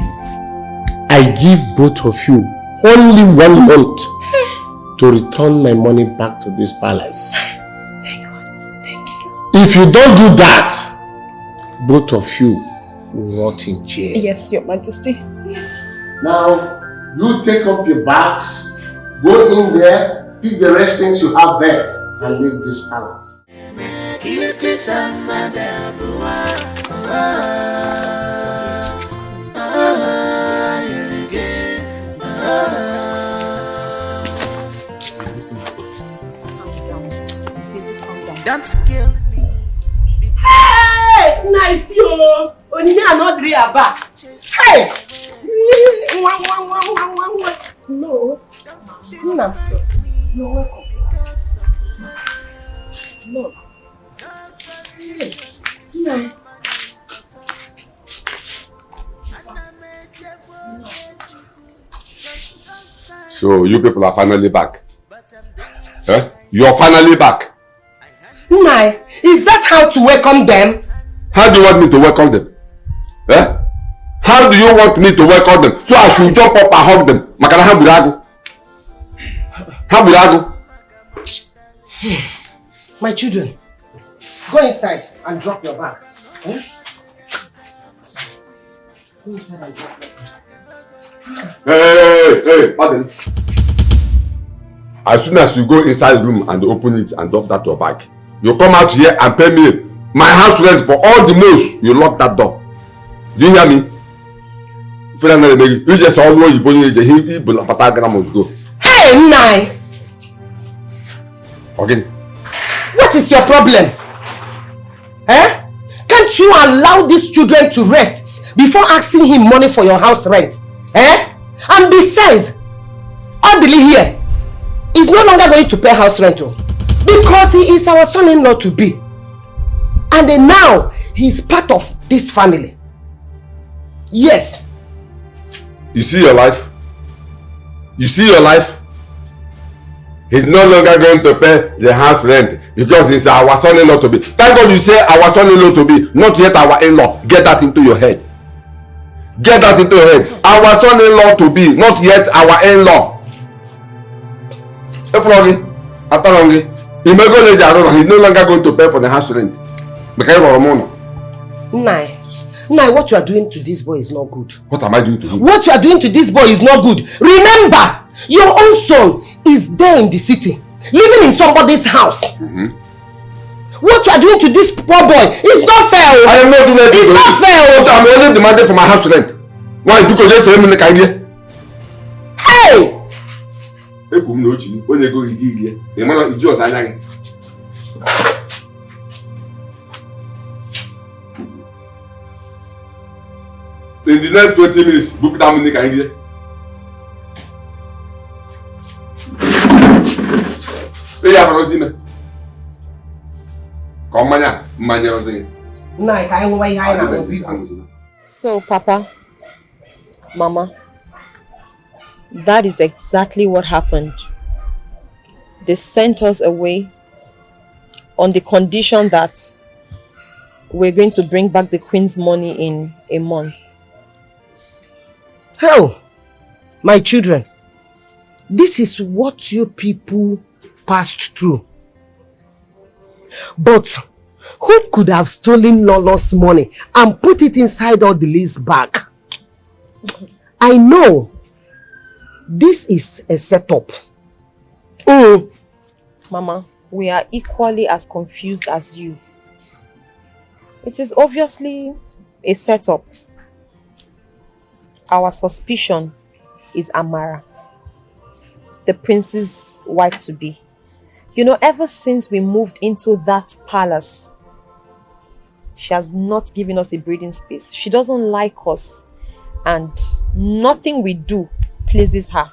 I give both of you only 1 month to return my money back to this palace. Thank God. Thank you. If you don't do that, both of you will rot in jail. Yes, Your Majesty. Yes. Now, you take up your bags, go in there, pick the rest things you have there, and leave this palace. Don't kill me. Hey! Nice yo! Onini and Odily are back. Hey! No. No. No, welcome. No. Hey. No. So you people are finally back. Eh? You're finally back. Nai, is that how to welcome them? How do you want me to welcome them? Eh? How do you want me to welcome them? So I should jump up and hug them. Makana Haburago. Haburago. My children, go inside and drop your bag. Eh? Go inside and drop your bag. Hey, pardon. As soon as you go inside the room and open it and drop that your bag, you come out here and pay me my house rent for all the months you lock that door. Do you hear me? You just always you must go. Hey, Nai! Okay. What is your problem? Eh? Can't you allow these children to rest before asking him money for your house rent? Eh? And besides, Odily here is no longer going to pay house rent because he is our son-in-law to be. And then now he is part of this family. Yes. You see your life? You see your life? He's no longer going to pay the house rent because he's our son-in-law to be. Thank God you say our son-in-law to be, not yet our in-law. Get that into your head. Get that into your head. Our son-in-law to be, not yet our in-law. He's no longer going to pay for the house rent. Nai, what you are doing to this boy is not good. What am I doing to him? What you are doing to this boy is not good. Remember, your own son is there in the city, living in somebody's house. What you are doing to this poor boy is not fair. I am not doing that. It's not fair. I'm only demanding for my house rent. Why? Because just let me make idea. Hey! In the next 20 minutes, book down the idea. So, Papa, Mama, that is exactly what happened. They sent us away on the condition that we're going to bring back the Queen's money in a month. Hell, my children, this is what you people passed through. But who could have stolen Lolo's money and put it inside Odyly's bag? I know this is a setup. Mama, we are equally as confused as you. It is obviously a setup. Our suspicion is Amara, the prince's wife-to-be. You know, ever since we moved into that palace, she has not given us a breathing space. She doesn't like us, and nothing we do pleases her.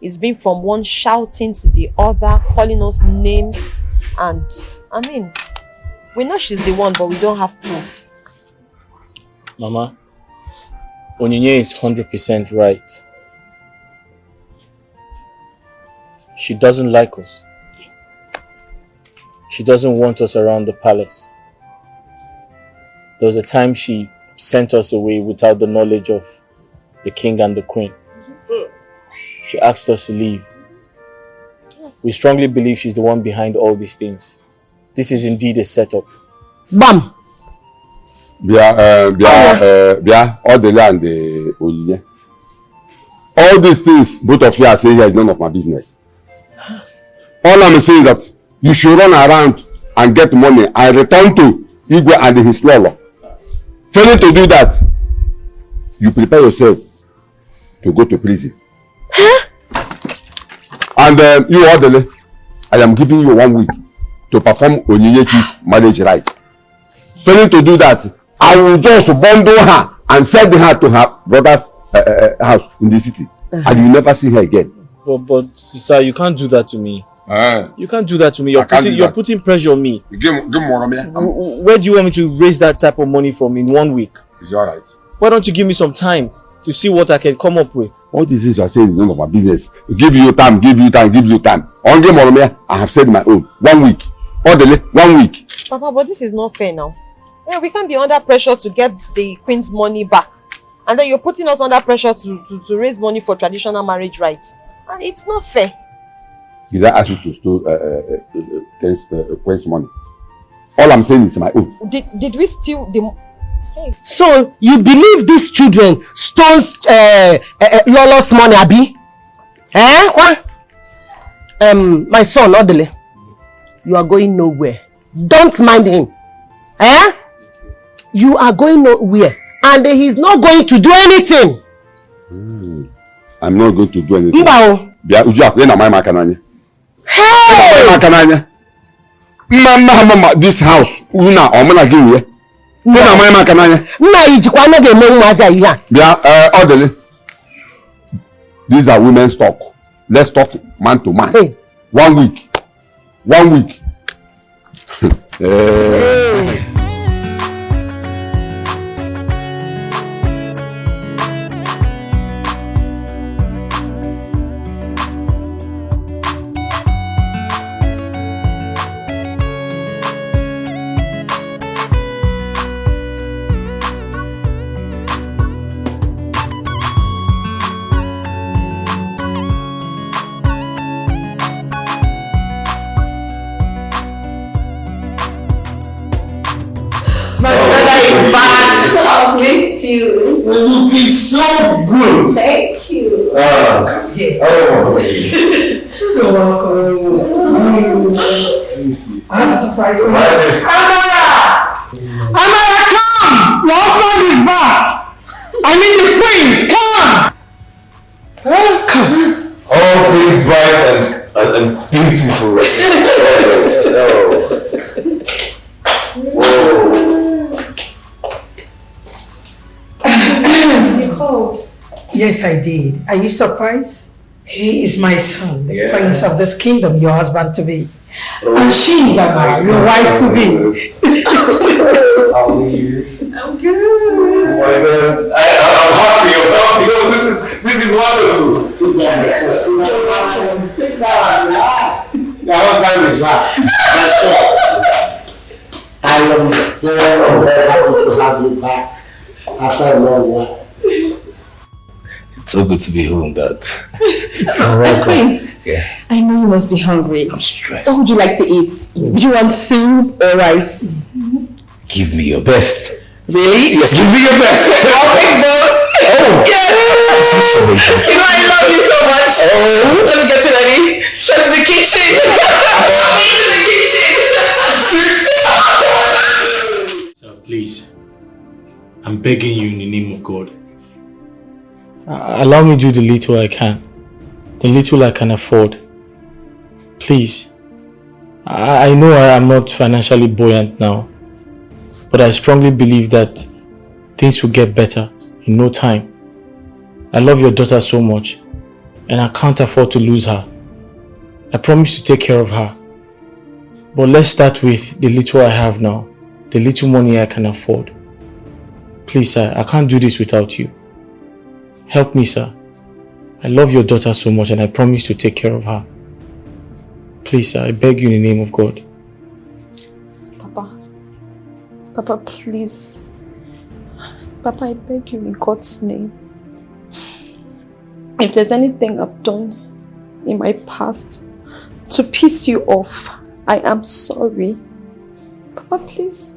It's been from one shouting to the other, calling us names, and I mean, we know she's the one, but we don't have proof. Mama, Onyinye is 100% right. She doesn't like us. She doesn't want us around the palace. There was a time she sent us away without the knowledge of the king and the queen. She asked us to leave. Yes. We strongly believe she's the one behind all these things. This is indeed a setup. Bam! Odily and Onyinye. All these things both of you are saying here is none of my business. All I'm saying is that you should run around and get money and return to Igwe and his lolo. Failing to do that, you prepare yourself to go to prison. And you, Odily, I am giving you 1 week to perform Onyinye's marriage right. Failing to do that, I will just bundle her and send her to her brother's house in the city. And you will never see her again. But sister, you can't do that to me. You can't do that to me. You're putting pressure on me. Give more on me. Where do you want me to raise that type of money from in 1 week? It's alright. Why don't you give me some time to see what I can come up with? All these things you are saying is none of my business. Give you time. On game on me, I have said my own. 1 week. Odily, 1 week. Papa, but this is not fair now. Yeah, we can't be under pressure to get the queen's money back. And then you're putting us under pressure to raise money for traditional marriage rights. And it's not fair. Did I ask you to steal queen's money? All I'm saying is my own. Did we steal the... Hey. So, you believe these children stole Lolo's money, Abi? What? My son, Odily, you are going nowhere. Don't mind him. You are going nowhere. And he's not going to do anything. I'm not going to do anything. Hey! Mama, this house, Odily, these are women's talk. Let's talk man to man. Hey. 1 week. 1 week. Hey. missed you. It's so good. Thank you. Oh, You're welcome. I have a surprise for you. Amara! Amara, come! Your husband is back. I mean the prince, come! Come. All things bright and beautiful. You called? Yes, I did. Are you surprised? He is my son, the prince of this kingdom, your husband to be. And she is Amara, your wife to be. How are you? I'm good. Oh my God. I'm happy. This is wonderful. Sit down. Sit down. Your husband is back. That's all. I am very happy to have you back after a long while. It's so good to be home, Dad. Prince, I know you must be hungry. I'm stressed. What would you like to eat? Do you want soup or rice? Give me your best. Really? Yes, give me your best. Oh, yes! You know I love you so much. Oh. Let me get you ready. Straight to the kitchen. Sir, please. I'm begging you in the name of God. Allow me to do the little I can. The little I can afford. Please. I know I am not financially buoyant now. But I strongly believe that things will get better in no time. I love your daughter so much. And I can't afford to lose her. I promise to take care of her. But let's start with the little I have now. The little money I can afford. Please, sir, I can't do this without you. Help me, sir. I love your daughter so much and I promise to take care of her. Please, sir, I beg you in the name of God. Papa, please. Papa, I beg you in God's name. If there's anything I've done in my past to piss you off, I am sorry. Papa, please.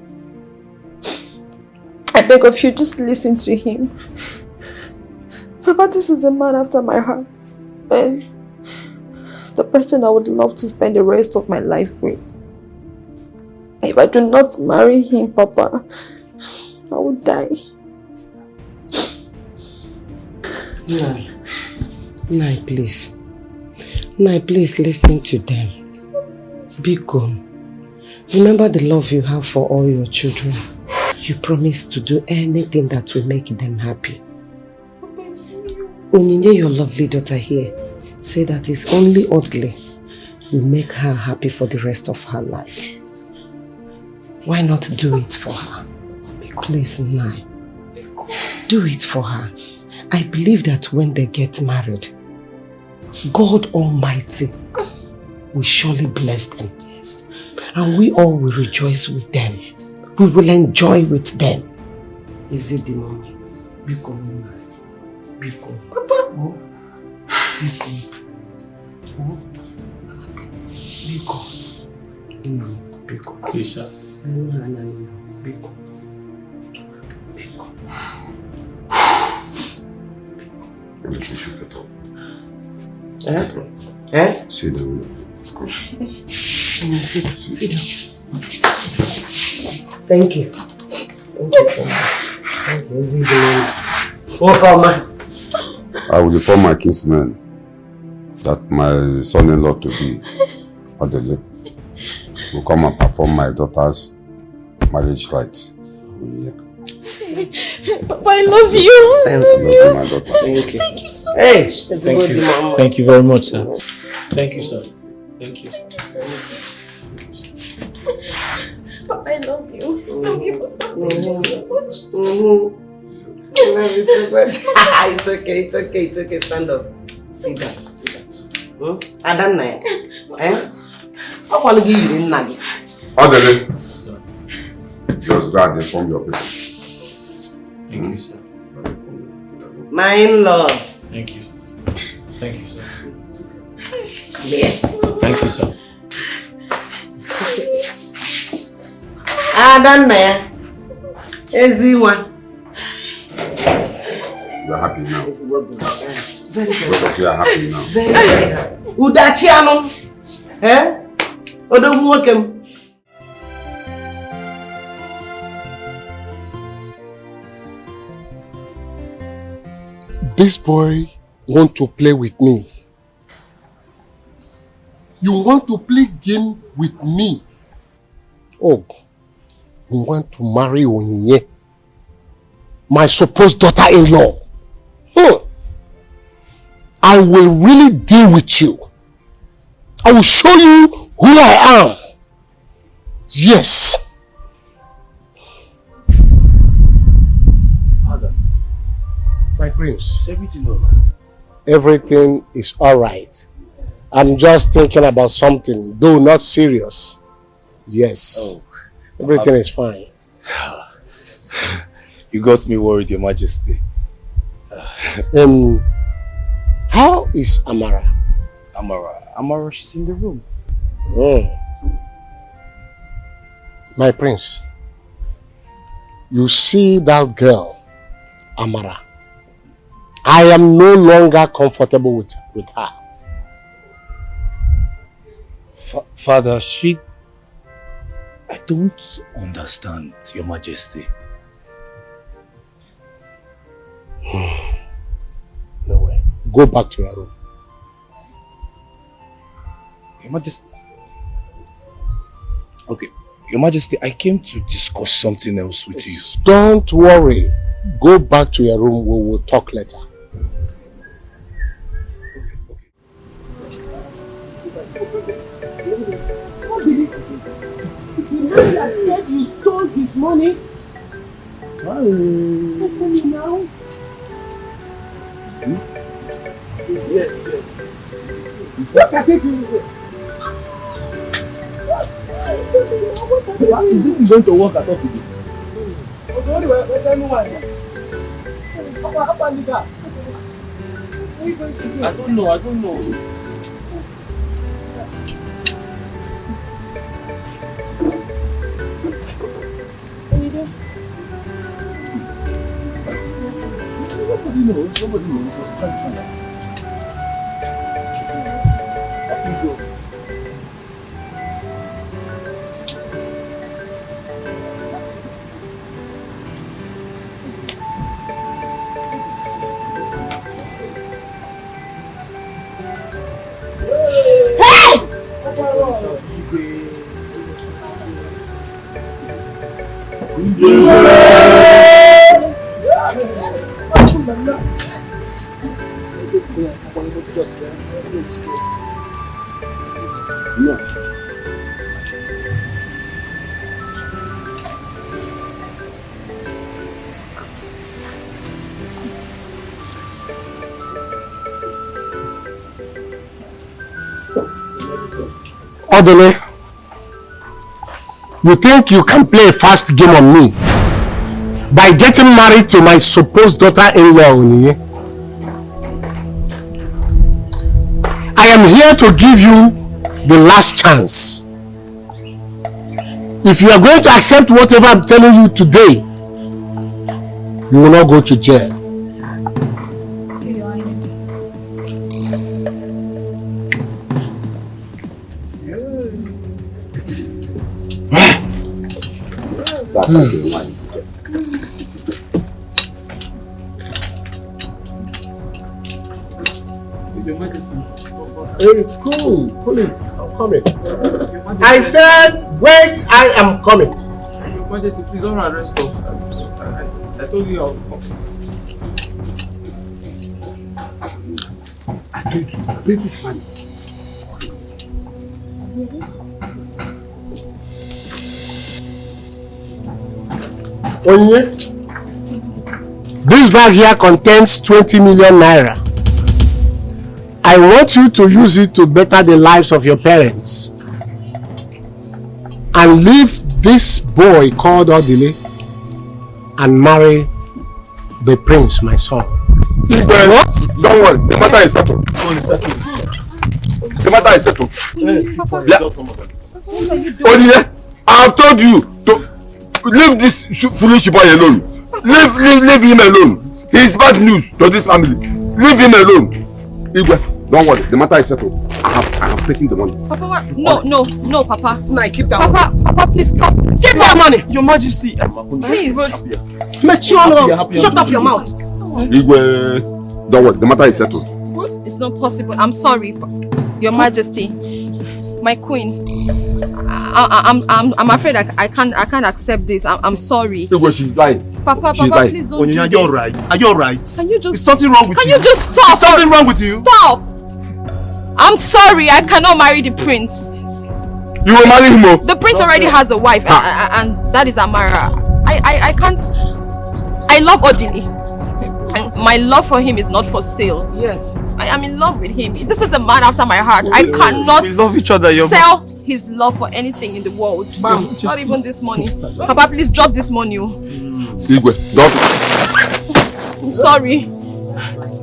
I beg of you, just listen to him. Papa, this is a man after my heart. And the person I would love to spend the rest of my life with. If I do not marry him, Papa, I will die. Nai, please. Nai, please listen to them. Be gone. Remember the love you have for all your children. You promise to do anything that will make them happy. Onyinye, your lovely daughter here, say that it's only Odily will make her happy for the rest of her life. Why not do it for her? Please, Nai. Do it for her. I believe that when they get married, God Almighty will surely bless them. Yes. And we all will rejoice with them. Yes. We will enjoy with them. Is it the mommy? Biko, Nai. Biko. Papa. Oh. Biko. Oh. Biko. No, Biko. Please, sir. Biko. You should get up. Sit down. Sit down. Thank you. Thank you so much. Welcome. I will inform my kinsman that my son-in-law to be, Odily, will come and perform my daughter's marriage rites. Yeah. Papa, I love you. Thanks, I love you, my daughter. Thank you. Thank you so much. Hey, Thank you. Thank you very much, sir. Thank you, sir. Thank you. Papa, I love you. I love you, Papa. Thank you so much. I love you so much. It's okay. Stand up. Sit down. Adam, how will you eat in Nagi? Odily, just go and inform your people. Thank you, sir. My in-law. Thank you. Thank you, sir. Come here. Thank you, sir. Adam, easy one. You are happy now. Very good. You are happy now. Very good. Udachiano. Eh? Odo welcome. This boy want to play with me. You want to play game with me. Oh, you want to marry Onyinye, my supposed daughter-in-law. I will really deal with you. I will show you who I am. Yes. Father. My prince. Is everything alright? Everything is alright. I'm just thinking about something, though not serious. Yes. Oh. Everything is fine. You got me worried, Your Majesty. How is Amara? Amara, she's in the room. My prince, you see that girl, Amara. I am no longer comfortable with her. Father, I don't understand, Your Majesty. No way. Go back to your room. Your Majesty. Okay. Your Majesty, I came to discuss something else with you. Don't worry. Go back to your room. We will talk later. Said you stole his money. Listen now. Yes. What are they doing? Is this going to work at all today? I don't know. Nobody knows. What's trying to find out. Up you go. Odily, you think you can play a fast game on me by getting married to my supposed daughter-in-law, Onyinye? I am here to give you the last chance. If you are going to accept whatever I'm telling you today, you will not go to jail. Hey, cool it. I'm coming. I said, wait, I am coming. Your Majesty, please don't arrest us. I told you I'll come. I told you, wait is funny. Onyinye, this bag here contains 20 million naira. I want you to use it to better the lives of your parents and leave this boy called Odily and marry the prince, my son. What? Don't worry, the matter is settled. The matter is settled. Odily, I have told you to leave this foolish boy alone. Leave him alone. He's bad news to this family. Leave him alone. Igwe, don't worry. The matter is settled. I have taken the money. Papa, what? No, Papa. No, keep that money. Papa, please stop. Keep that money. Your Majesty. Please. Mature, shut up your mouth. Igwe, don't worry. The matter is settled. It's not possible. I'm sorry, Your Majesty. My queen. I'm afraid I can't accept this. I'm sorry. Igwe, she's lying. Papa, please don't do this. Are you alright? Are you alright? Can you just... Is something wrong with you? Can you just stop? Is something wrong with you? Stop! I'm sorry, I cannot marry the prince. You will marry him? The prince already has a wife, and that is Amara. I can't... I love Odily. And my love for him is not for sale. Yes. I am in love with him. This is the man after my heart. I cannot we love each other, sell his love for anything in the world. Ma'am, not even this money. Papa, please drop this money. Igwe, drop it. I'm sorry.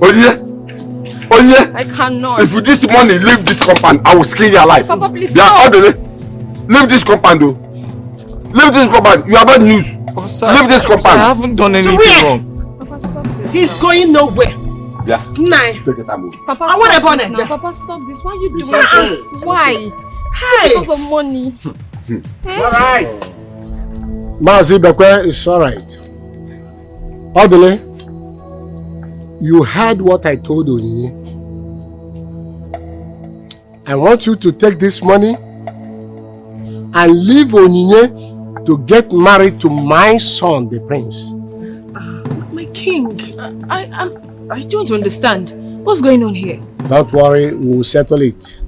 Oh yeah? I cannot. If with this money leave this compound, I will skin your life. Papa, please stop. Leave this compound though. Leave this compound. You have bad news. Leave this compound. I haven't done anything wrong. Papa, stop this. He's going nowhere. Yeah. Nah. Take it time. Papa, I want a bonnet. now. Papa, stop this. Why are you doing this? Why? Hey. Because of money. It's alright. Mazi Bekwe, it's alright. Odily, you heard what I told Onyinye. I want you to take this money and leave Onyinye to get married to my son, the prince. My king, I don't understand. What's going on here? Don't worry, we'll settle it.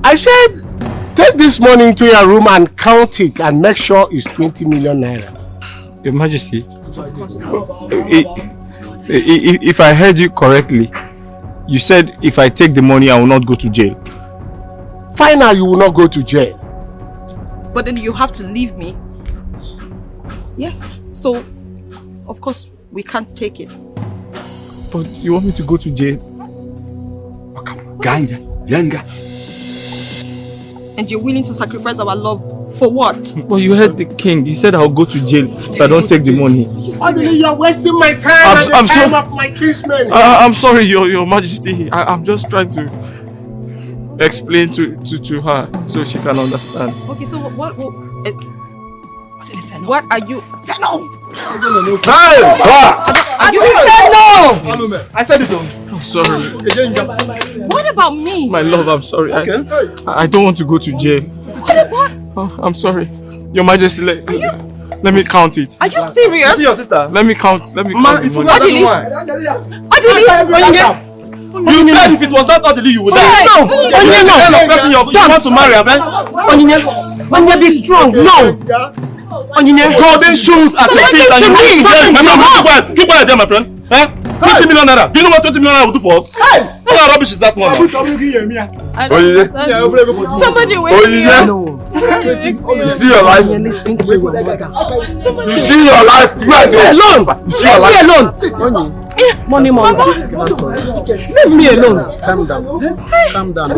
I said, take this money into your room and count it and make sure it's 20 million naira. Your Majesty, if I heard you correctly, you said if I take the money, I will not go to jail. Fine, now you will not go to jail. But then you have to leave me. Yes. So, of course, we can't take it. But you want me to go to jail? Younger. And you're willing to sacrifice our love for what? Well, you heard the king. He said I'll go to jail if I don't take the money. Odily, you're wasting my time at the time of my kinsman. I'm sorry, Your Majesty. I'm just trying to explain to her so she can understand. Okay, so what are you... Say no! Are you said no! I said it though. I'm sorry. What about me? My love, I'm sorry. Okay. I don't want to go to jail. What about... Oh, I'm sorry. Your Majesty, let me count it. Are you serious? You see your sister? Let me count the money. Odily! You said if it was not Odily, you would die. No! Onyinye, you want to marry, Onyinye, be strong. No! Onyinye, golden shoes at your feet and you keep quiet there, my friend. 20 million naira. Do you know what 20 million naira will do for us? Hey! What kind of rubbish is that one? Somebody wait here. You see your life? You see your life? You are alone. You see your life? alone. Money. Leave me alone. Calm down. Calm down.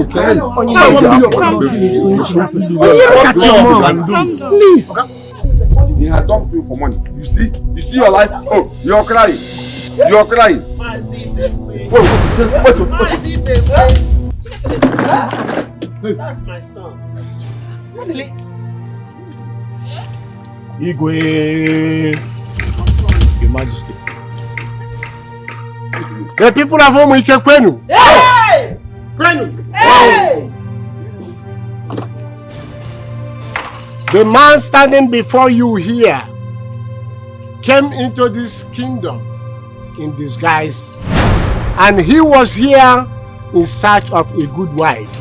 Please. He had done you for money. You see your life? Oh, you're crying. You're crying. That's my son. Igwe. Your Majesty. The people of home, we can Kwenu. Hey! Kwenu. Hey! The man standing before you here came into this kingdom in disguise, and he was here in search of a good wife.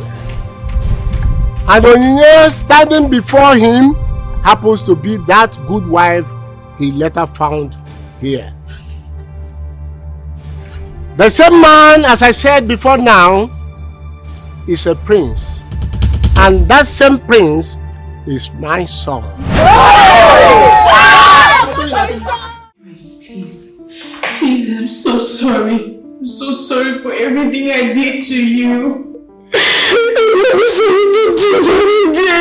And Onyinye standing before him happens to be that good wife he later found here. The same man, as I said before now, is a prince, and that same prince is my son. Please, I'm so sorry. I'm so sorry for everything I did to you.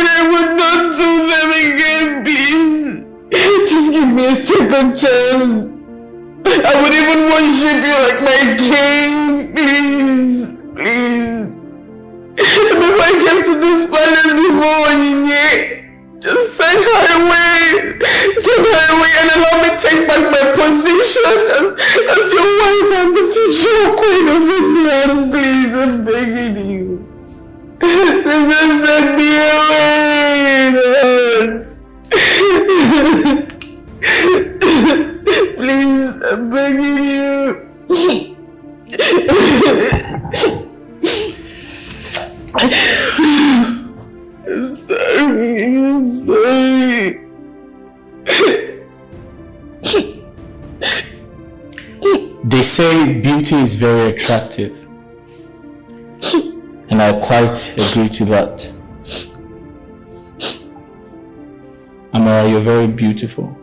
I would not do them again, please. Just give me a second chance. I would even worship you like my king. Please, please. Before I came to this palace before, Onyinye, just send her away. Send her away and allow me to take back my position as your wife and the future queen of this land. Please, I'm begging you. Just send me away. Please, I'm begging you. I'm sorry. They say beauty is very attractive, and I quite agree to that. Amara, you're very beautiful.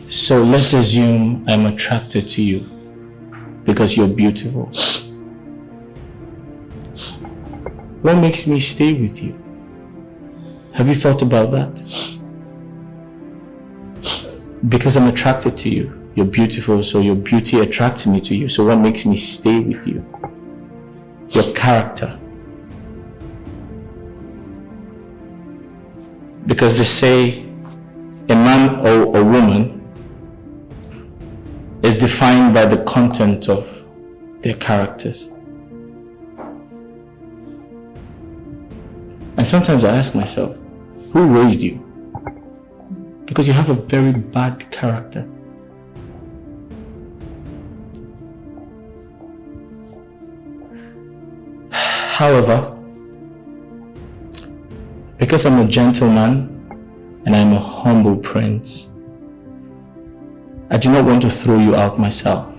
So let's assume I'm attracted to you because you're beautiful. What makes me stay with you? Have you thought about that? Because I'm attracted to you. You're beautiful, so your beauty attracts me to you. So what makes me stay with you? Your character. Because they say a man or a woman is defined by the content of their characters. And sometimes I ask myself, who raised you? Because you have a very bad character. However, because I'm a gentleman and I'm a humble prince, I do not want to throw you out myself.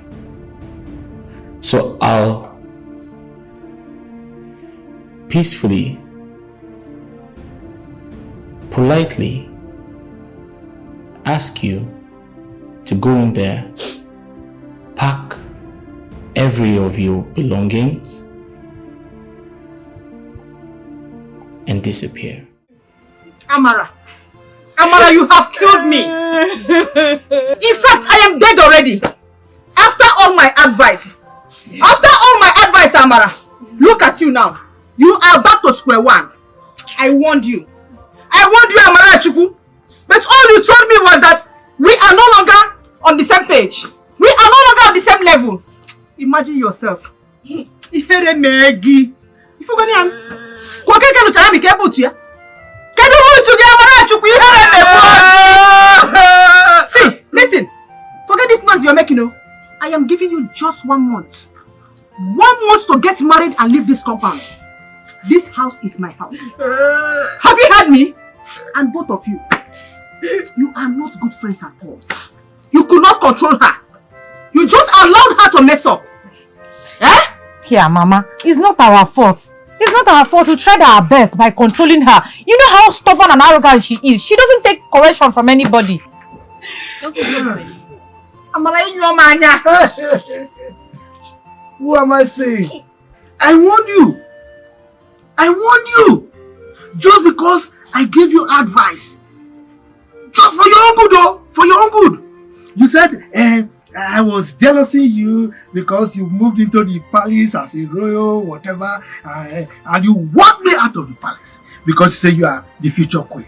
So I'll peacefully, politely ask you to go in there, pack every of your belongings, and disappear. Amara, you have killed me. In fact, I am dead already. After all my advice, Amara, look at you now. You are back to square one. I warned you, Amara Chukwu. But all you told me was that we are no longer on the same page. We are no longer on the same level. Imagine yourself. See, listen. Forget this noise you're making. I am giving you just 1 month. 1 month to get married and leave this compound. This house is my house. Have you heard me? And both of you, you are not good friends at all. You could not control her. You just allowed her to mess up. Eh? Here, Mama, it's not our fault. It's not our fault. We tried our best by controlling her. You know how stubborn and arrogant she is. She doesn't take correction from anybody. Who am I saying? I warned you. Just because I gave you advice. Just for your own good, though. For your own good. You said, I was jealousing you because you moved into the palace as a royal, whatever, and you walked me out of the palace because you say you are the future queen.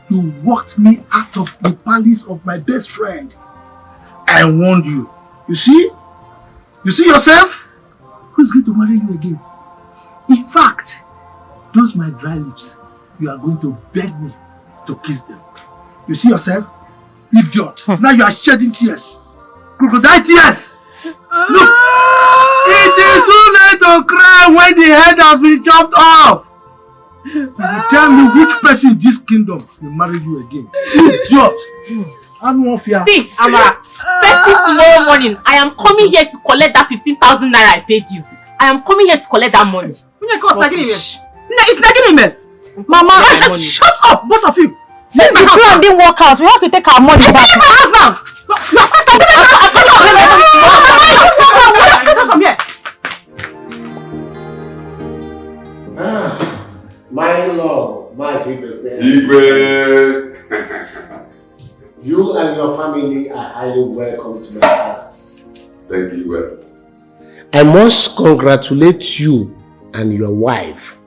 You walked me out of the palace of my best friend. I warned you. You see? You see yourself? Who's going to marry you again? In fact, those my dry lips, you are going to beg me to kiss them. You see yourself? Idiot. Now you are shedding tears. Crocodile tears. Look, it is too late to cry when the head has been chopped off. You tell me which person in this kingdom will marry you again. Idiot. I don't want fear. See, Amara, first thing tomorrow morning, I am coming here to collect that 15,000 naira I paid you. I am coming here to collect that money. It's nagging email. Mama, shut up, both of you. Since the plan didn't work out, we have to take our money back. Leave my house now. Your sister, come here. My love, my secret. You and your family are highly welcome to my palace. Thank you, well. I must congratulate you and your wife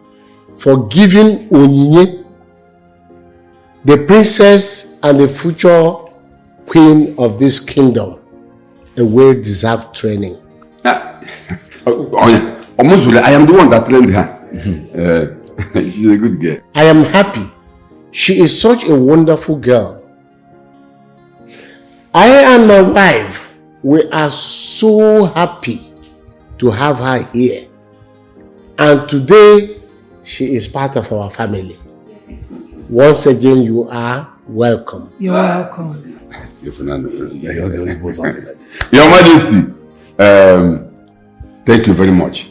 for giving Onyinye, the princess and the future queen of this kingdom, a well-deserved training. I am the one that trained her. She's a good girl. I am happy. She is such a wonderful girl. I and my wife, we are so happy to have her here. And today, she is part of our family. Once again, you are welcome. You're welcome. Your Majesty, thank you very much.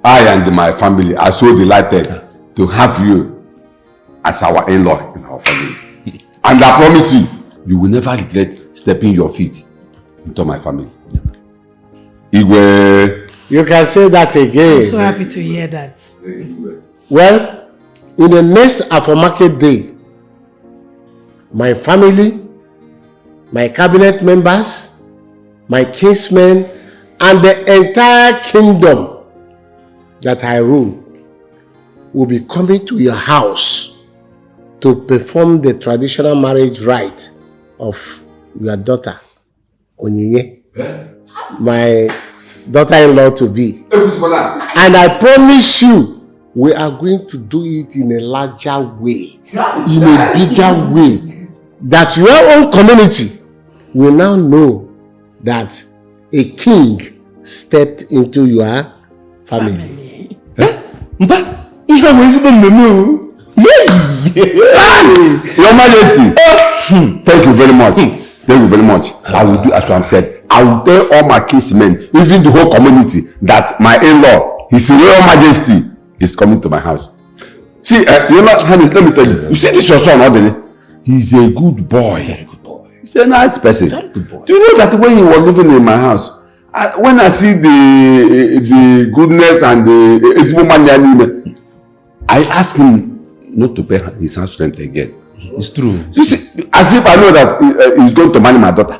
I and my family are so delighted to have you as our in-law in our family. And I promise you, you will never regret stepping your feet into my family. Igwe. You can say that again. I'm so happy to hear that. Well, in the next Afro-Market Day, my family, my cabinet members, my kinsmen, and the entire kingdom that I rule will be coming to your house to perform the traditional marriage rite of your daughter, Onyinye, my daughter-in-law to be. And I promise you, we are going to do it in a larger way, in a bigger way, that your own community will now know that a king stepped into your family. Your Majesty, thank you very much. Thank you very much. I will do as I said. I will tell all my kinsmen, even the whole community, that my in-law, His Royal Majesty, is coming to my house. See, you know, let me tell you. You see this your son, Odily? He's a good boy. Very good boy. He's a nice person. Very good boy. Do you know that when he was living in my house, when I see the goodness and the money, I ask him not to pay his house rent again. It's true. You see, as if I know that he's going to marry my daughter.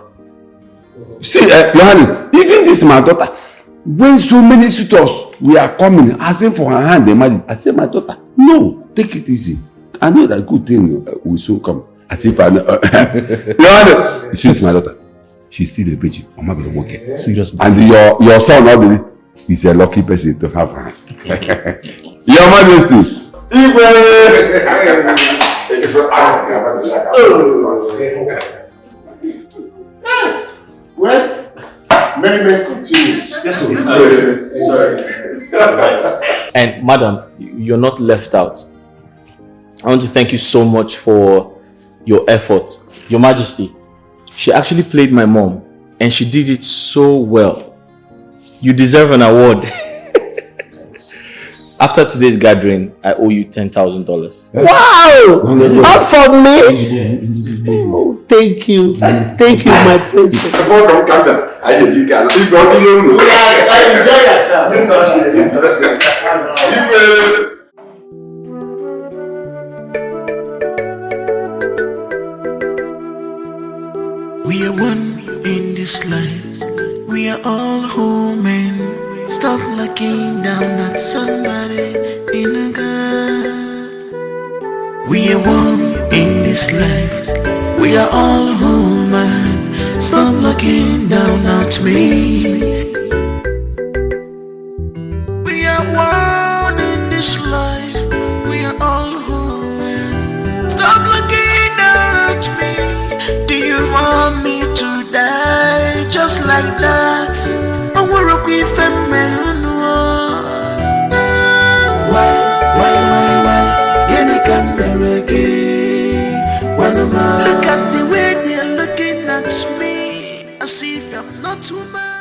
See, Johannes, even this my daughter, when so many suitors we are coming, asking for her hand in marriage, I say, my daughter, no, take it easy. I know that good thing will soon come. As if I know. Johannes, you see, it's my daughter. She's still a virgin. I'm not going to work it. Seriously. And your son, Odily, is a lucky person to have her. Your Majesty. Well, merriment continues. Yes, sorry. And madam, you're not left out. I want to thank you so much for your efforts. Your Majesty, she actually played my mom and she did it so well. You deserve an award. After today's gathering, I owe you $10,000. Wow! Not for me? Oh, thank you. Thank you, my princess. Yes, enjoy yourself. We are one in this life. We are all human. Stop looking down at somebody in a guy. We are one in this life. We are all human. Stop looking down at me. We are one in this life. We are all human. Stop looking down at me. Do you want me to die just like that? Look at the way they're looking at me, as if I'm not too much.